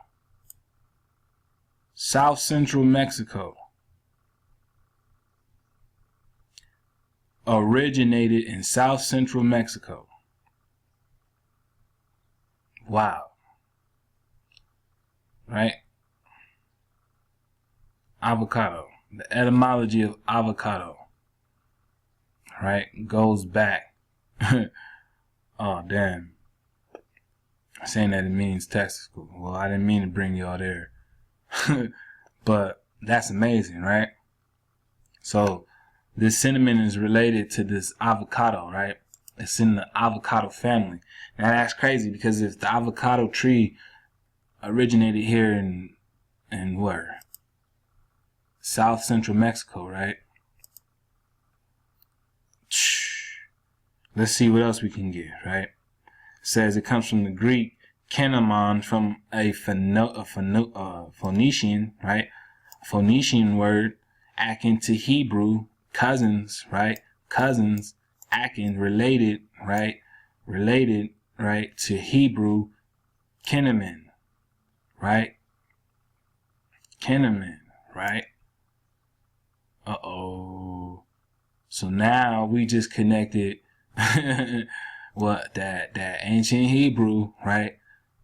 South Central Mexico. Originated in South Central Mexico. Wow. Right? Avocado. The etymology of avocado. Right? Goes back. Oh, damn. Saying that it means testicle. Well, I didn't mean to bring y'all there. But that's amazing, right? So, this cinnamon is related to this avocado, right? It's in the avocado family. Now that's crazy because if the avocado tree originated here in where? South Central Mexico, right? Let's see what else we can get, right? says it comes from the Greek kinemon, from a Phoenician, right? Phoenician word, akin to Hebrew, cousins, right? Cousins, akin, related, right? Related, right? To Hebrew, kinemen, right? Kinemen, right? Uh-oh. So now we just connected what that ancient Hebrew, right?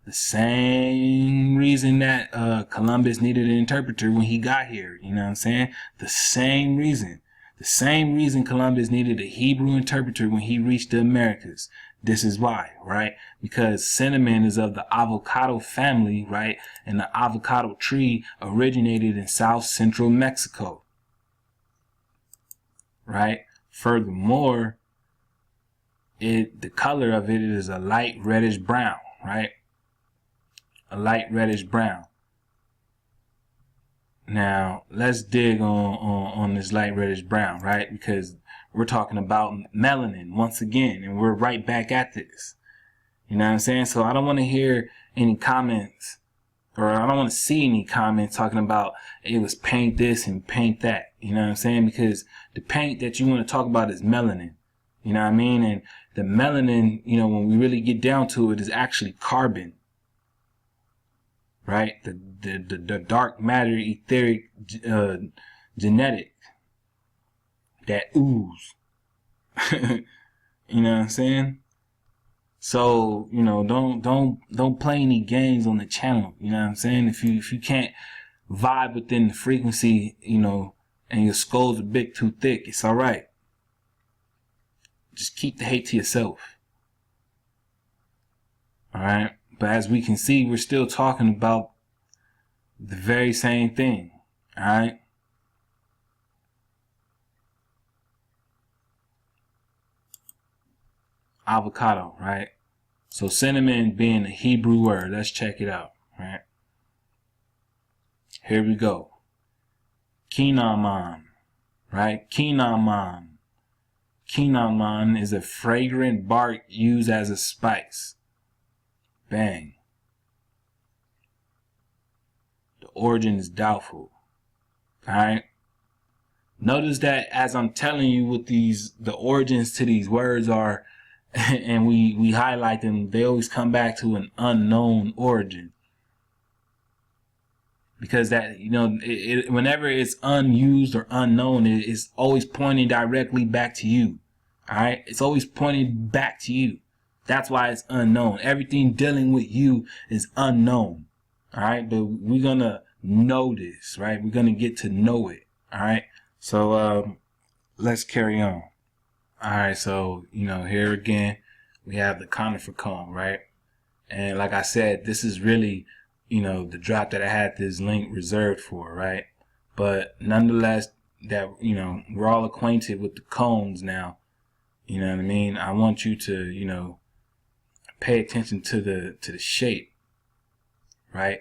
The same reason that Columbus needed an interpreter when he got here. You know what I'm saying? The same reason. The same reason Columbus needed a Hebrew interpreter when he reached the Americas. This is why, right? Because cinnamon is of the avocado family, right? And the avocado tree originated in South Central Mexico, right? Furthermore, the color of it is a light reddish brown, right? A light reddish brown. Now, let's dig on this light reddish brown, right? Because we're talking about melanin once again, and we're right back at this. You know what I'm saying? So I don't want to hear any comments, or I don't want to see any comments talking about it was paint this and paint that. You know what I'm saying? Because the paint that you want to talk about is melanin. You know what I mean? And the melanin, you know, when we really get down to it, is actually carbon. Right? The dark matter etheric genetic that ooze. You know what I'm saying? So, you know, don't play any games on the channel. You know what I'm saying? If you can't vibe within the frequency, you know, and your skull's a bit too thick, it's all right. Just keep the hate to yourself. All right? But as we can see, we're still talking about the very same thing. All right? Avocado, right? So cinnamon being a Hebrew word. Let's check it out, right? Here we go. Cinnamon, right? Cinnamon. Cinnamon is a fragrant bark used as a spice. Bang. The origin is doubtful. Alright? Notice that as I'm telling you what the origins to these words are, and we highlight them, they always come back to an unknown origin. Because that, you know, whenever it's unused or unknown, it's always pointing directly back to you. Alright? It's always pointing back to you. That's why it's unknown. Everything dealing with you is unknown. All right. But we're going to know this, right? We're going to get to know it. All right. So, let's carry on. All right. So, you know, here again, we have the conifer cone, right? And like I said, this is really, you know, the drop that I had this link reserved for, right? But nonetheless, that, you know, we're all acquainted with the cones now. You know what I mean? I want you to, you know, pay attention to the shape, right?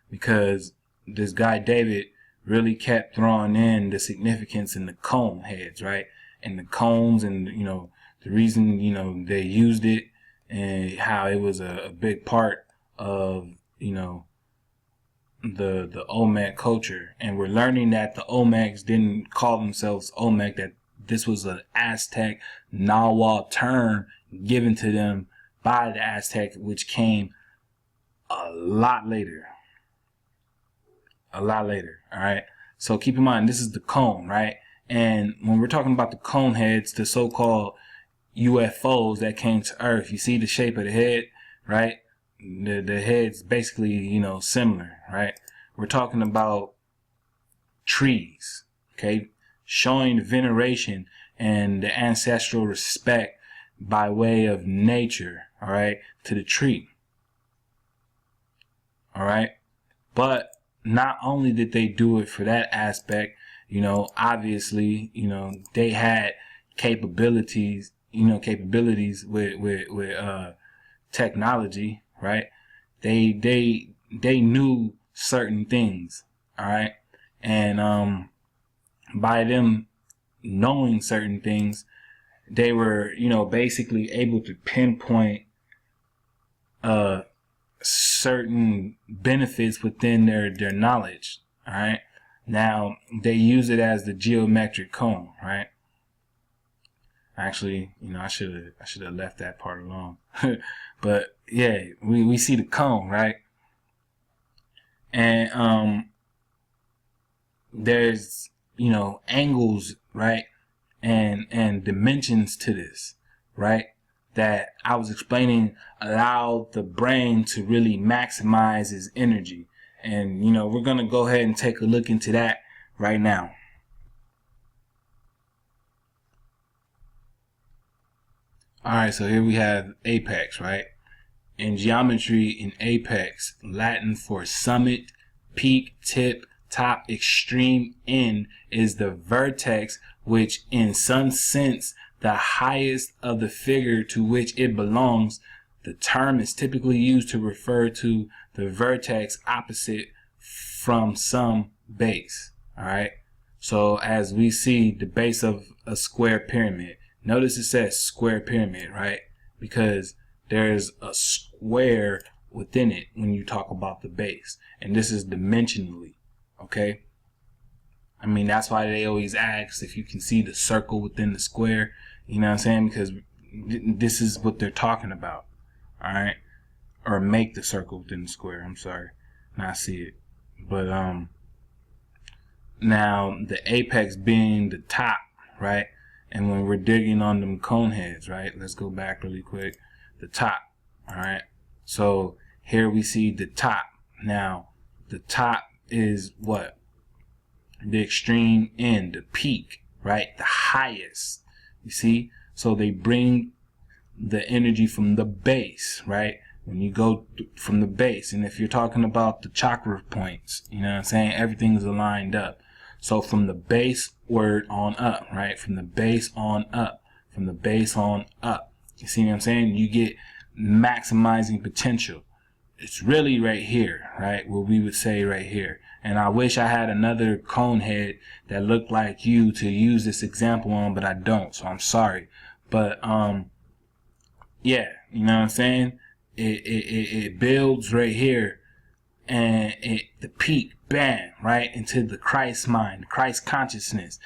Because this guy David really kept throwing in the significance in the cone heads, right? And the cones, and, you know, the reason, you know, they used it, and how it was a big part of, you know, the Olmec culture. And we're learning that the Olmecs didn't call themselves Olmec, that this was an Aztec Nahuatl term given to them by the Aztec, which came a lot later. A lot later, all right? So keep in mind, this is the cone, right? And when we're talking about the cone heads, the so-called UFOs that came to Earth, you see the shape of the head, right? The head's basically, you know, similar, right? We're talking about trees, okay? Showing the veneration and the ancestral respect by way of nature, all right, to the tree. All right. But not only did they do it for that aspect, you know, obviously, you know, they had capabilities with technology, right? They knew certain things, all right? And by them knowing certain things, they were, you know, basically able to pinpoint certain benefits within their knowledge. All right. Now they use it as the geometric cone, right? Actually, I should have left that part alone. But yeah, we see the cone, right? And there's angles, right? And dimensions to this, right? That I was explaining allow the brain to really maximize its energy. And we're gonna go ahead and take a look into that right now. Alright, so here we have apex, right? In geometry, in apex, Latin for summit, peak, tip, top, extreme, end, is the vertex, which in some sense the highest of the figure to which it belongs. The term is typically used to refer to the vertex opposite from some base. Alright, so as we see the base of a square pyramid, notice it says square pyramid, right? Because there's a square within it when you talk about the base. And this is dimensionally, okay? I mean, that's why they always ask if you can see the circle within the square. You know what I'm saying? Because this is what they're talking about, all right? Or make the circle within the square. I'm sorry, not see it. But now the apex being the top, right? And when we're digging on them cone heads, right? Let's go back really quick. The top, all right? So here we see the top. Now, the top is what? The extreme end, the peak, right? The highest, you see? So they bring the energy from the base, right? When you go from the base, and if you're talking about the chakra points, you know what I'm saying? Everything's aligned up. So from the base word on up, right? From the base on up, from the base on up. You see what I'm saying? You get maximizing potential. It's really right here, right? What we would say right here. And I wish I had another cone head that looked like you to use this example on, but I don't. So I'm sorry. But, yeah, you know what I'm saying? It builds right here. And the peak, bam, right into the Christ mind, the Christ consciousness,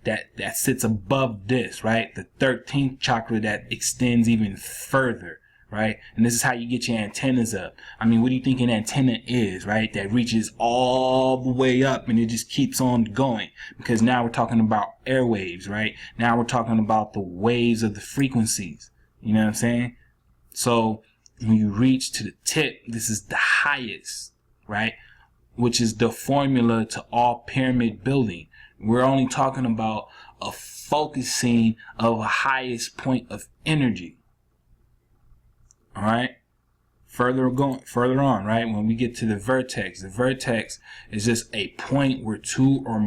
that sits above this, right? The 13th chakra that extends even further, right? And this is how you get your antennas up. I mean, what do you think an antenna is, right? That reaches all the way up and it just keeps on going, because now we're talking about airwaves, right? Now we're talking about the waves of the frequencies. You know what I'm saying? So when you reach to the tip, this is the highest, right? Which is the formula to all pyramid building. We're only talking about a focusing of a highest point of energy. All right. Further on, right? When we get to the vertex is just a point where two or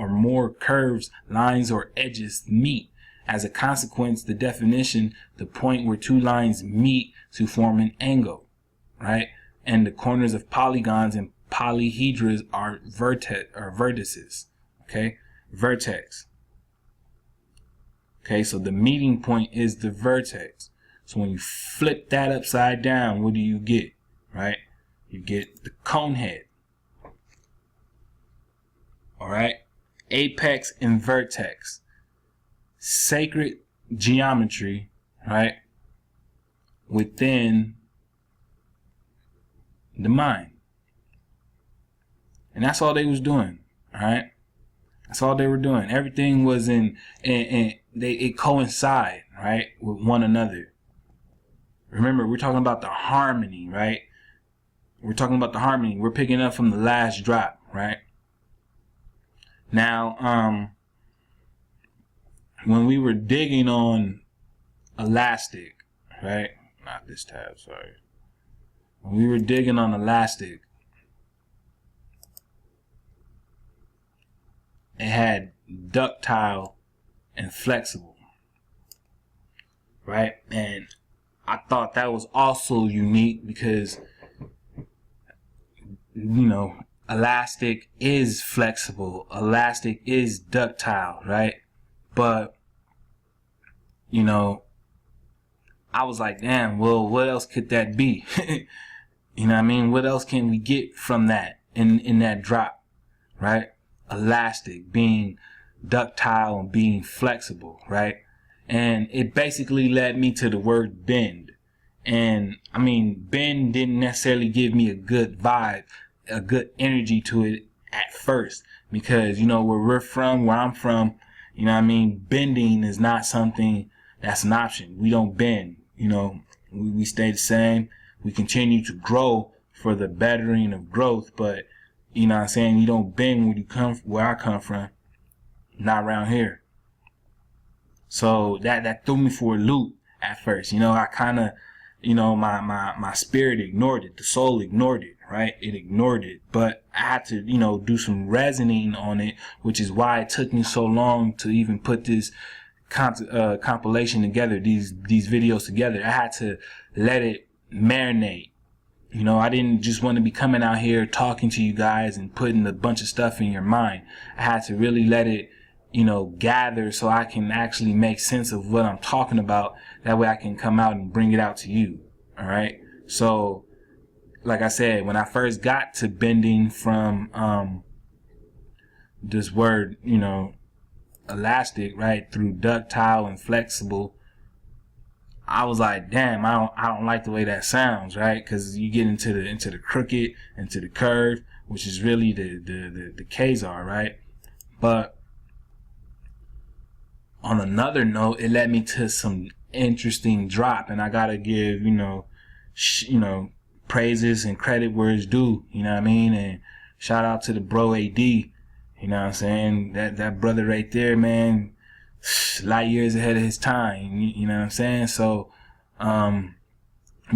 more curves, lines, or edges meet. As a consequence, the definition, the point where two lines meet to form an angle, right? And the corners of polygons and polyhedras are vertices, okay? Vertex. Okay, so the meeting point is the vertex. So when you flip that upside down, what do you get, right? You get the cone head. All right? Apex and vertex. Sacred geometry, right? Within the mind. And that's all they was doing, all right? That's all they were doing. Everything was it coincide, right, with one another. Remember, we're talking about the harmony, right? We're talking about the harmony. We're picking up from the last drop, right? Now, when we were digging on elastic, right? Not this tab, sorry. When we were digging on elastic, it had ductile and flexible, right? And I thought that was also unique because, elastic is flexible, elastic is ductile, right? But, I was like, damn, well, what else could that be? You know what I mean? What else can we get from that in that drop, right? Elastic, being ductile and being flexible, right? And it basically led me to the word bend. And I mean, bend didn't necessarily give me a good vibe, a good energy to it at first, because, you know, where I'm from, you know what I mean? Bending is not something that's an option. We don't bend, you know, we stay the same. We continue to grow for the bettering of growth, but you know what I'm saying, you don't bend where I come from. Not around here. So that threw me for a loop at first. You know, I kind of, you know, my spirit ignored it. The soul ignored it, right? It ignored it. But I had to, you know, do some reasoning on it, which is why it took me so long to even put this compilation together, these videos together. I had to let it marinate. You know, I didn't just want to be coming out here talking to you guys and putting a bunch of stuff in your mind. I had to really let it, you know, gather so I can actually make sense of what I'm talking about. That way I can come out and bring it out to you. All right. So, like I said, when I first got to bending from this word, you know, elastic, right, through ductile and flexible, I was like, damn, I don't like the way that sounds, right? Because you get into the crooked, into the curve, which is really the Kazar, right? But on another note, it led me to some interesting drop, and I gotta give, you know, praises and credit where it's due, you know what I mean? And shout out to the bro AD, you know what I'm saying? That brother right there, man, light years ahead of his time, you know what I'm saying? So I'm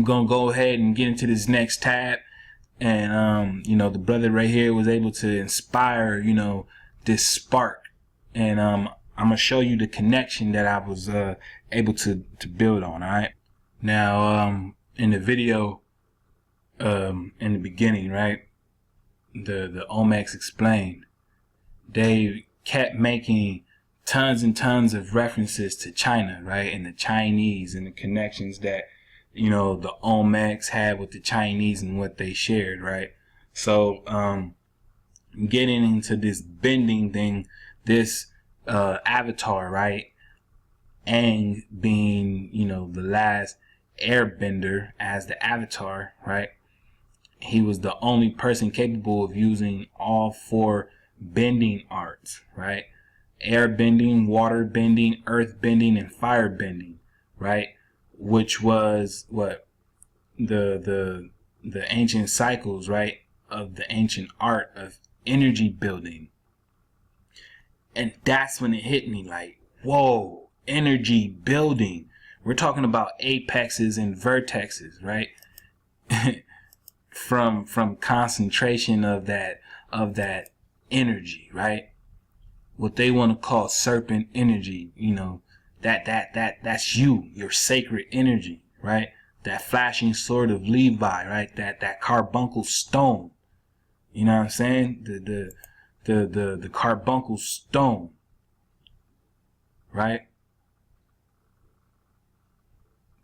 gonna go ahead and get into this next tab, and you know, the brother right here was able to inspire, you know, this spark, and I'm gonna show you the connection that I was able to build on. All right, now in the video, in the beginning, right, the Olmecs explained, they kept making tons and tons of references to China, right, and the Chinese and the connections that, you know, the Olmecs had with the Chinese and what they shared, right? So getting into this bending thing, this avatar, right, Aang being, you know, the last airbender as the avatar, right, he was the only person capable of using all four bending arts, right? Air bending, water bending, earth bending, and fire bending, right? Which was what the ancient cycles, right, of the ancient art of energy building. And that's when it hit me, like, whoa, energy building. We're talking about apexes and vertexes, right? from concentration of that energy, right? What they want to call serpent energy, you know, that's your sacred energy, right? That flashing sword of Levi, right? That carbuncle stone, you know what I'm saying? The carbuncle stone, right?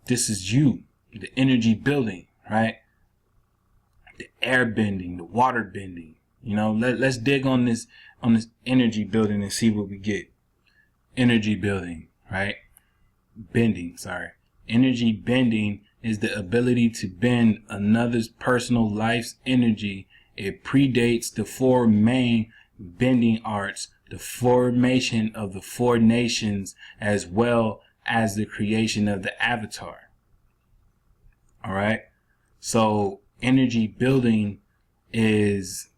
This is you, the energy building, right? The air bending, the water bending. You know, let's dig on this energy building and see what we get. Energy building, right? Bending, sorry. Energy bending is the ability to bend another's personal life's energy. It predates the four main bending arts, the formation of the four nations, as well as the creation of the avatar. All right. So energy building is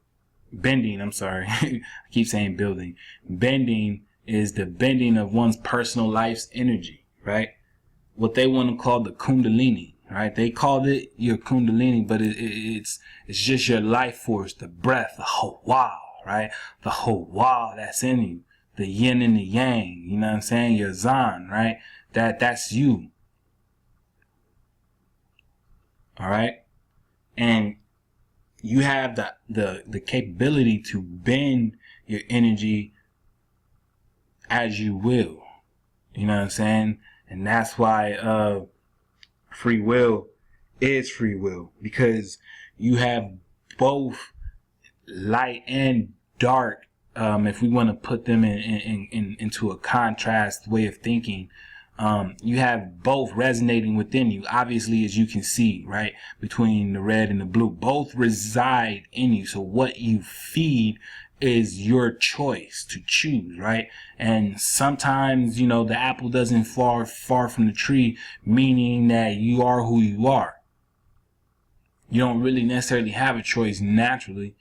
bending. I'm sorry. I keep saying building. Bending is the bending of one's personal life's energy, right? What they want to call the kundalini, right? They called it your kundalini, but it's just your life force, the breath, the hawa, right? The hawa that's in you, the yin and the yang, you know what I'm saying? Your zan, right? That's you. All right? And you have the capability to bend your energy as you will. You know what I'm saying? And that's why free will is free will, because you have both light and dark. If we want to put them into a contrast way of thinking, you have both resonating within you. Obviously, as you can see, right, between the red and the blue, both reside in you. So what you feed is your choice to choose, right? And sometimes, you know, the apple doesn't fall far from the tree, meaning that you are who you are. You don't really necessarily have a choice naturally.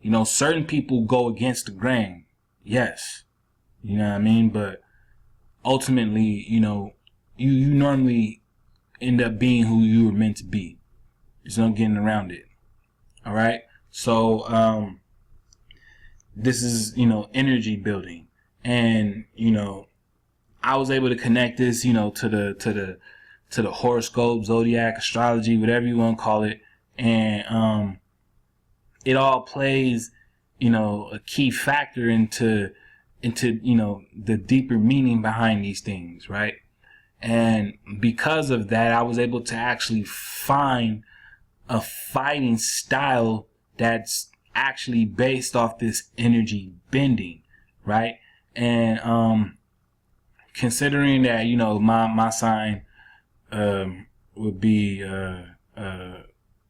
You know, certain people go against the grain. Yes. You know what I mean? But ultimately, you know, you normally end up being who you were meant to be. There's no getting around it. All right. So, this is, you know, energy building. And, you know, I was able to connect this, you know, to the horoscope, zodiac, astrology, whatever you want to call it. And, it all plays, you know, a key factor into, you know, the deeper meaning behind these things, right? And because of that, I was able to actually find a fighting style that's actually based off this energy bending, right? And considering that, you know, my sign would be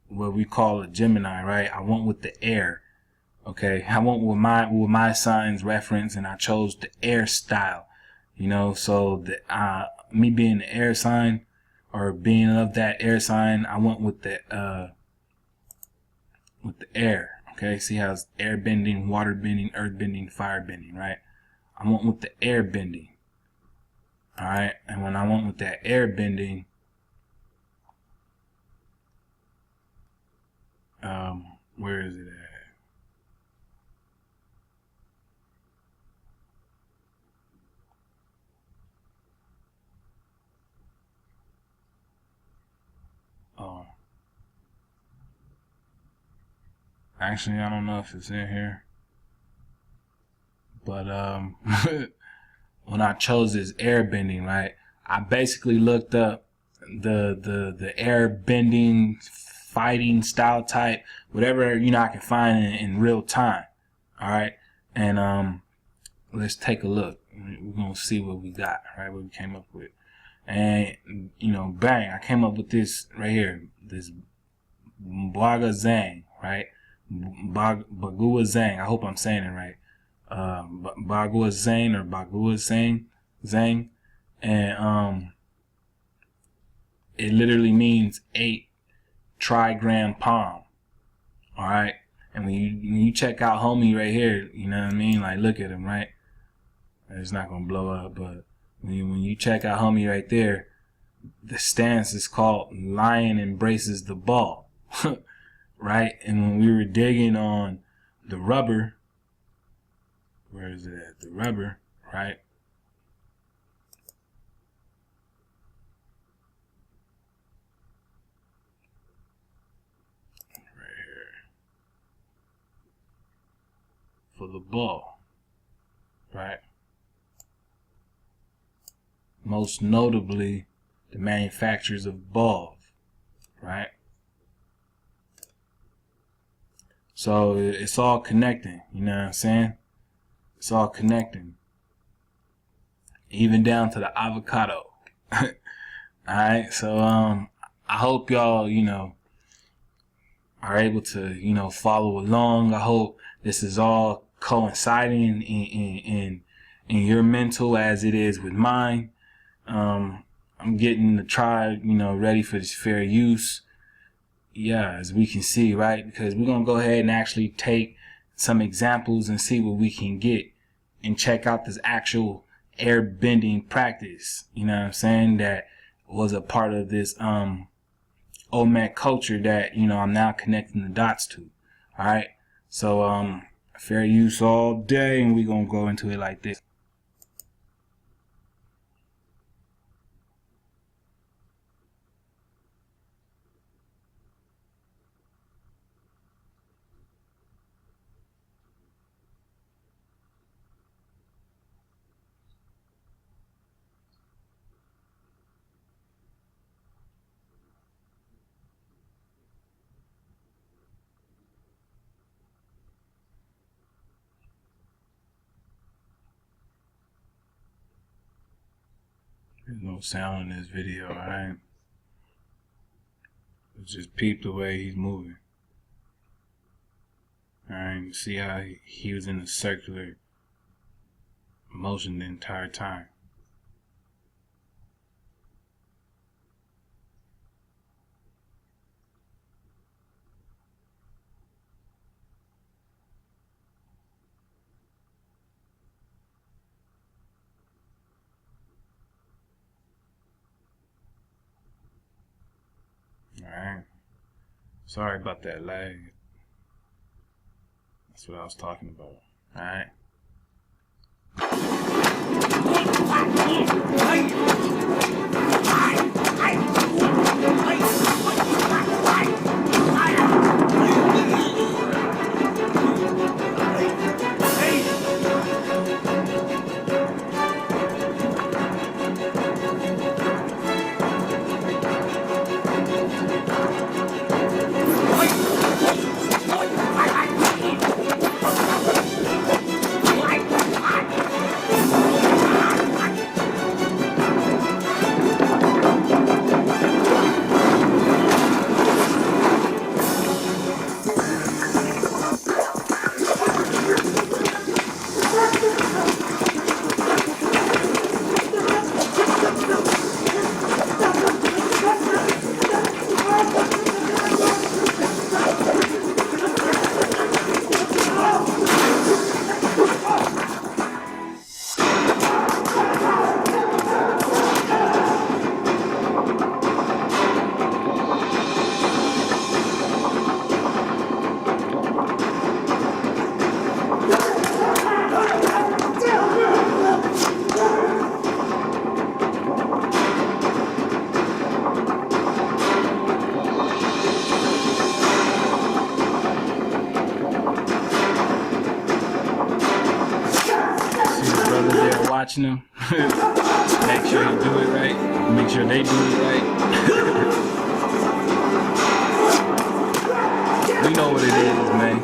what we call a Gemini, right? I went with the air. Okay, I went with my sign's reference, and I chose the air style. You know, so the me being the air sign, or being of that air sign, I went with the air. Okay, see how it's air bending, water bending, earth bending, fire bending, right? I went with the air bending. All right, and when I went with that air bending, where is it at? Oh, actually, I don't know if it's in here, but when I chose this air bending, right, I basically looked up the air bending fighting style type, whatever, you know, I can find in real time. All right, and let's take a look. We're gonna see what we got, right? What we came up with, and you know, bang! I came up with this right here, this Baga Zang, right? Bagua Zang. I hope I'm saying it right. Bagua Zang or Bagua Zang, and it literally means 8 trigram palm. All right, and when you check out homie right here, you know what I mean? Like, look at him, right? It's not gonna blow up, but when you check out homie right there, the stance is called lion embraces the ball. Right? And when we were digging on the rubber, where is it at? The rubber, right? Right here. For the ball, right? Most notably, the manufacturers of balls, right? So it's all connecting, you know what I'm saying? It's all connecting. Even down to the avocado. Alright, so I hope y'all, you know, are able to, you know, follow along. I hope this is all coinciding in your mental as it is with mine. I'm getting the tribe, you know, ready for this fair use. Yeah, as we can see, right? Because we're going to go ahead and actually take some examples and see what we can get and check out this actual air bending practice, you know what I'm saying, that was a part of this Olmec culture that, you know, I'm now connecting the dots to. All right, so fair use all day, and we're going to go into it like this. There's no sound in this video, alright? Just peep the way he's moving. Alright, see how he was in a circular motion the entire time. Alright. Sorry about that lag. That's what I was talking about. Alright. Watching them. Make sure you do it right. Make sure they do it right. We know what it is, man.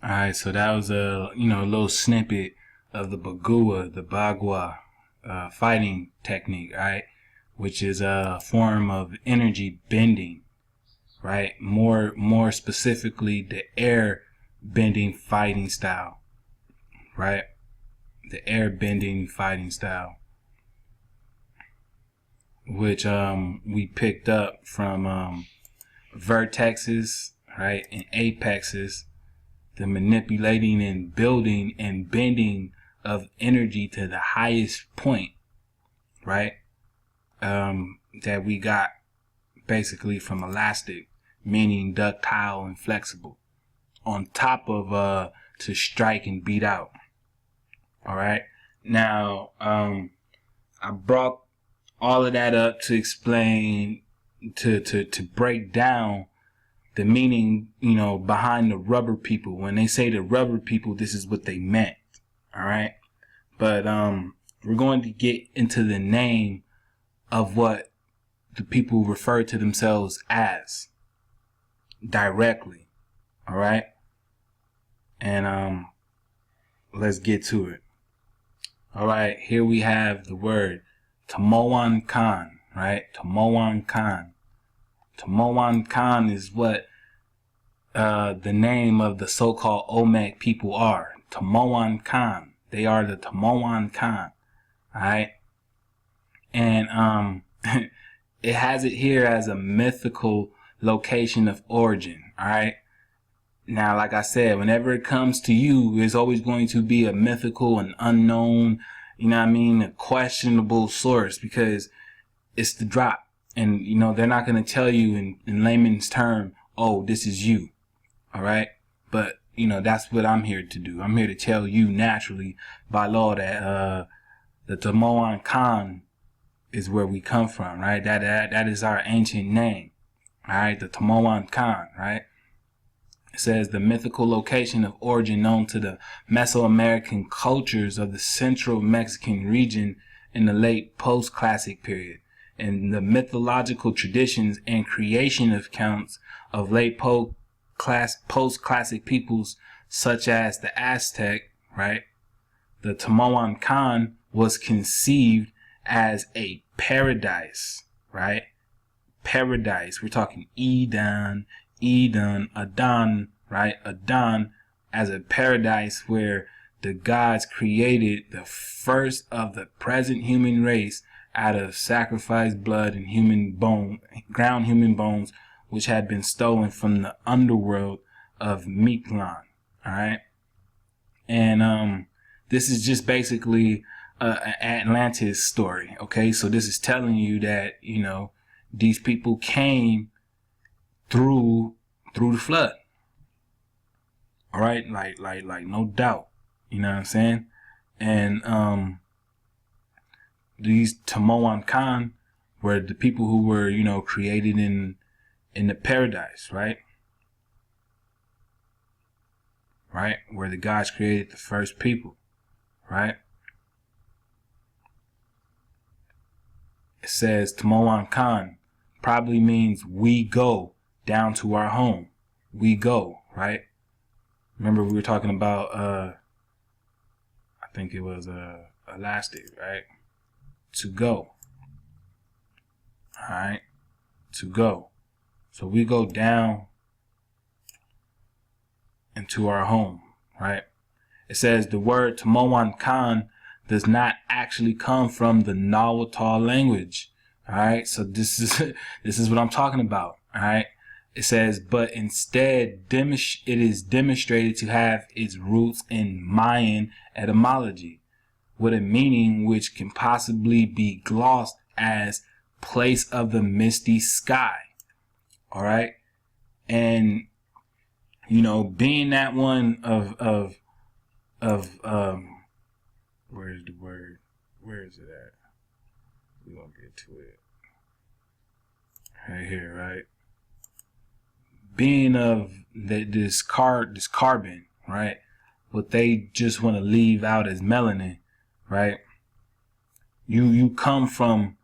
Alright, so that was a little snippet of the Bagua fighting technique, right? Which is a form of energy bending, right? More specifically, the air bending fighting style, right? The air bending fighting style, which we picked up from vertexes, right, and apexes. The manipulating and building and bending of energy to the highest point, right? That we got basically from elastic, meaning ductile and flexible, on top of to strike and beat out. All right. Now, I brought all of that up to explain, to break down the meaning, behind the rubber people. When they say the rubber people, this is what they meant. All right. But we're going to get into the name of what the people refer to themselves as directly. All right. And let's get to it. All right. Here we have the word Tomoanchan, right? Tomoanchan. Tomoanchan is what the name of the so-called Olmec people are. Tomoanchan. They are the Tomoanchan. Alright? And it has it here as a mythical location of origin. Alright? Now, like I said, whenever it comes to you, it's always going to be a mythical and unknown, a questionable source, because it's the drop. And, they're not going to tell you in layman's term, oh, this is you. All right. But, that's what I'm here to do. I'm here to tell you naturally by law that the Tomoanchan is where we come from, right? That is our ancient name, all right? The Tomoanchan, right? It says the mythical location of origin known to the Mesoamerican cultures of the central Mexican region in the late post-classic period, and the mythological traditions and creation accounts of late post-classic peoples such as the Aztec, right? The Tomoanchan was conceived as a paradise, right? Paradise. We're talking Eden, Adon, right? Adon as a paradise where the gods created the first of the present human race out of sacrificed blood and ground human bones, which had been stolen from the underworld of Mictlan, all right? And this is just basically an Atlantis story, okay? So this is telling you that, these people came through the flood. All right, like no doubt. You know what I'm saying? And these Tomoanchan were the people who were, created in the paradise, right? Right? Where the gods created the first people, right? It says Tomoanchan probably means we go down to our home. We go, right? Remember we were talking about I think it was elastic, right? To go. Alright? To go. So we go down into our home, right? It says the word Tomoanchan does not actually come from the Nahuatl language. Alright, so this is what I'm talking about. Alright. It says, but instead it is demonstrated to have its roots in Mayan etymology, with a meaning which can possibly be glossed as place of the misty sky. Alright. And being that one of where's the word? Where is it at? We're gonna get to it. Right here, right? Being of this carbon, right? What they just want to leave out as melanin, right? You come from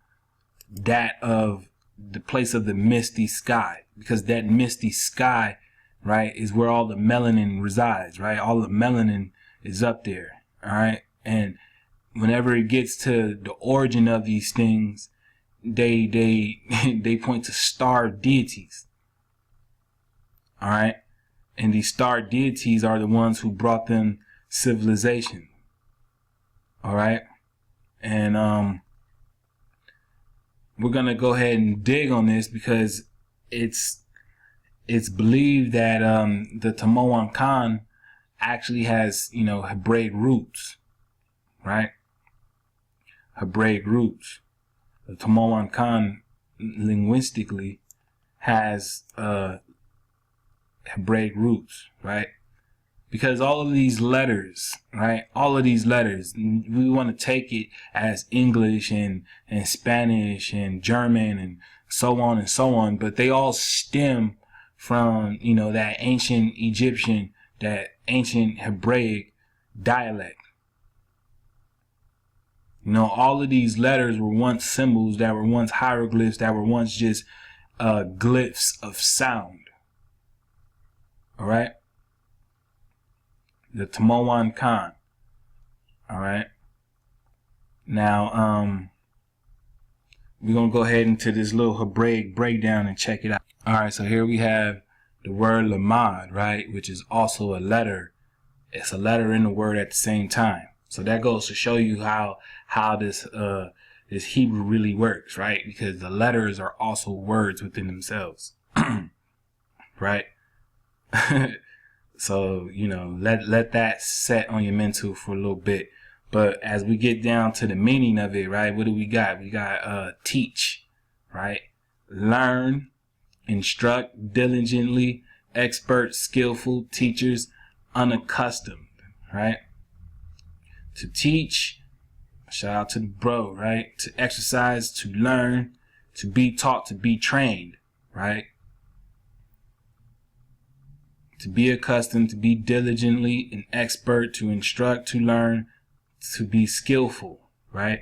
that of the place of the misty sky, because that misty sky, right, is where all the melanin resides, right? All the melanin is up there, all right? And whenever it gets to the origin of these things, they point to star deities. All right. And these star deities are the ones who brought them civilization. All right. And we're going to go ahead and dig on this because it's believed that the Tomoanchan actually has, Hebraic roots. Right? Hebraic roots. The Tomoanchan linguistically has Hebraic roots, right? Because all of these letters, right? All of these letters, we want to take it as English and Spanish and German and so on, but they all stem from, that ancient Egyptian, that ancient Hebraic dialect. All of these letters were once symbols, that were once hieroglyphs, that were once just glyphs of sound. All right? The Tomoanchan. All right? Now, we're going to go ahead into this little Hebraic breakdown and check it out. All right, so here we have the word lamad, right, which is also a letter. It's a letter and a word at the same time. So that goes to show you how this Hebrew really works, right? Because the letters are also words within themselves, right? So let that set on your mental for a little bit. But as we get down to the meaning of it, right? What do we got? We got teach, right? Learn, instruct diligently, expert, skillful, teachers, unaccustomed, right? To teach, shout out to the bro, right? To exercise, to learn, to be taught, to be trained, right? To be accustomed, to be diligently an expert, to instruct, to learn, to be skillful, right?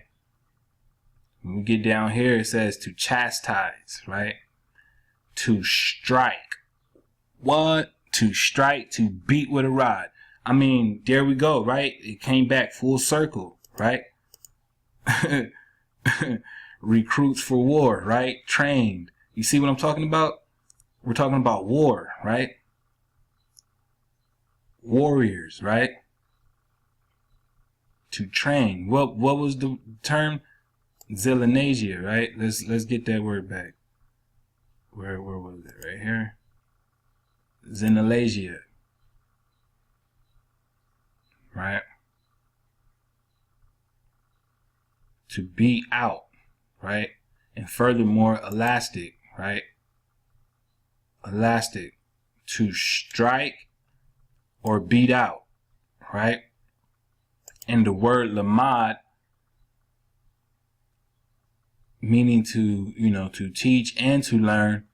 When we get down here, it says to chastise, right? To strike. What? To strike, to beat with a rod. I mean, there we go, right? It came back full circle, right? Recruits for war, right? Trained. You see what I'm talking about? We're talking about war, right? Warriors, right? To train. What was the term? Zelenasia, right? Let's get that word back. Where was it? Right here. Xenalasia. Right? To beat out, right? And furthermore, elastic, right? Elastic. To strike or beat out, right? And the word lamad, meaning to, to teach and to learn,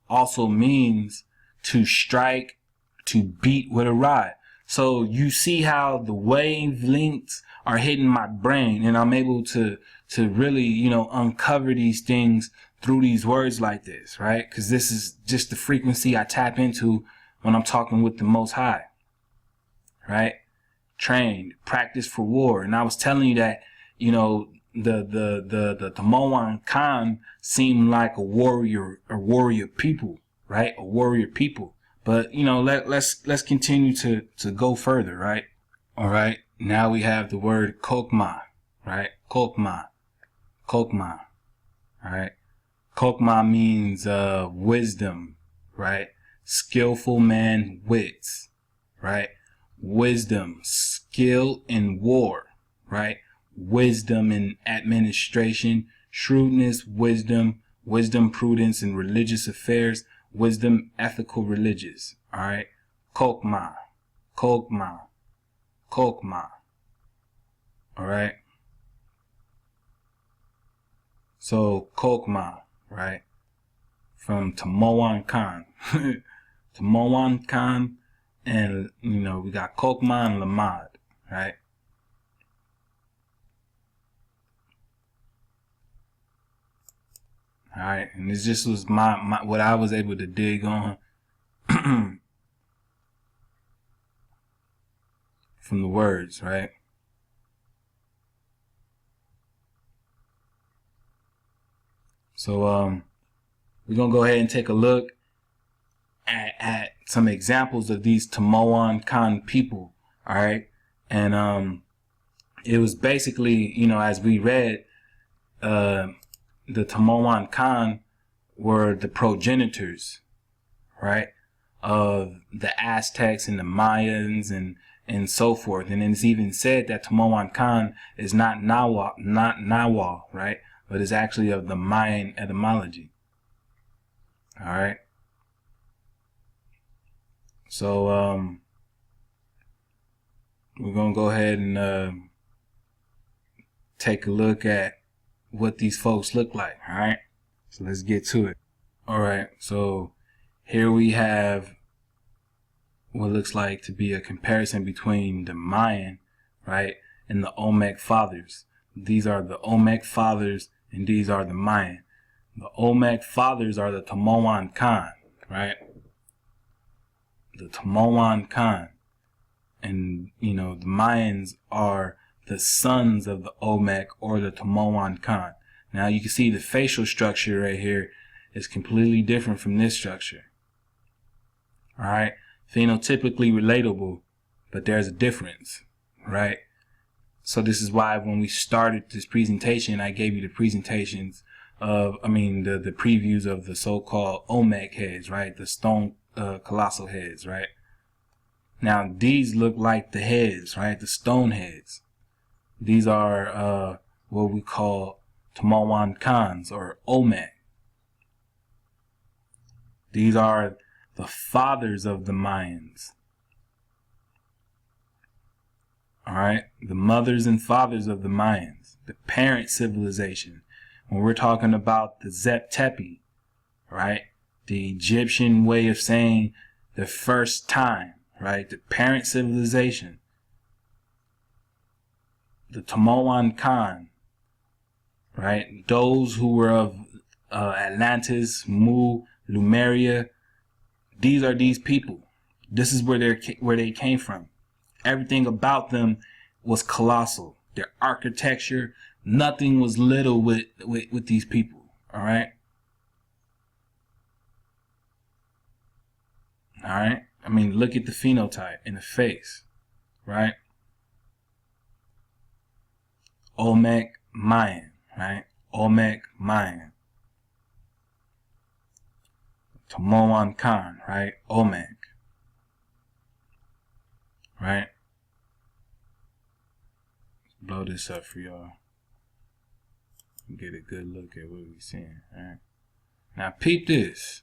also means to strike, to beat with a rod. So you see how the wavelengths are hitting my brain, and I'm able to really, uncover these things through these words like this, right? Because this is just the frequency I tap into when I'm talking with the Most High, right? Trained, practice for war. And I was telling you that, the Tomoanchan seemed like a warrior people, right? A warrior people. But let's continue to go further, right? All right. Now we have the word kokma, right? Kokma. All right. Kokma means wisdom, right? Skillful man, wits, right? Wisdom, skill in war, right? Wisdom in administration, shrewdness, wisdom, prudence in religious affairs, wisdom, ethical, religious. All right. Kokma. All right. So kokma, right? From Tomoanchan. Tomoanchan, and we got kokma and lamad, right? All right, and this just was my what I was able to dig on from the words, right? So we're gonna go ahead and take a look at some examples of these Tomoanchan people, all right? And it was basically, as we read, the Tomoanchan were the progenitors, right, of the Aztecs and the Mayans and so forth. And it's even said that Tomoanchan is not Nahuatl, right, but is actually of the Mayan etymology. All right. So we're gonna go ahead and take a look at what these folks look like. All right, so let's get to it. All right, so here we have what looks like to be a comparison between the Mayan, right, and the Olmec fathers. These are the Olmec fathers and these are the Mayan. The Olmec fathers are the Tomoanchan, right? The Tomoanchan. And the Mayans are the sons of the Olmec or the Tomoanchan. Now you can see the facial structure right here is completely different from this structure. All right, phenotypically relatable, but there's a difference, right? So this is why when we started this presentation, I gave you the presentations of, the previews of the so-called Olmec heads, right? The stone colossal heads, right? Now these look like the heads, right? The stone heads. These are what we call Tomoanchans or Olmec. These are the fathers of the Mayans. All right. The mothers and fathers of the Mayans, the parent civilization. When we're talking about the Zep Tepi, right? The Egyptian way of saying the first time, right? The parent civilization. The Tomoanchan, right? Those who were of Atlantis, Mu, Lemuria. These are these people. This is where they came from. Everything about them was colossal. Their architecture, nothing was little with these people. All right. All right. I mean, look at the phenotype in the face, right? Olmec, Mayan, right? Olmec, Mayan. Tomoanchan, right? Olmec, right? Let's blow this up for y'all. Get a good look at what we're seeing, right? Now peep this,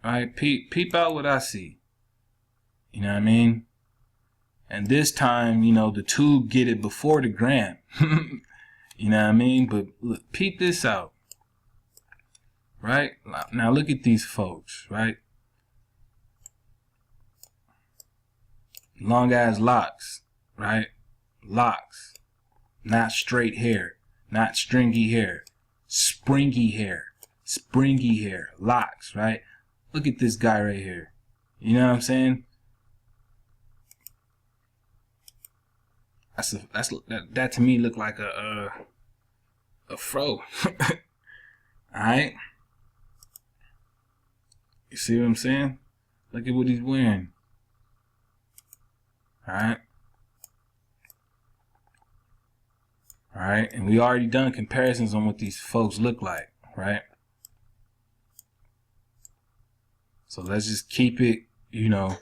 right? Peep out what I see. You know what I mean? And this time, you know, the two get it before the gram. You know what I mean? But look, peep this out. Right? Now look at these folks, right? Long ass locks, right? Locks. Not straight hair. Not stringy hair. Springy hair. Springy hair. Locks, right? Look at this guy right here. You know what I'm saying? That to me look like a fro. Alright? You see what I'm saying? Look at what he's wearing. Alright? Alright, and we already done comparisons on what these folks look like, right? So let's just keep it, you know,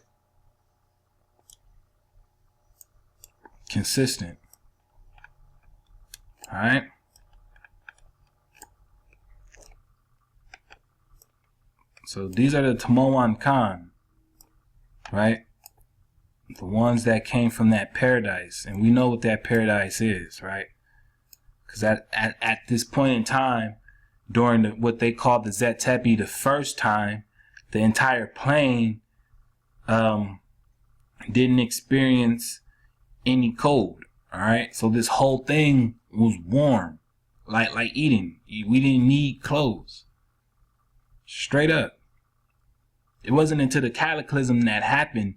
consistent. Alright? So these are the Tomoanchan, right? The ones that came from that paradise. And we know what that paradise is, right? Because at this point in time, during what they called the Zet Tepi, the first time, the entire plane didn't experience any cold. All right, so this whole thing was warm, like eating. We didn't need clothes. Straight up. It wasn't until the cataclysm that happened,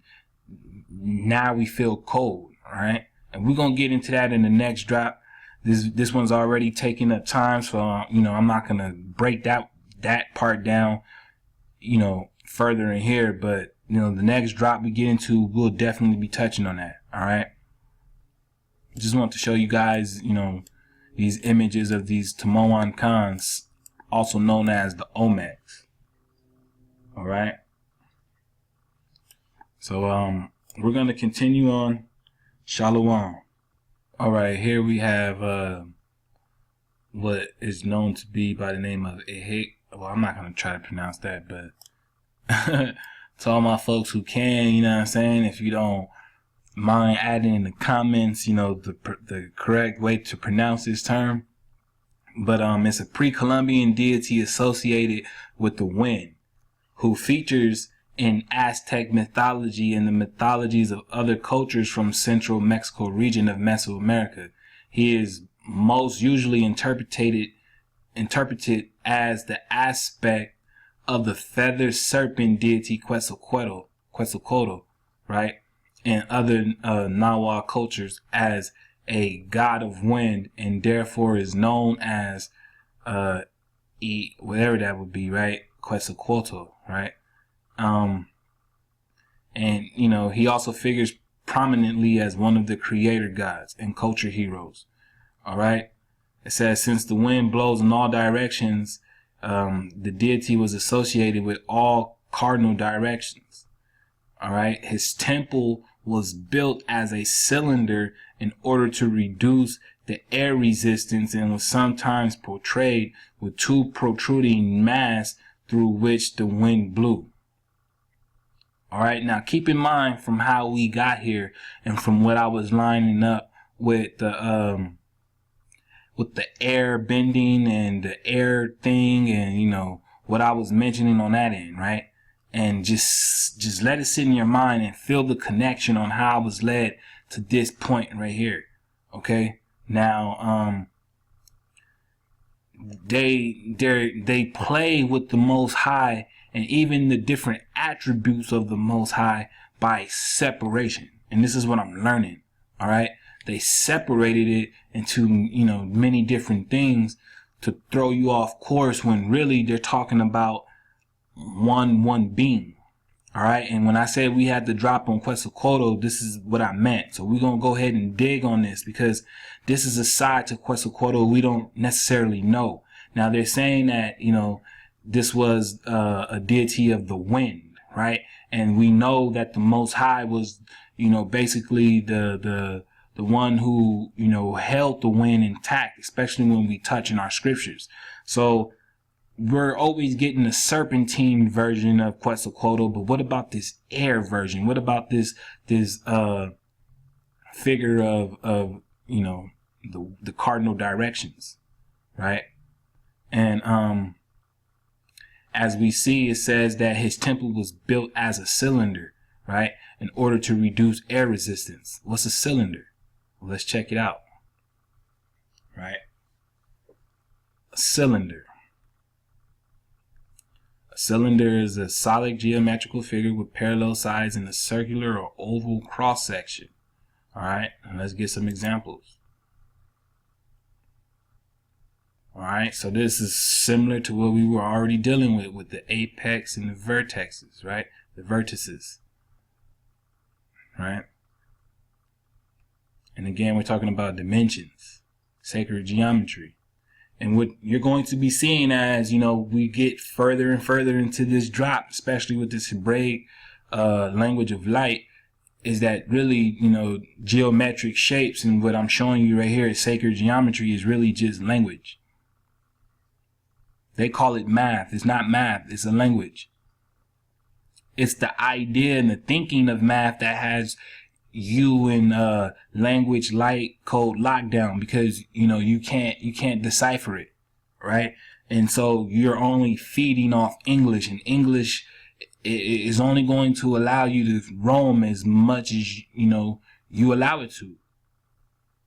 now we feel cold. All right, and we're gonna get into that in the next drop. This one's already taking up time, so you know I'm not gonna break that part down, you know, further in here. But you know the next drop we get into, we'll definitely be touching on that. All right. Just want to show you guys, you know, these images of these Tomoanchans, also known as the Olmecs. All right. So we're gonna continue on. Shalom. All right, here we have what is known to be by the name of Ehek. Well, I'm not gonna try to pronounce that, but to all my folks who can, you know what I'm saying, if you don't mind adding in the comments, you know, the correct way to pronounce this term. But it's a pre-Columbian deity associated with the wind, who features in Aztec mythology and the mythologies of other cultures from central Mexico region of Mesoamerica. He is most usually interpreted as the aspect of the feathered serpent deity Quetzalcoatl, right? And other Nahuatl cultures as a god of wind, and therefore is known as whatever that would be, right? Quetzalcoatl, right? And you know, he also figures prominently as one of the creator gods and culture heroes. All right. It says, since the wind blows in all directions, the deity was associated with all cardinal directions. All right. His temple was built as a cylinder in order to reduce the air resistance, and was sometimes portrayed with two protruding masts through which the wind blew. All right. Now keep in mind from how we got here and from what I was lining up with the air bending and the air thing, and you know what I was mentioning on that end, right? And just let it sit in your mind and feel the connection on how I was led to this point right here. Okay. Now, they play with the Most High and even the different attributes of the Most High by separation. And this is what I'm learning. All right. They separated it into, you know, many different things to throw you off course when really they're talking about one being. All right. And when I said we had to drop on Quetzalcoatl, this is what I meant. So we're going to go ahead and dig on this because this is a side to Quetzalcoatl we don't necessarily know. Now they're saying that, you know, this was a deity of the wind, right? And we know that the Most High was, you know, basically the one who, you know, held the wind intact, especially when we touch in our scriptures. So we're always getting a serpentine version of Quetzalcoatl, but what about this air version? What about this figure of you know, the cardinal directions, right? And as we see, it says that his temple was built as a cylinder, right? In order to reduce air resistance. What's a cylinder? Well, let's check it out, right? A cylinder. A cylinder is a solid geometrical figure with parallel sides in a circular or oval cross section. All right, and let's get some examples. All right, so this is similar to what we were already dealing with the apex and the vertexes, right? The vertices, right? And again, we're talking about dimensions, sacred geometry. And what you're going to be seeing as, you know, we get further and further into this drop, especially with this Hebraic language of light, is that really, you know, geometric shapes, and what I'm showing you right here is sacred geometry, is really just language. They call it math. It's not math. It's a language. It's the idea and the thinking of math that has you in language light code lockdown, because you know you can't decipher it, right? And so you're only feeding off English, and English is only going to allow you to roam as much as you know you allow it to.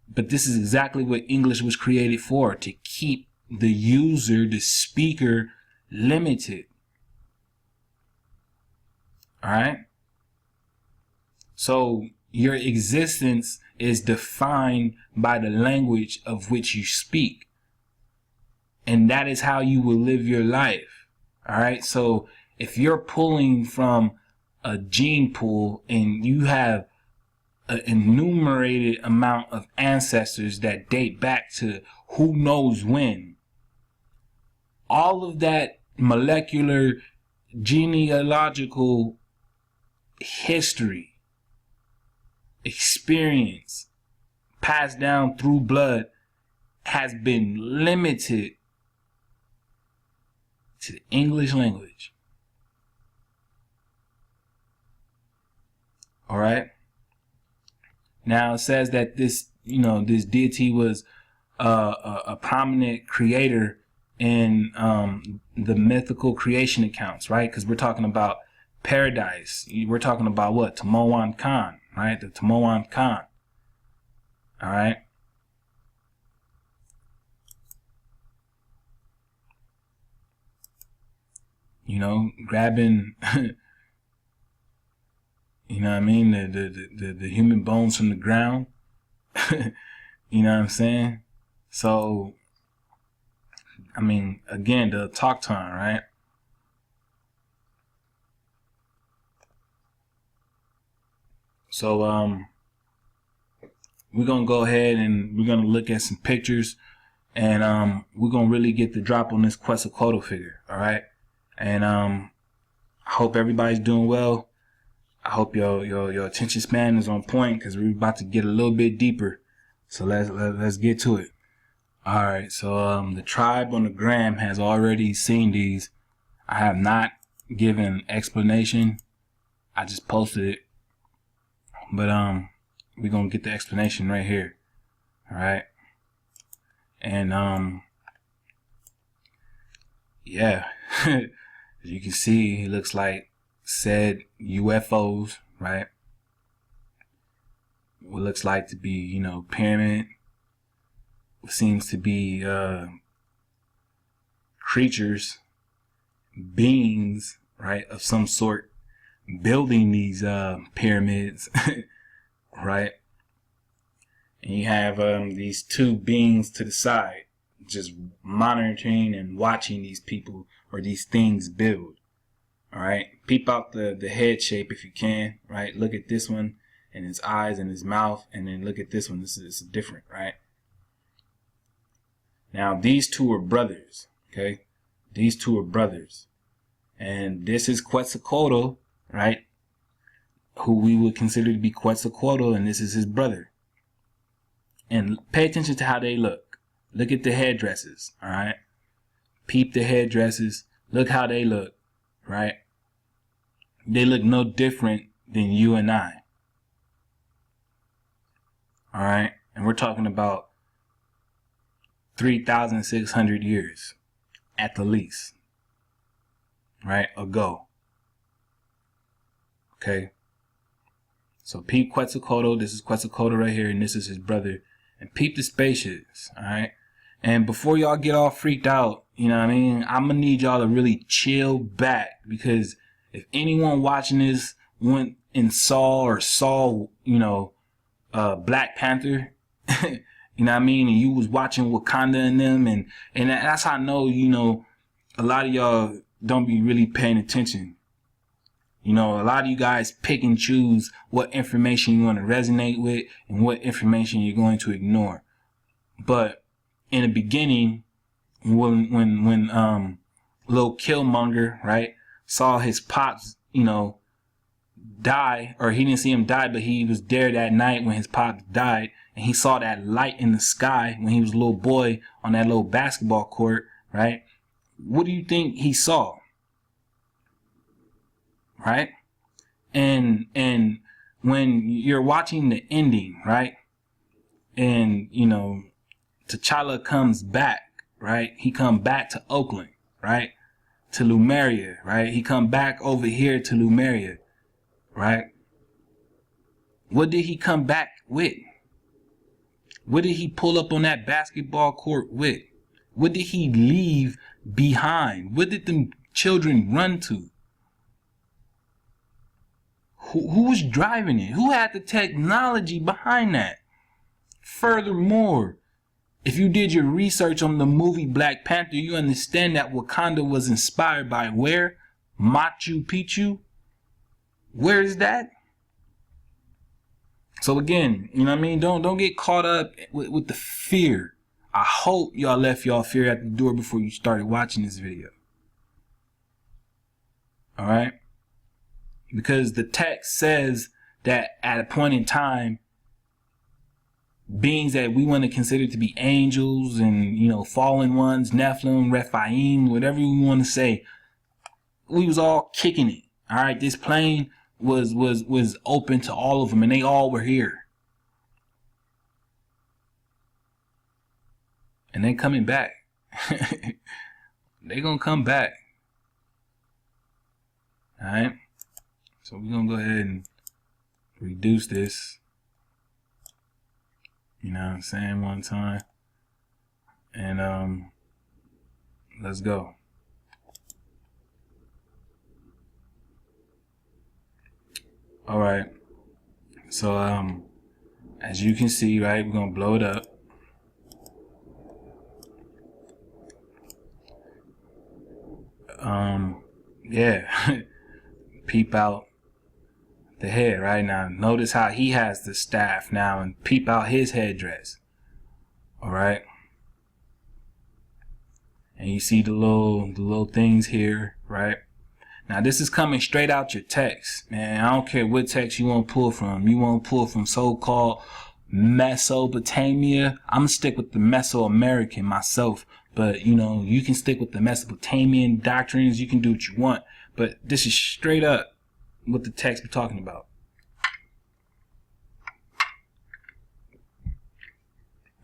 But this is exactly what English was created for, to keep the user, the speaker, limited. All right? So your existence is defined by the language of which you speak. And that is how you will live your life. All right? So if you're pulling from a gene pool and you have an enumerated amount of ancestors that date back to who knows when, all of that molecular genealogical history, experience passed down through blood has been limited to the English language. All right. Now it says that this, you know, this deity was a prominent creator in the mythical creation accounts, right? Because we're talking about paradise. We're talking about what? Tomoanchan, right? The Tomoanchan. All right. You know, grabbing, you know what I mean? The human bones from the ground. You know what I'm saying? So, I mean, again, the talk time, right? So, we're going to go ahead and we're going to look at some pictures, and we're going to really get the drop on this Quetzalcoatl figure, all right? And I hope everybody's doing well. I hope your attention span is on point, because we're about to get a little bit deeper. So let's get to it. All right. So the tribe on the gram has already seen these. I have not given an explanation. I just posted it. But we're gonna get the explanation right here. Alright. And yeah. As you can see, it looks like said UFOs, right? What looks like to be, you know, pyramid. What seems to be creatures, beings, right, of some sort, building these pyramids, right? And you have these two beings to the side, just monitoring and watching these people or these things build. All right, peep out the head shape if you can, right? Look at this one and his eyes and his mouth, and then look at this one. This is different, right? Now these two are brothers, okay? These two are brothers, and this is Quetzalcoatl, right? Who we would consider to be Quetzalcoatl, and this is his brother. And pay attention to how they look. Look at the headdresses, all right? Peep the headdresses. Look how they look, right? They look no different than you and I. All right? And we're talking about 3,600 years at the least, right, ago. Okay? So peep Quetzalcoatl. This is Quetzalcoatl right here, and this is his brother. And peep the spaceships, all right? And before y'all get all freaked out, you know what I mean, I'm going to need y'all to really chill back, because if anyone watching this went and saw, you know, Black Panther, you know what I mean, and you was watching Wakanda and them, and that's how I know, you know, a lot of y'all don't be really paying attention. You know, a lot of you guys pick and choose what information you want to resonate with and what information you're going to ignore. But in the beginning, when little Killmonger, right, saw his pops, you know, die, or he didn't see him die, but he was there that night when his pops died, and he saw that light in the sky when he was a little boy on that little basketball court, right? What do you think he saw? Right? And when you're watching the ending, right? And, you know, T'Challa comes back, right? He come back to Oakland, right? To Lumeria, right? He come back over here to Lumeria, right? What did he come back with? What did he pull up on that basketball court with? What did he leave behind? What did them children run to? Who was driving it? Who had the technology behind that? Furthermore, if you did your research on the movie Black Panther, you understand that Wakanda was inspired by where? Machu Picchu? Where is that? So again, you know what I mean? Don't get caught up with the fear. I hope y'all left y'all fear at the door before you started watching this video. All right? Because the text says that at a point in time, beings that we want to consider to be angels and, you know, fallen ones, Nephilim, Rephaim, whatever you want to say, we was all kicking it. All right, this plane was open to all of them, and they all were here. And they coming back. They gonna come back. All right. So we're going to go ahead and reduce this, you know what I'm saying, one time. And let's go. All right. So as you can see, right, we're going to blow it up. Yeah. Peep out the head right now. Notice how he has the staff now, and peep out his headdress. All right. And you see the little things here, right? Now this is coming straight out your text, man. I don't care what text you want to pull from. You want to pull from so-called Mesopotamia. I'm gonna stick with the Mesoamerican myself, but you know, you can stick with the Mesopotamian doctrines. You can do what you want, but this is straight up what the text be talking about.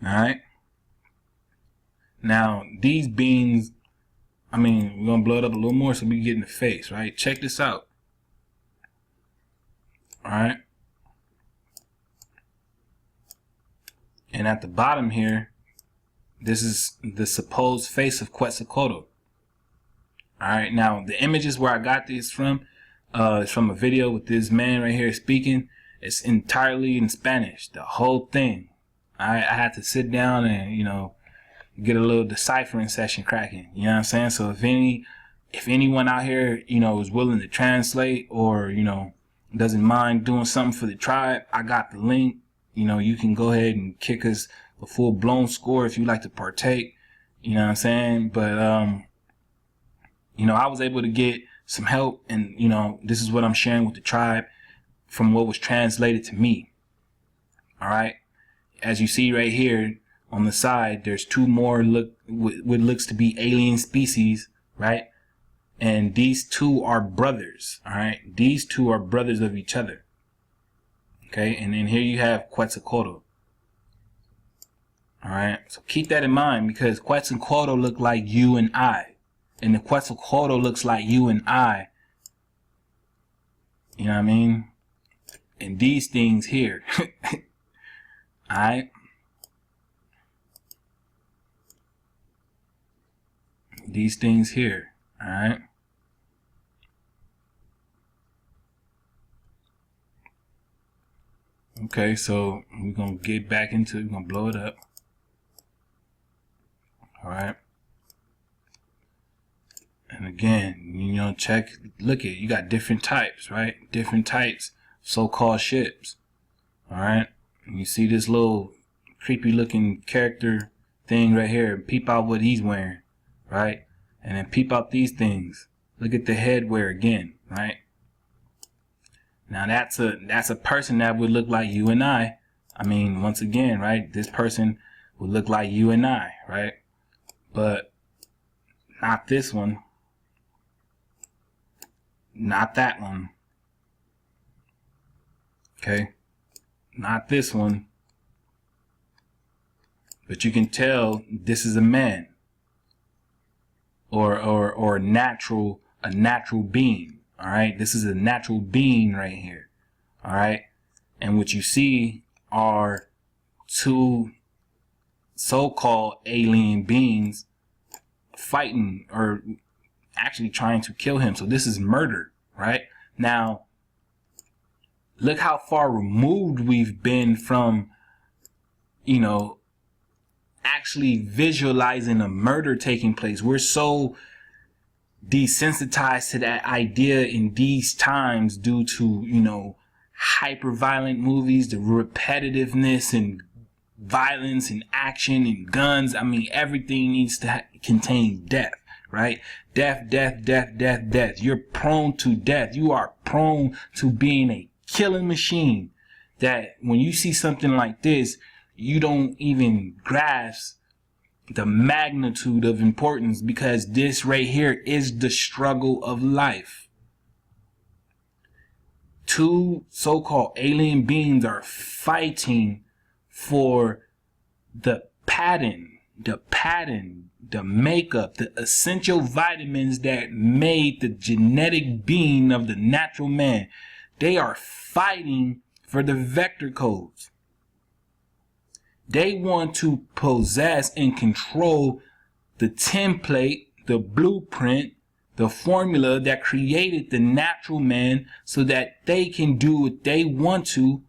All right. Now these beings, I mean, we're gonna blow it up a little more so we can get in the face, right? Check this out. All right. And at the bottom here, this is the supposed face of Quetzalcoatl. All right. Now the images where I got these from, is from a video with this man right here speaking. It's entirely in Spanish, the whole thing. I had to sit down and, you know, get a little deciphering session cracking. You know what I'm saying? So if anyone out here, you know, is willing to translate or, you know, doesn't mind doing something for the tribe, I got the link. You know, you can go ahead and kick us a full blown score if you like to partake. You know what I'm saying? But, you know, I was able to get some help, and, you know, this is what I'm sharing with the tribe from what was translated to me. All right. As you see right here on the side, there's two more what looks to be alien species, right? And these two are brothers, all right? These two are brothers of each other, okay? And then here you have Quetzalcoatl, all right? So keep that in mind, because Quetzalcoatl look like you and I, and the Quetzalcoatl looks like you and I, you know what I mean? And these things here, all right? These things here, all right? Okay, so we're going to get back into it. We're going to blow it up. All right? And again, you know, look at, you got different types, right? Different types, so-called ships. All right? And you see this little creepy looking character thing right here. Peep out what he's wearing, right? And then peep out these things. Look at the headwear again, right? Now that's a person that would look like you and I. I mean, once again, right? This person would look like you and I, right? But not this one. Not that one. Okay? Not this one. But you can tell this is a man. Or a natural being. All right, this is a natural being right here. All right, and what you see are two so-called alien beings fighting, or actually trying to kill him. So this is murder, right? Now, look how far removed we've been from, you know, actually visualizing a murder taking place. We're so desensitized to that idea in these times due to, you know, hyper violent movies, the repetitiveness and violence and action and guns. I mean, everything needs to contain death, right? Death, death, death, death, death. You're prone to death. You are prone to being a killing machine that when you see something like this, you don't even grasp the magnitude of importance, because this right here is the struggle of life. Two so-called alien beings are fighting for the pattern, the makeup, the essential vitamins that made the genetic being of the natural man. They are fighting for the vector codes. They want to possess and control the template, the blueprint, the formula that created the natural man, so that they can do what they want to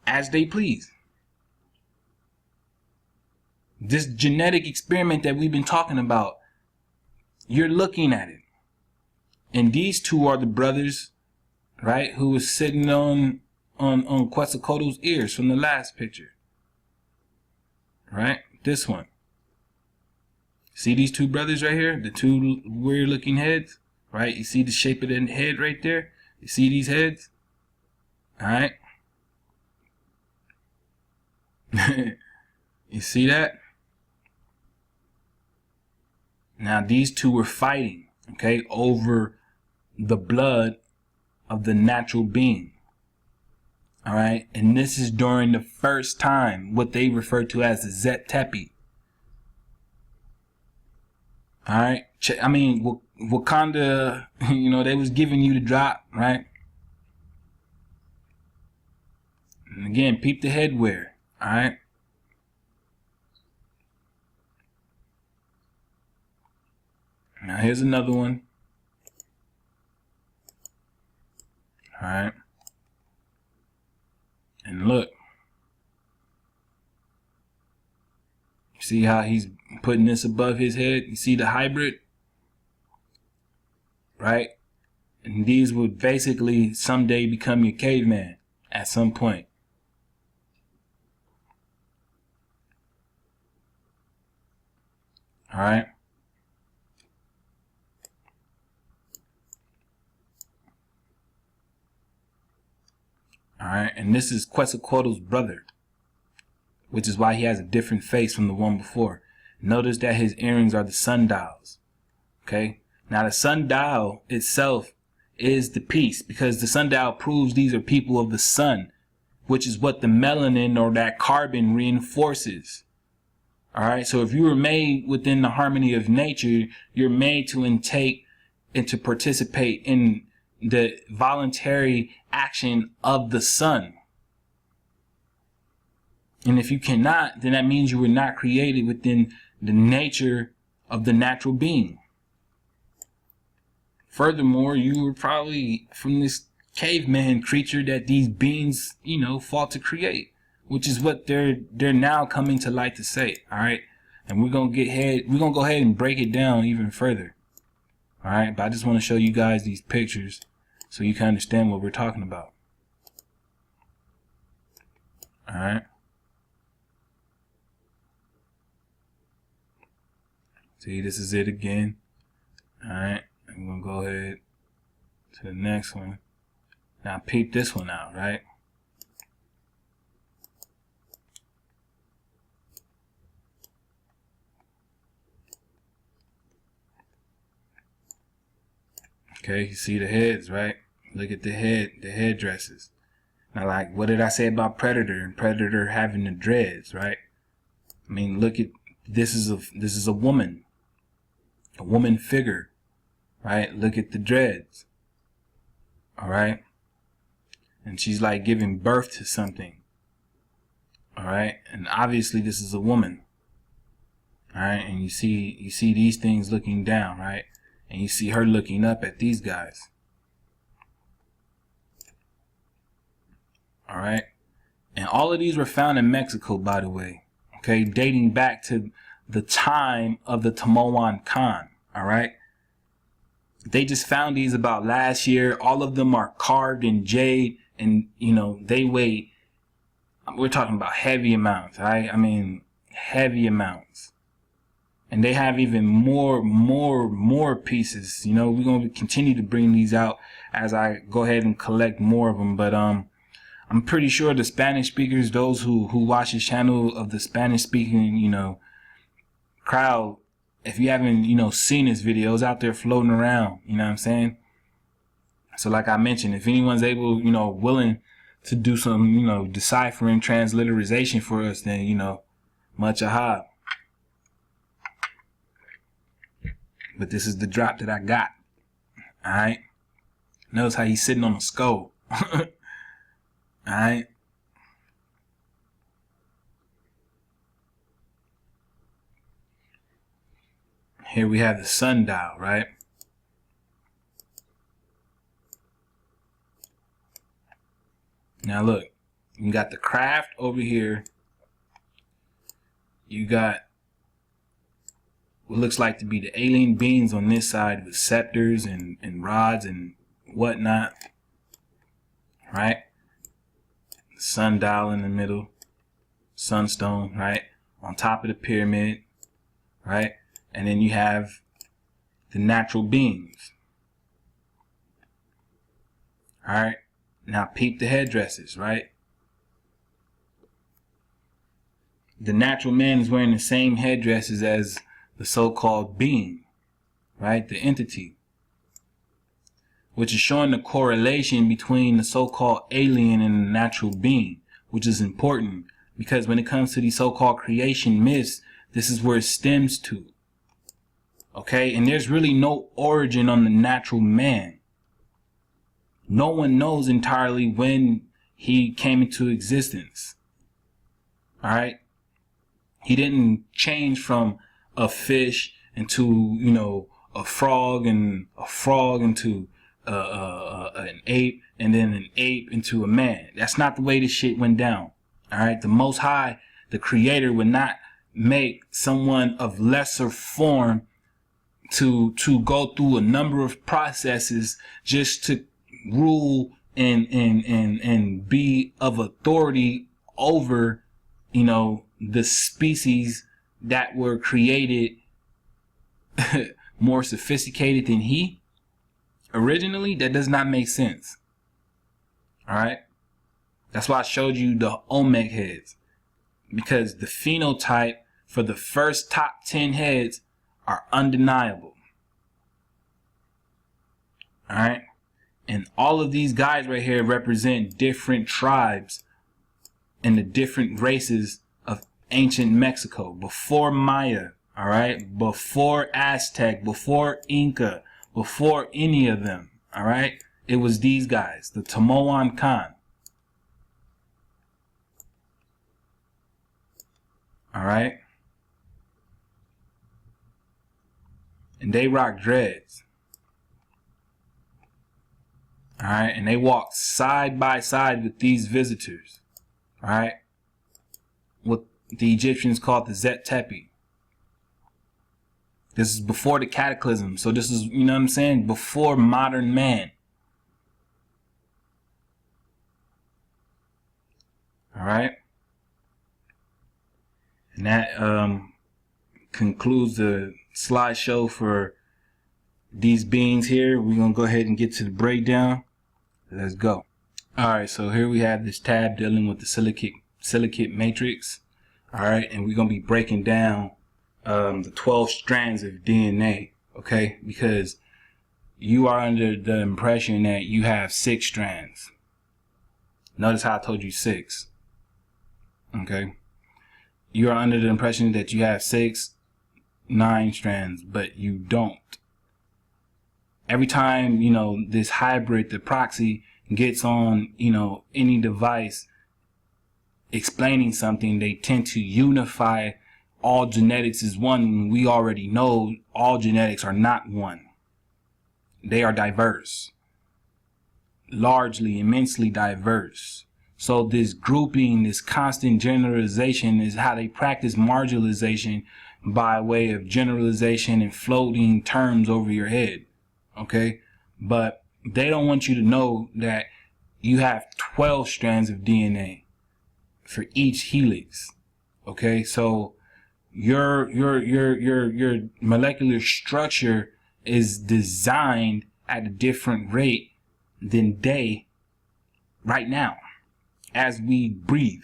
as they please. This genetic experiment that we've been talking about, you're looking at it. And these two are the brothers, right, who was sitting on Quetzalcoatl's ears from the last picture. Right? This one. See these two brothers right here? The two weird looking heads? Right? You see the shape of the head right there? You see these heads? Alright? You see that? Now these two were fighting, okay, over the blood of the natural being. All right. And this is during the first time, what they refer to as the Zet Tepi. All right. I mean, Wakanda, you know, they was giving you the drop, right? And again, peep the headwear. All right. Now here's another one. All right. And look. See how he's putting this above his head? You see the hybrid? Right? And these would basically someday become your caveman at some point. All right? All right, and this is Quetzalcoatl's brother, which is why he has a different face from the one before. Notice that his earrings are the sundials. Okay, now the sundial itself is the piece, because the sundial proves these are people of the sun, which is what the melanin or that carbon reinforces. All right, so if you were made within the harmony of nature, you're made to intake and to participate in the voluntary action of the sun. And if you cannot, then that means you were not created within the nature of the natural being. Furthermore, you were probably from this caveman creature that these beings, you know, fought to create, which is what they're now coming to light to say. All right, and we're gonna go ahead and break it down even further. All right, but I just want to show you guys these pictures so you can understand what we're talking about. All right. See, this is it again. All right. I'm going to go ahead to the next one. Now peep this one out, right? Okay, you see the heads, right? Look at the headdresses. Now, like, what did I say about Predator and Predator having the dreads, right? I mean, look at this is a woman figure, right? Look at the dreads, all right? And she's like giving birth to something, all right? And obviously, this is a woman, all right? And you see these things looking down, right? And you see her looking up at these guys. All right. And all of these were found in Mexico, by the way. Okay. Dating back to the time of the Tomoanchan. All right. They just found these about last year. All of them are carved in jade. And, you know, they weigh, we're talking about heavy amounts. Right. I mean, heavy amounts. And they have even more pieces. You know, we're going to continue to bring these out as I go ahead and collect more of them. But I'm pretty sure the Spanish speakers, those who watch this channel of the Spanish speaking, you know, crowd, if you haven't, you know, seen this video, it's out there floating around. You know what I'm saying? So like I mentioned, if anyone's able, you know, willing to do some, you know, deciphering, transliteration for us, then, you know, much ahab. But this is the drop that I got. All right. Notice how he's sitting on the skull. All right. Here we have the sundial, right? Now look, you got the craft over here. You got what looks like to be the alien beings on this side with scepters and rods and whatnot, right? Sundial in the middle, sunstone, right? On top of the pyramid, right? And then you have the natural beings. All right. Now peep the headdresses, right? The natural man is wearing the same headdresses as the so-called being, right? The entity. which is showing the correlation between the so-called alien and the natural being, which is important because when it comes to these so-called creation myths, this is where it stems to. Okay, and there's really no origin on the natural man. No one knows entirely when he came into existence. All right, he didn't change from a fish into, you know, a frog, and a frog into an ape, and then an ape into a man. That's not the way this shit went down. All right, the Most High, the Creator, would not make someone of lesser form to go through a number of processes just to rule and be of authority over, you know, the species that were created more sophisticated than he originally. That does not make sense. All right, that's why I showed you the Olmec heads, because the phenotype for the first top 10 heads are undeniable. All right, and all of these guys right here represent different tribes and the different races of ancient Mexico before Maya. All right, before Aztec, before Inca, before any of them. All right, it was these guys, the Tomoanchan. All right, and they rock dreads. All right, and they walk side by side with these visitors. All right, what the Egyptians called the Zet Tepi. This is before the cataclysm. So this is, you know what I'm saying, before modern man. All right. And that concludes the slideshow for these beings here. We're going to go ahead and get to the breakdown. Let's go. All right. So here we have this tab dealing with the silicate matrix. All right. And we're going to be breaking down the 12 strands of DNA, okay? Because you are under the impression that you have 6 strands. Notice how I told you 6, okay? You are under the impression that you have 9 strands, but you don't. Every time, you know, this hybrid, the proxy, gets on, you know, any device explaining something, they tend to unify all genetics is one. We already know all genetics are not one. They are diverse. Largely, immensely diverse. So this grouping, this constant generalization is how they practice marginalization by way of generalization and floating terms over your head. Okay? But they don't want you to know that you have 12 strands of DNA for each helix. Okay? So your molecular structure is designed at a different rate than they right now as we breathe.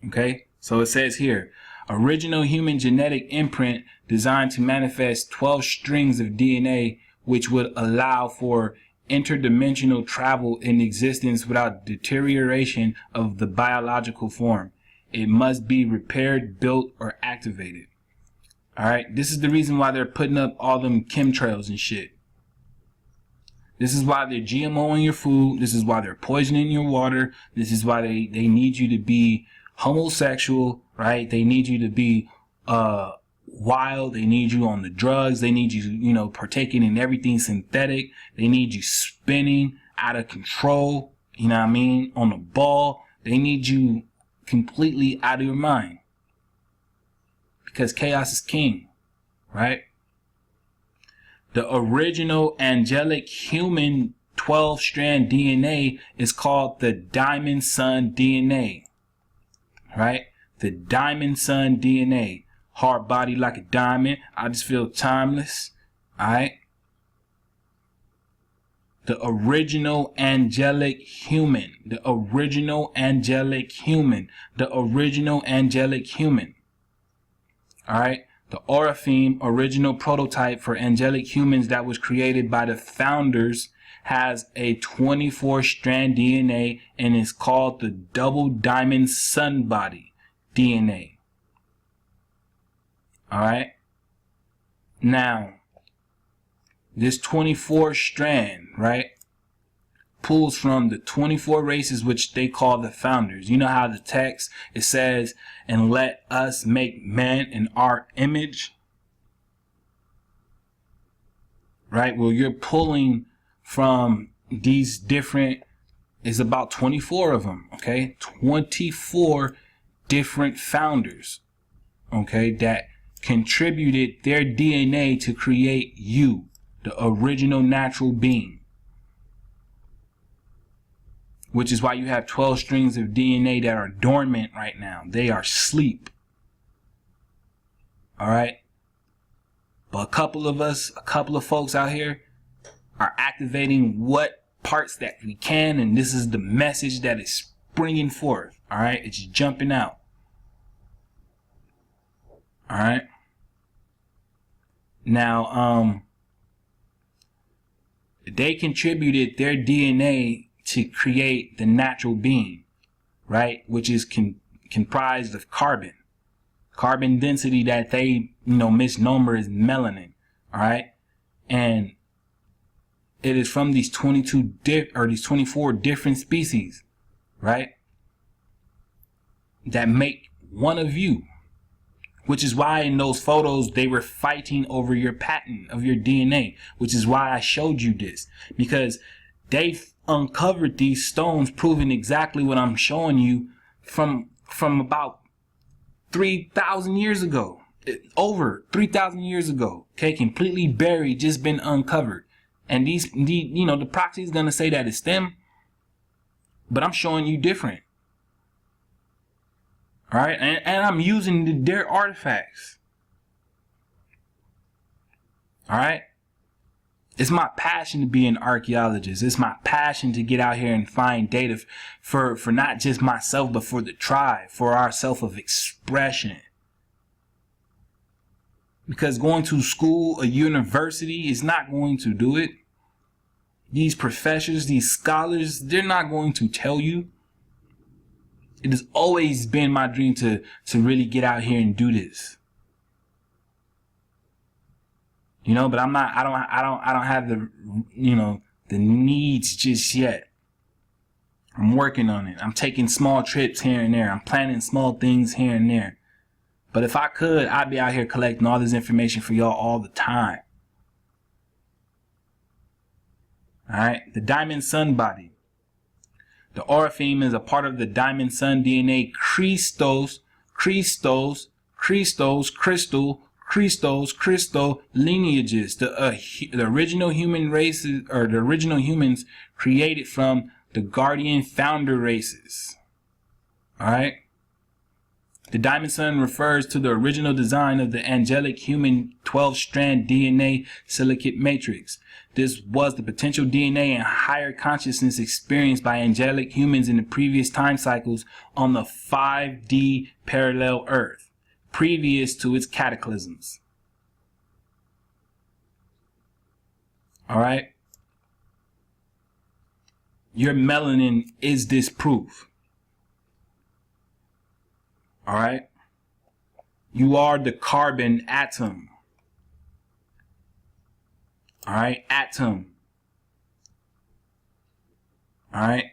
Okay, so it says here, original human genetic imprint designed to manifest 12 strings of DNA, which would allow for interdimensional travel in existence without deterioration of the biological form. It must be repaired, built, or activated. All right. This is the reason why they're putting up all them chemtrails and shit. This is why they're GMOing your food. This is why they're poisoning your water. This is why they need you to be homosexual, right? They need you to be wild. They need you on the drugs. They need you, you know, partaking in everything synthetic. They need you spinning out of control, you know what I mean, on the ball. They need you completely out of your mind, because chaos is king, right? The original angelic human 12-strand DNA is called the Diamond Sun DNA, right? The Diamond Sun DNA. Hard body like a diamond. I just feel timeless, all right? The original angelic human. The original angelic human. The original angelic human. All right. The Orifeme original prototype for angelic humans that was created by the founders has a 24-strand DNA and is called the double diamond sun body DNA. Alright? Now, this 24-strand, right, pulls from the 24 races which they call the founders. You know how the text, it says, and let us make man in our image? Right? Well, you're pulling from these different, it's about 24 of them, okay? 24 different founders, okay, that contributed their DNA to create you, the original natural being. Which is why you have 12 strings of DNA that are dormant right now. They are asleep. Alright? But a couple of folks out here are activating what parts that we can, and this is the message that is springing forth. Alright? It's jumping out. Alright? Now, they contributed their DNA to create the natural being, right? Which is comprised of carbon density that they, misnomer as melanin, all right? And it is from these 24 different species, right? That make one of you, which is why in those photos they were fighting over your patent of your DNA, which is why I showed you this, because they've uncovered these stones proving exactly what I'm showing you from about 3,000 years ago, over 3,000 years ago, okay, completely buried, just been uncovered. And the proxy is going to say that it's them, but I'm showing you different. All right, and I'm using their artifacts. All right. It's my passion to be an archaeologist. It's my passion to get out here and find data for not just myself, but for the tribe, for our self of expression. Because going to school, a university, is not going to do it. These professors, these scholars, they're not going to tell you. It has always been my dream to really get out here and do this. But I don't have the, the needs just yet. I'm working on it. I'm taking small trips here and there. I'm planning small things here and there. But if I could, I'd be out here collecting all this information for y'all all the time. All right. The diamond sun body. The orifeme is a part of the diamond sun DNA crystal lineages. The original human races, or the original humans created from the guardian founder races. Alright? The diamond sun refers to the original design of the angelic human 12-strand DNA silicate matrix. This was the potential DNA and higher consciousness experienced by angelic humans in the previous time cycles on the 5D parallel Earth, previous to its cataclysms. Alright? Your melanin is this proof. Alright? You are the carbon atom. Alright? Atom. Alright?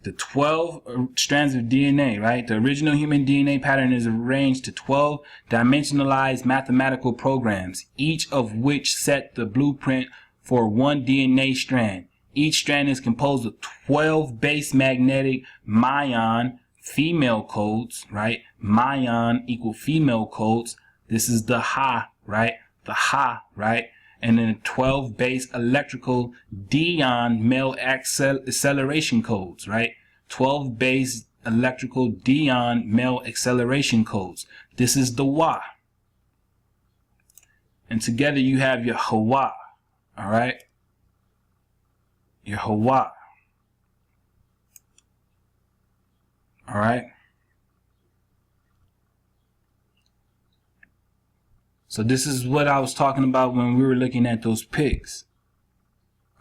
The 12 strands of DNA, right? The original human DNA pattern is arranged to 12 dimensionalized mathematical programs, each of which set the blueprint for one DNA strand. Each strand is composed of 12 base magnetic Mayan female codes, right? Mayan equal female codes. This is the Ha, right? The Ha, right? And then 12 base electrical Dion male acceleration codes, right? 12 base electrical Dion male acceleration codes. This is the Wa. And together you have your Hawa, all right? Your Hawa. All right? So this is what I was talking about when we were looking at those pics.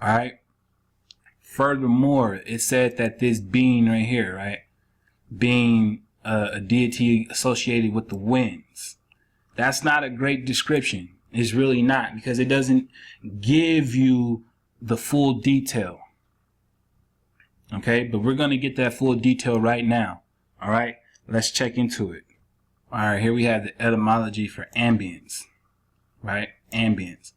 All right? Furthermore, it said that this being right here, right, being a deity associated with the winds, that's not a great description. It's really not, because it doesn't give you the full detail. Okay, but we're going to get that full detail right now. All right, let's check into it. All right, here we have the etymology for ambience, right? Ambience,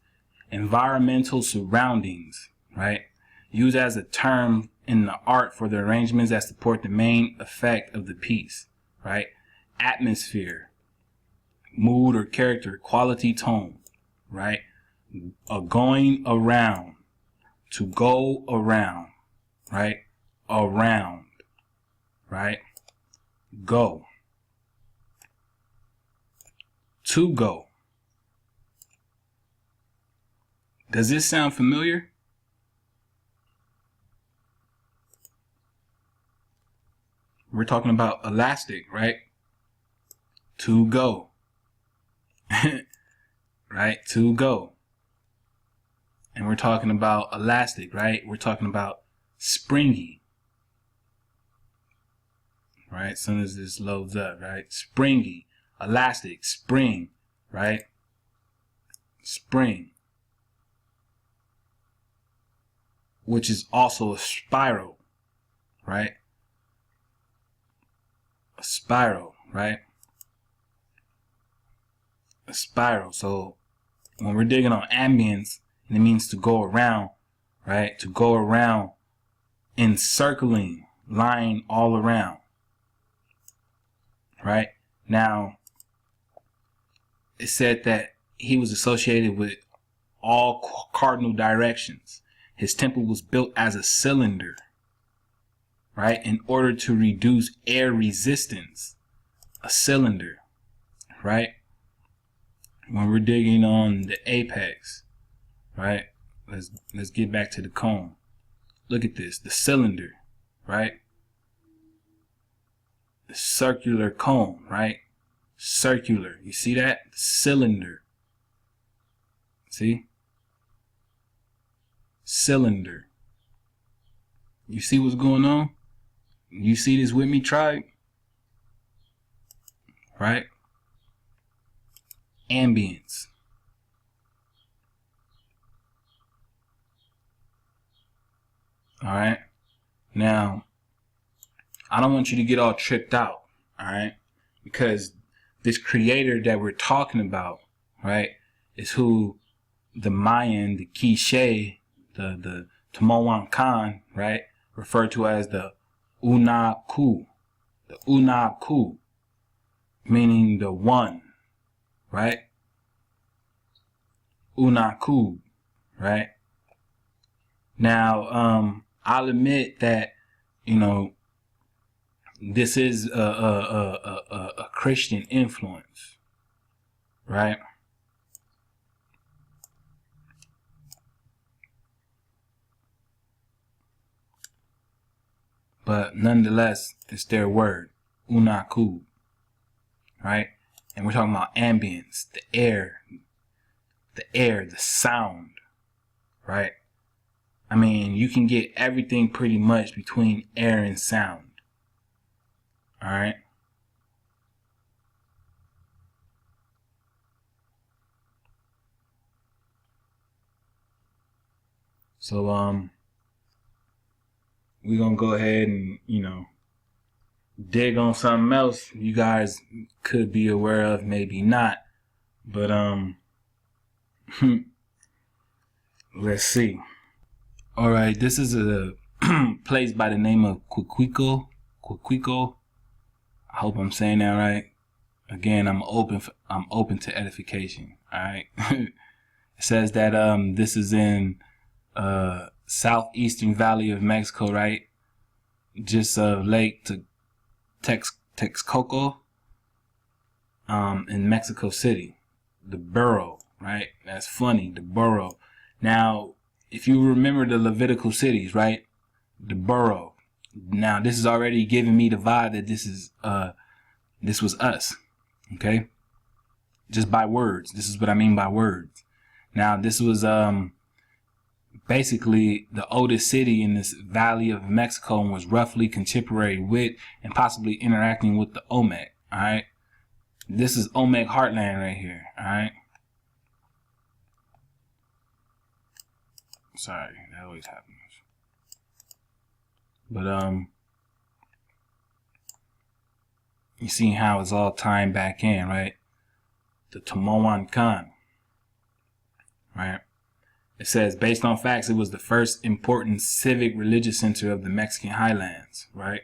environmental surroundings, right? Used as a term in the art for the arrangements that support the main effect of the piece, right? Atmosphere, mood or character, quality, tone, right? A going around, to go around, right? Around, right? Go, to go. Does this sound familiar? We're talking about elastic, right? To go. Right? To go. And we're talking about elastic, right? We're talking about springy. Right? As soon as this loads up, right? Springy, elastic, spring, right? Spring. Which is also a spiral, right? A spiral, right? A spiral. So when we're digging on ambience, it means to go around, right? To go around, encircling, lying all around, right? Now, it said that he was associated with all cardinal directions. His temple was built as a cylinder, right? In order to reduce air resistance. A cylinder, right? When we're digging on the apex, right? Let's get back to the cone. Look at this, the cylinder, right? The circular cone, right? Circular. You see that? Cylinder. See? Cylinder. You see what's going on? You see this with me, tribe? Right? Ambience. All right. Now, I don't want you to get all tripped out. All right. Because this creator that we're talking about, right, is who the Mayan, the Quiche, the Tomoanchan, right, referred to as the Unaku. The Unaku, meaning the one, right? Unaku, right? Now, I'll admit that, you know, this is a Christian influence, right? But nonetheless, it's their word, Unaku, right? And we're talking about ambience, the air, the sound, right? I mean, you can get everything pretty much between air and sound. All right. So, we're going to go ahead and, you know, dig on something else you guys could be aware of, maybe not. But, let's see. All right, this is a place by the name of Quiquico. I hope I'm saying that right. Again, I'm open to edification. All right. It says that this is in southeastern valley of Mexico, right? Just Lake Texcoco, in Mexico City, the borough, right? That's funny, the borough. Now, if you remember the Levitical cities, right? The borough. Now, this is already giving me the vibe that this was us, okay? Just by words. This is what I mean by words. Now, this was basically the oldest city in this valley of Mexico and was roughly contemporary with and possibly interacting with the Olmec. All right. This is Olmec heartland right here. All right. Sorry, that always happens. But you see how it's all tying back in, right? The Tomoanchan, right? It says, based on facts, it was the first important civic religious center of the Mexican highlands, right?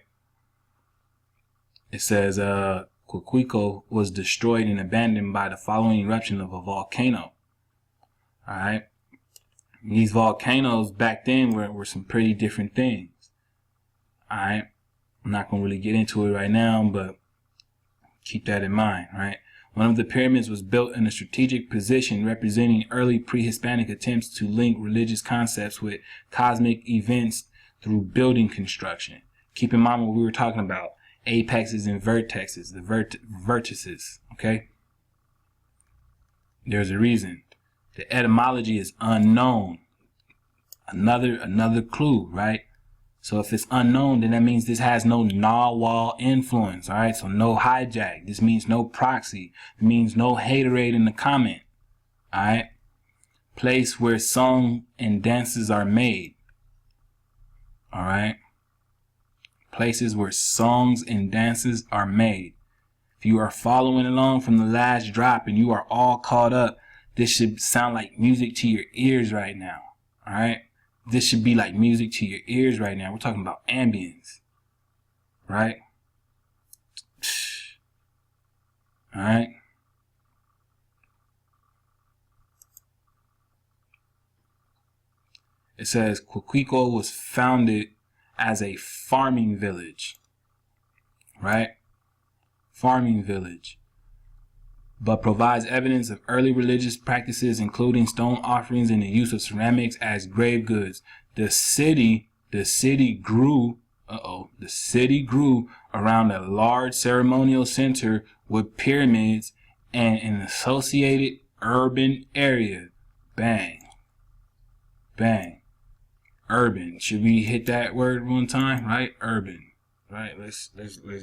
It says, Coquilco was destroyed and abandoned by the following eruption of a volcano, all right? These volcanoes back then were some pretty different things. All right. I'm not going to really get into it right now, but keep that in mind, right? One of the pyramids was built in a strategic position representing early pre-Hispanic attempts to link religious concepts with cosmic events through building construction. Keep in mind what we were talking about, apexes and vertexes, the vertices, okay? There's a reason. The etymology is unknown. Another clue, right? So if it's unknown, then that means this has no narwhal influence, all right? So no hijack. This means no proxy. It means no haterade in the comment, all right? Place where song and dances are made, all right? Places where songs and dances are made. If you are following along from the last drop and you are all caught up, this should sound like music to your ears right now, all right? This should be like music to your ears right now. We're talking about ambience, right? All right. It says Coquilco was founded as a farming village, right? Farming village, but provides evidence of early religious practices, including stone offerings and the use of ceramics as grave goods. The city grew around a large ceremonial center with pyramids and an associated urban area. Bang. Bang. Urban. Should we hit that word one time? Right? Urban. Right? Let's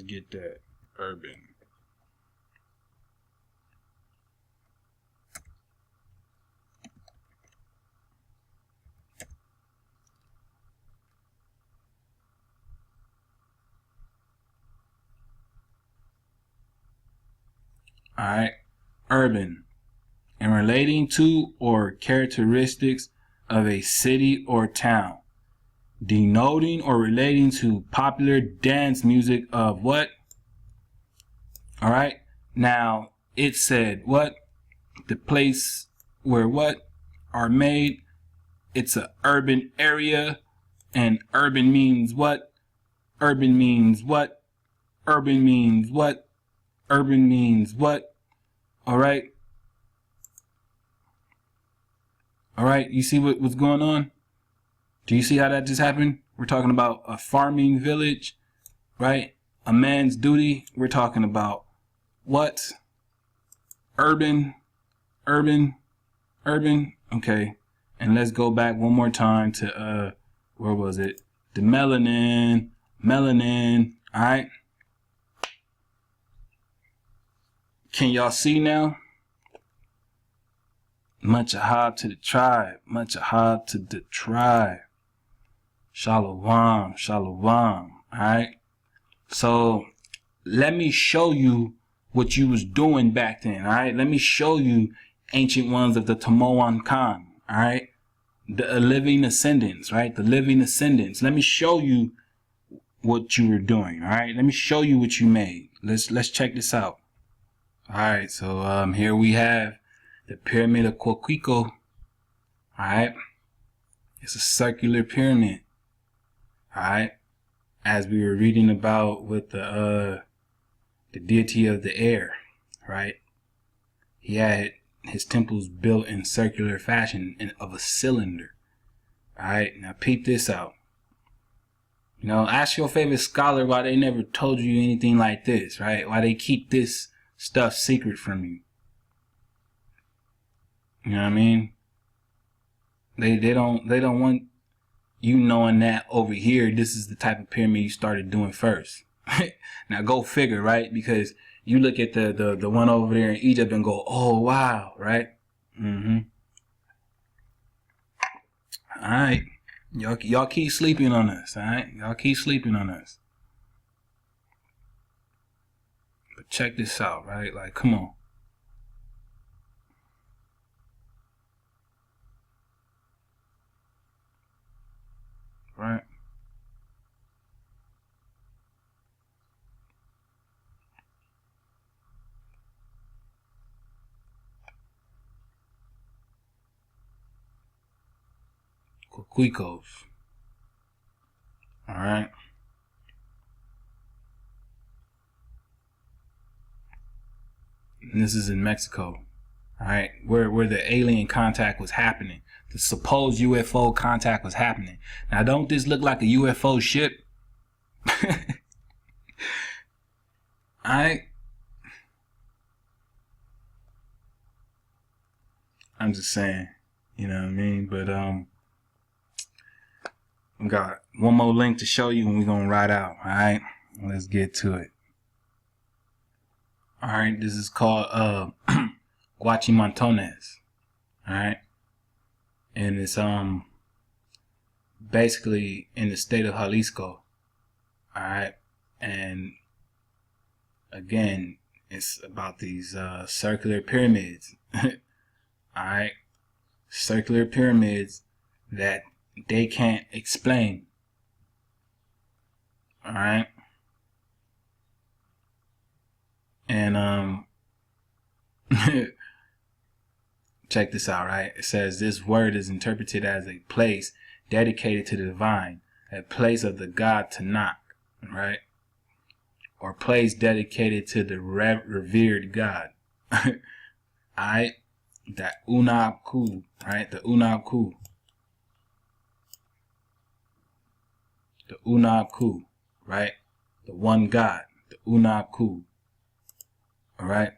get that. Urban. All right, urban, and relating to or characteristics of a city or town, denoting or relating to popular dance music of what? All right, now it said what? The place where what are made, it's an urban area, and urban means what? Urban means what? Urban means what? Urban means what? All right. All right. You see what's going on? Do you see how that just happened? We're talking about a farming village, right? A man's duty. We're talking about what? Urban. Okay. And let's go back one more time to, where was it? The melanin. All right. Can y'all see now? Much ahab to the tribe. Much ahab to the tribe. Shalom. All right. So let me show you what you was doing back then. All right. Let me show you ancient ones of the Tomoanchan. All right. The living ascendants. Right. The living ascendants. Let me show you what you were doing. All right. Let me show you what you made. Let's check this out. All right, so here we have the pyramid of Coquilco. All right, it's a circular pyramid. All right, as we were reading about with the deity of the air, right? He had his temples built in circular fashion of a cylinder. All right, now peep this out. You know, ask your favorite scholar why they never told you anything like this, right? Why they keep this stuff secret from you. You know what I mean? They don't want you knowing that over here, this is the type of pyramid you started doing first. Now go figure, right? Because you look at the one over there in Egypt and go, oh wow, right? All right, y'all keep sleeping on us. All right, y'all keep sleeping on us. But check this out, right? Like, come on. Right? Coquicos. All right. And this is in Mexico. All right, where the alien contact was happening, the supposed UFO contact was happening. Now, don't this look like a UFO ship? I'm just saying, you know what I mean? But we got one more link to show you, and we're gonna ride out. All right, let's get to it. All right, this is called Guachimantones. All right, and it's basically in the state of Jalisco. All right, and again, it's about these circular pyramids. All right, circular pyramids that they can't explain. All right, and check this out, right? It says this word is interpreted as a place dedicated to the divine, a place of the god Tanakh, right? Or place dedicated to the revered god. Alright? That Unabku, right? The Unabku. The Unabku, right? The one god. The Unabku. Alright?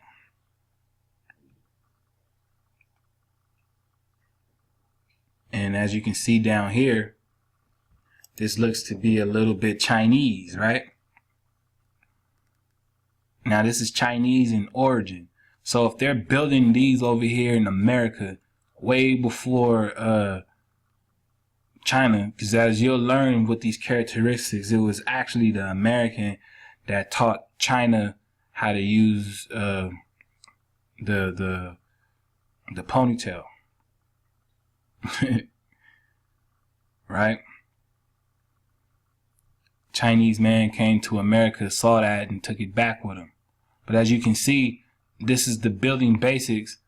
And as you can see down here, this looks to be a little bit Chinese, right? Now this is Chinese in origin. So if they're building these over here in America way before China, because as you'll learn with these characteristics, it was actually the American that taught China how to use the ponytail. Right? Chinese man came to America, saw that, and took it back with him. But as you can see, this is the building basics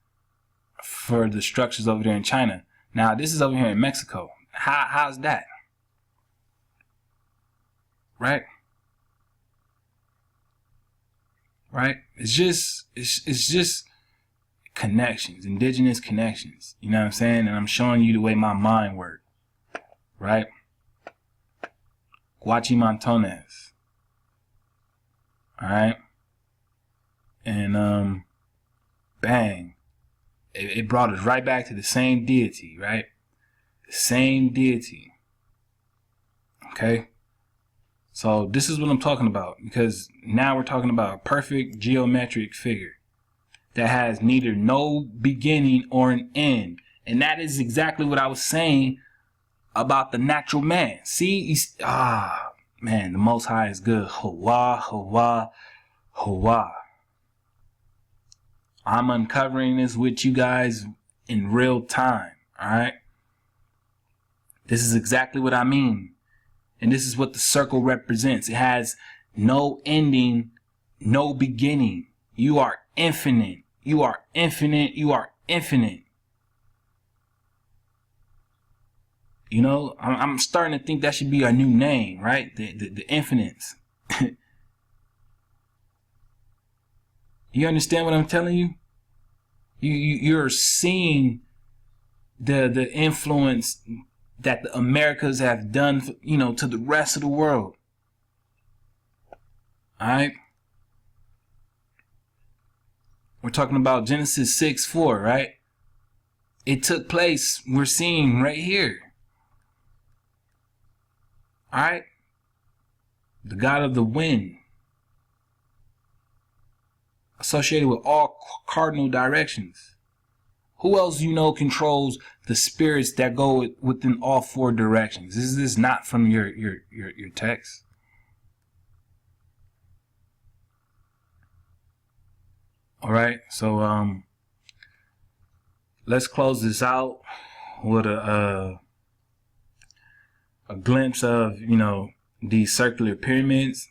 for the structures over there in China. Now, this is over here in Mexico. How's that? Right? Right? It's just connections, indigenous connections. You know what I'm saying? And I'm showing you the way my mind works. Right? Guachimantones. Alright? And bang. It brought us right back to the same deity, right? The same deity. Okay? So this is what I'm talking about, because now we're talking about a perfect geometric figure that has neither no beginning or an end. And that is exactly what I was saying about the natural man. See, man, the Most High is good. Hawa, Hawa, Hawa. I'm uncovering this with you guys in real time. All right. This is exactly what I mean. And this is what the circle represents. It has no ending, no beginning. You are infinite. You are infinite. You are infinite. You know, I'm starting to think that should be our new name, right? The infinites. You understand what I'm telling you? You're seeing the influence that the Americas have done, you know, to the rest of the world. All right. We're talking about Genesis 6:4, right? it took place, we're seeing right here. Alright? The god of the wind, associated with all cardinal directions. Who else you know controls the spirits that go within all four directions? Is this not from your text? Alright, so let's close this out with a glimpse of, you know, these circular pyramids.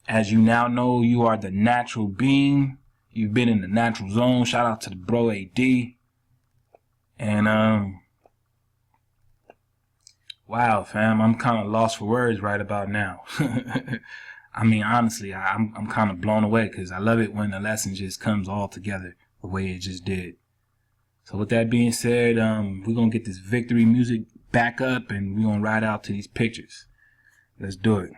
As you now know, you are the natural being. You've been in the natural zone. Shout out to the bro AD. And wow, fam, I'm kind of lost for words right about now. I mean, honestly, I'm kind of blown away, because I love it when the lesson just comes all together the way it just did. So with that being said, we're gonna get this victory music back up, and we're gonna ride out to these pictures. Let's do it.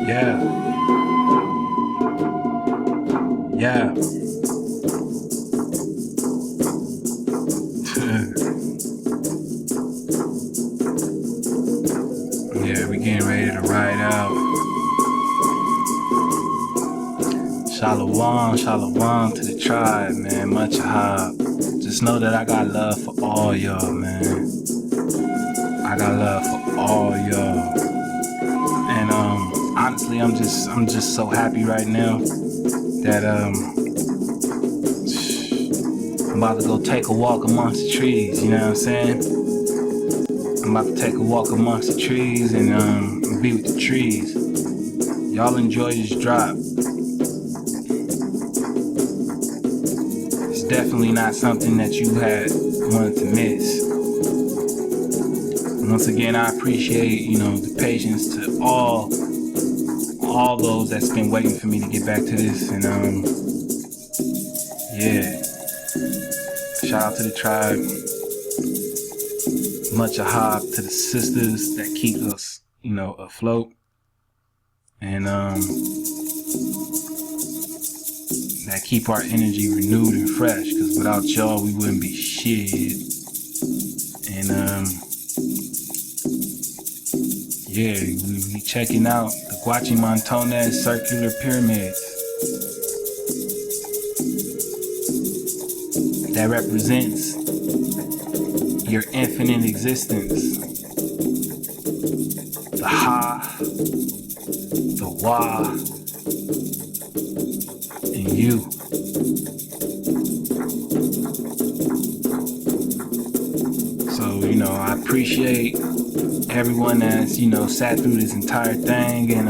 Yeah. Yeah. Yeah, we getting ready to ride out. Shalom, shalom to the tribe, man. Much ahab. Just know that I got love for all y'all, man. I got love for all y'all. And honestly, I'm just so happy right now that I'm about to go take a walk amongst the trees, you know what I'm saying? I'm about to take a walk amongst the trees and be with the trees. Y'all enjoy this drop. It's definitely not something that you had wanted to miss. Once again, I appreciate, you know, the patience to all those that's been waiting for me to get back to this. And yeah, shout out to the tribe. Much ahab to the sisters that keep us, you know, afloat. And that keep our energy renewed and fresh, because without y'all we wouldn't be shit. And yeah, we checking out the Tomoanchan circular pyramids that represents your infinite existence. The Ha, the Wa, and you. So, you know, I appreciate everyone that's, you know, sat through this entire thing. And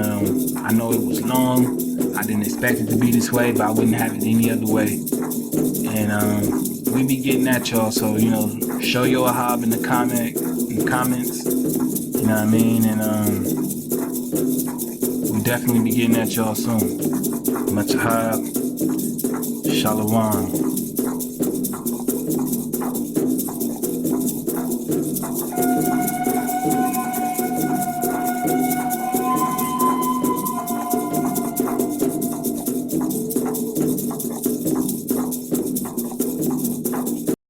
I know it was long. I didn't expect it to be this way, but I wouldn't have it any other way. And we be getting at y'all, so, you know, show your ahab in the comments, you know what I mean? And we definitely be getting at y'all soon. Much ahab, shalom.